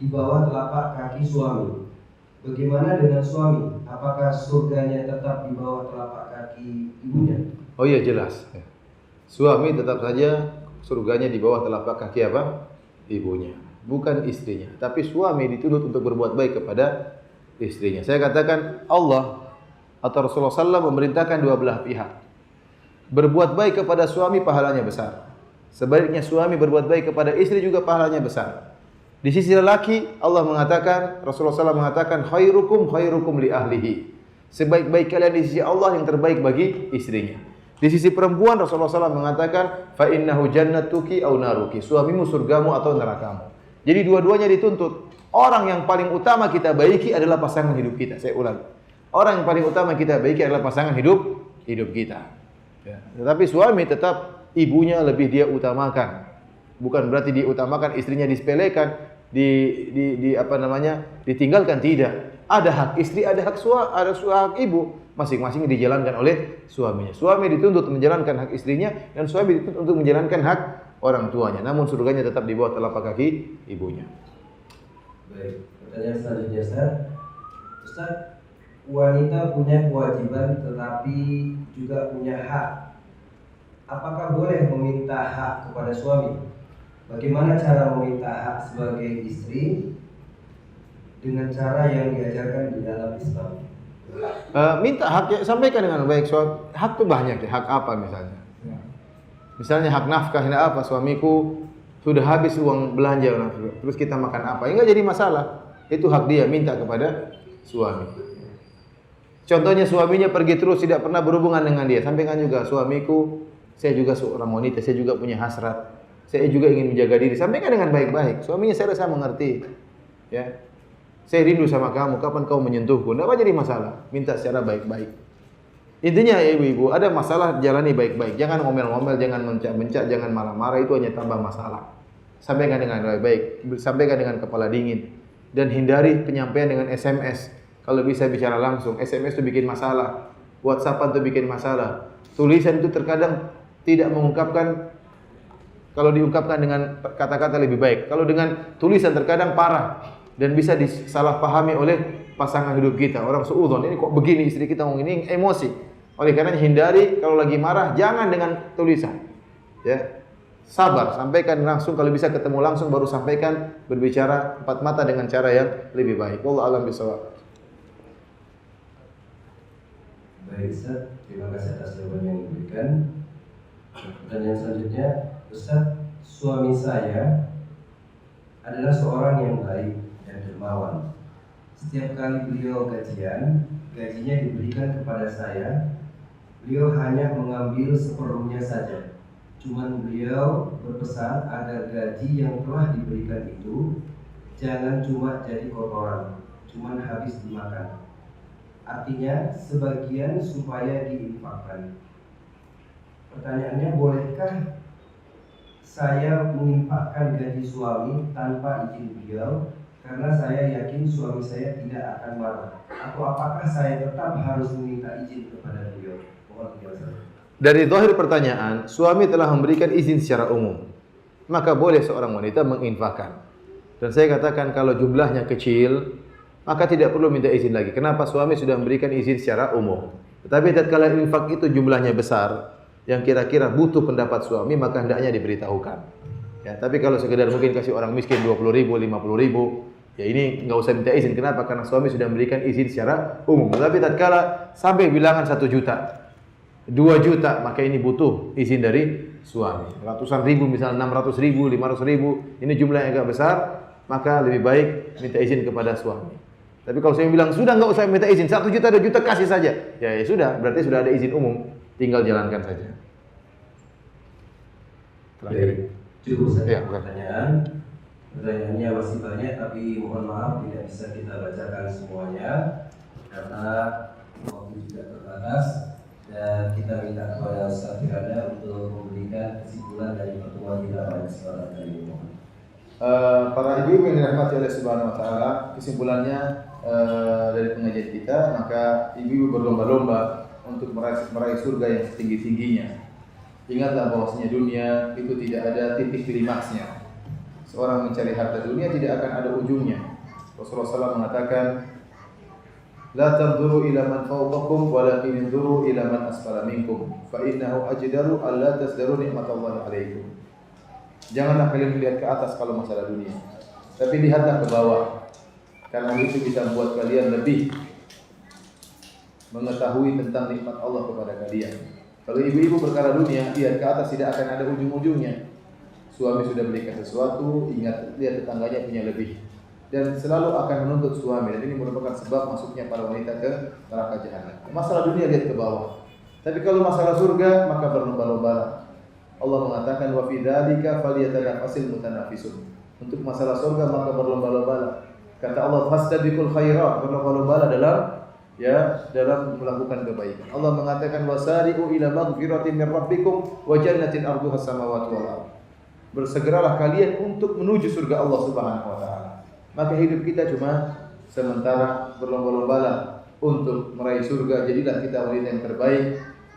di bawah telapak kaki suami. Bagaimana dengan suami? Apakah surganya tetap di bawah telapak kaki ibunya? Oh iya jelas. Suami tetap saja surganya di bawah telapak kaki apa? Ibunya, bukan istrinya. Tapi suami dituntut untuk berbuat baik kepada istrinya. Saya katakan Allah atau Rasulullah SAW memerintahkan dua belah pihak. Berbuat baik kepada suami pahalanya besar. Sebaliknya suami berbuat baik kepada istri juga pahalanya besar. Di sisi lelaki Allah mengatakan, Rasulullah SAW mengatakan khairukum khairukum li ahlihi. Sebaik-baik kalian di sisi Allah yang terbaik bagi istrinya. Di sisi perempuan Rasulullah SAW mengatakan fa innahu jannatuki au naruki. Suamimu surgamu atau nerakamu. Jadi dua-duanya dituntut. Orang yang paling utama kita baiki adalah pasangan hidup kita. Saya ulangi. Orang yang paling utama kita baiki adalah pasangan hidup kita. Ya. Tetapi suami tetap ibunya lebih dia utamakan. Bukan berarti dia utamakan istrinya disepelekan. Ditinggalkan, tidak. Ada hak istri, ada hak ibu, masing-masing dijalankan oleh suaminya. Suami dituntut menjalankan hak istrinya dan suami dituntut untuk menjalankan hak orang tuanya. Namun surganya tetap di bawah telapak kaki ibunya. Baik, pertanyaan selanjutnya Ustaz, wanita punya kewajiban tetapi juga punya hak. Apakah boleh meminta hak kepada suami? Bagaimana cara meminta hak sebagai istri dengan cara yang diajarkan di dalam Islam? Minta hak ya, sampaikan dengan baik. Hak itu banyak ya. Hak apa misalnya? Misalnya hak nafkah, apa? Suamiku sudah habis uang belanja, terus kita makan apa? Enggak jadi masalah. Itu hak dia, minta kepada suami. Contohnya suaminya pergi terus tidak pernah berhubungan dengan dia. Sampaikan juga, suamiku, saya juga seorang wanita, saya juga punya hasrat. Saya juga ingin menjaga diri. Sampaikan dengan baik-baik. Suaminya saya rasa mengerti. Ya. Saya rindu sama kamu. Kapan kau menyentuhku? Tidak jadi masalah. Minta secara baik-baik. Intinya ya ibu-ibu, ada masalah jalani baik-baik. Jangan ngomel-ngomel, jangan mencak-mencak, jangan marah-marah. Itu hanya tambah masalah. Sampaikan dengan baik-baik. Sampaikan dengan kepala dingin. Dan hindari penyampaian dengan SMS. Kalau bisa bicara langsung. SMS itu bikin masalah. WhatsApp itu bikin masalah. Tulisan itu terkadang tidak mengungkapkan. Kalau diungkapkan dengan kata-kata lebih baik. Kalau dengan tulisan terkadang parah dan bisa disalahpahami oleh pasangan hidup kita. Orang suudzon, ini kok begini istri kita ngomong ini emosi. Oleh karena hindari kalau lagi marah jangan dengan tulisan. Ya. Sabar, sampaikan langsung, kalau bisa ketemu langsung baru sampaikan, berbicara empat mata dengan cara yang lebih baik. Wallahu a'lam bishawab. Baik Ustaz, terima kasih atas jawaban yang diberikan. Pertanyaan selanjutnya, Ustaz, suami saya adalah seorang yang baik dan dermawan. Setiap kali beliau gajian, gajinya diberikan kepada saya. Beliau hanya mengambil seperlunya saja. Cuman beliau berpesan agar gaji yang telah diberikan itu jangan cuma jadi kotoran, cuman habis dimakan. Artinya sebagian supaya diinfakkan. Pertanyaannya, bolehkah saya menginfakkan gaji suami tanpa izin beliau? Karena saya yakin suami saya tidak akan marah. Atau apakah saya tetap harus meminta izin kepada beliau? Mohon penjelasan. Dari zahir pertanyaan, suami telah memberikan izin secara umum. Maka boleh seorang wanita menginfakkan. Dan saya katakan kalau jumlahnya kecil, maka tidak perlu minta izin lagi. Kenapa? Suami sudah memberikan izin secara umum. Tetapi tatkala infak itu jumlahnya besar, yang kira-kira butuh pendapat suami, maka hendaknya diberitahukan. Ya, tapi kalau sekedar mungkin kasih orang miskin 20.000, 50.000, ya ini enggak usah minta izin. Kenapa? Karena suami sudah memberikan izin secara umum. Tapi tatkala sampai bilangan 1 juta, 2 juta, maka ini butuh izin dari suami. Ratusan ribu, misalnya 600.000, 500.000, ini jumlah yang agak besar, maka lebih baik minta izin kepada suami. Tapi kalau saya bilang sudah enggak usah minta izin, 1 juta, 2 juta kasih saja, ya sudah, berarti sudah ada izin umum. Tinggal jalankan saja. Terakhir. Cukup saja Ya, pertanyaan. Pertanyaannya masih banyak, tapi mohon maaf tidak bisa kita bacakan semuanya karena waktu juga terbatas. Dan kita minta kepada Ustaz Firanda untuk memberikan kesimpulan dari pertemuan kita pada kesempatan kali ini. Para ibu yang dirahmati oleh Subhanahu wa taala, kesimpulannya dari pengajian kita, maka ibu berlomba-lomba untuk meraih surga yang setinggi-tingginya. Ingatlah bahwasanya dunia itu tidak ada titik klimaksnya. Seorang mencari harta dunia tidak akan ada ujungnya. Rasulullah SAW mengatakan, "La tanzuru ila man fawqakum, walakin inzuru ila man asfala minkum, fa innahu ajdaru alla tasdaru nikmatallahi 'alaikum." Janganlah kalian melihat ke atas kalau masalah dunia, tapi lihatlah ke bawah. Karena itu bisa membuat kalian lebih mengetahui tentang nikmat Allah kepada kalian. Kalau ibu-ibu perkara dunia, lihat ke atas tidak akan ada ujung-ujungnya. suami sudah belikan sesuatu, ingat lihat tetangganya punya lebih. Dan selalu akan menuntut suami, dan ini merupakan sebab masuknya para wanita ke neraka jahanam. Masalah dunia lihat ke bawah. Tapi kalau masalah surga maka berlomba-lomba. Allah mengatakan wa fi dzalika falyatanafasil mutanafisun. Untuk masalah surga maka berlomba-lomba. Kata Allah fastabiqul khairat, berlomba-lomba dalam melakukan kebaikan. Allah mengatakan wasari'u ila maghfiratin min rabbikum wa jannatin arduha samawati wal ardh. Bersegeralah kalian untuk menuju surga Allah Subhanahu wa taala. Maka hidup kita cuma sementara, berlomba-lomba untuk meraih surga. Jadilah kita wanita yang terbaik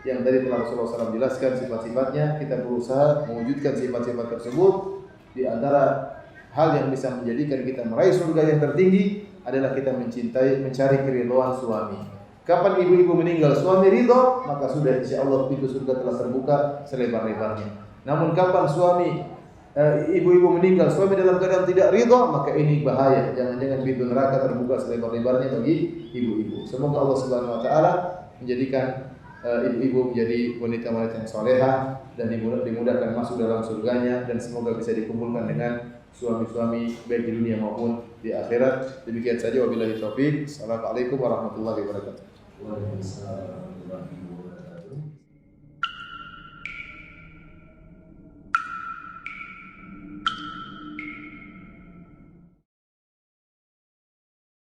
yang tadi telah Rasulullah SAW jelaskan sifat-sifatnya. Kita berusaha mewujudkan sifat-sifat tersebut. Di antara hal yang bisa menjadikan kita meraih surga yang tertinggi adalah kita mencari keridhaan suami. Kapan ibu-ibu meninggal suami ridho, maka sudah insyaallah pintu surga telah terbuka selebar-lebarnya. Namun kapan ibu-ibu meninggal suami dalam keadaan tidak ridho, maka ini bahaya. Jangan-jangan pintu neraka terbuka selebar-lebarnya bagi ibu-ibu. Semoga Allah Subhanahu wa taala menjadikan ibu-ibu menjadi wanita-wanita yang salehah dan dimudahkan masuk dalam surganya, dan semoga bisa dikumpulkan dengan suami-suami baik di dunia maupun di akhirat. Demikian saja, wabillahi taufik. Assalamualaikum warahmatullahi wabarakatuh. Waalaikumsalam warahmatullahi wabarakatuh.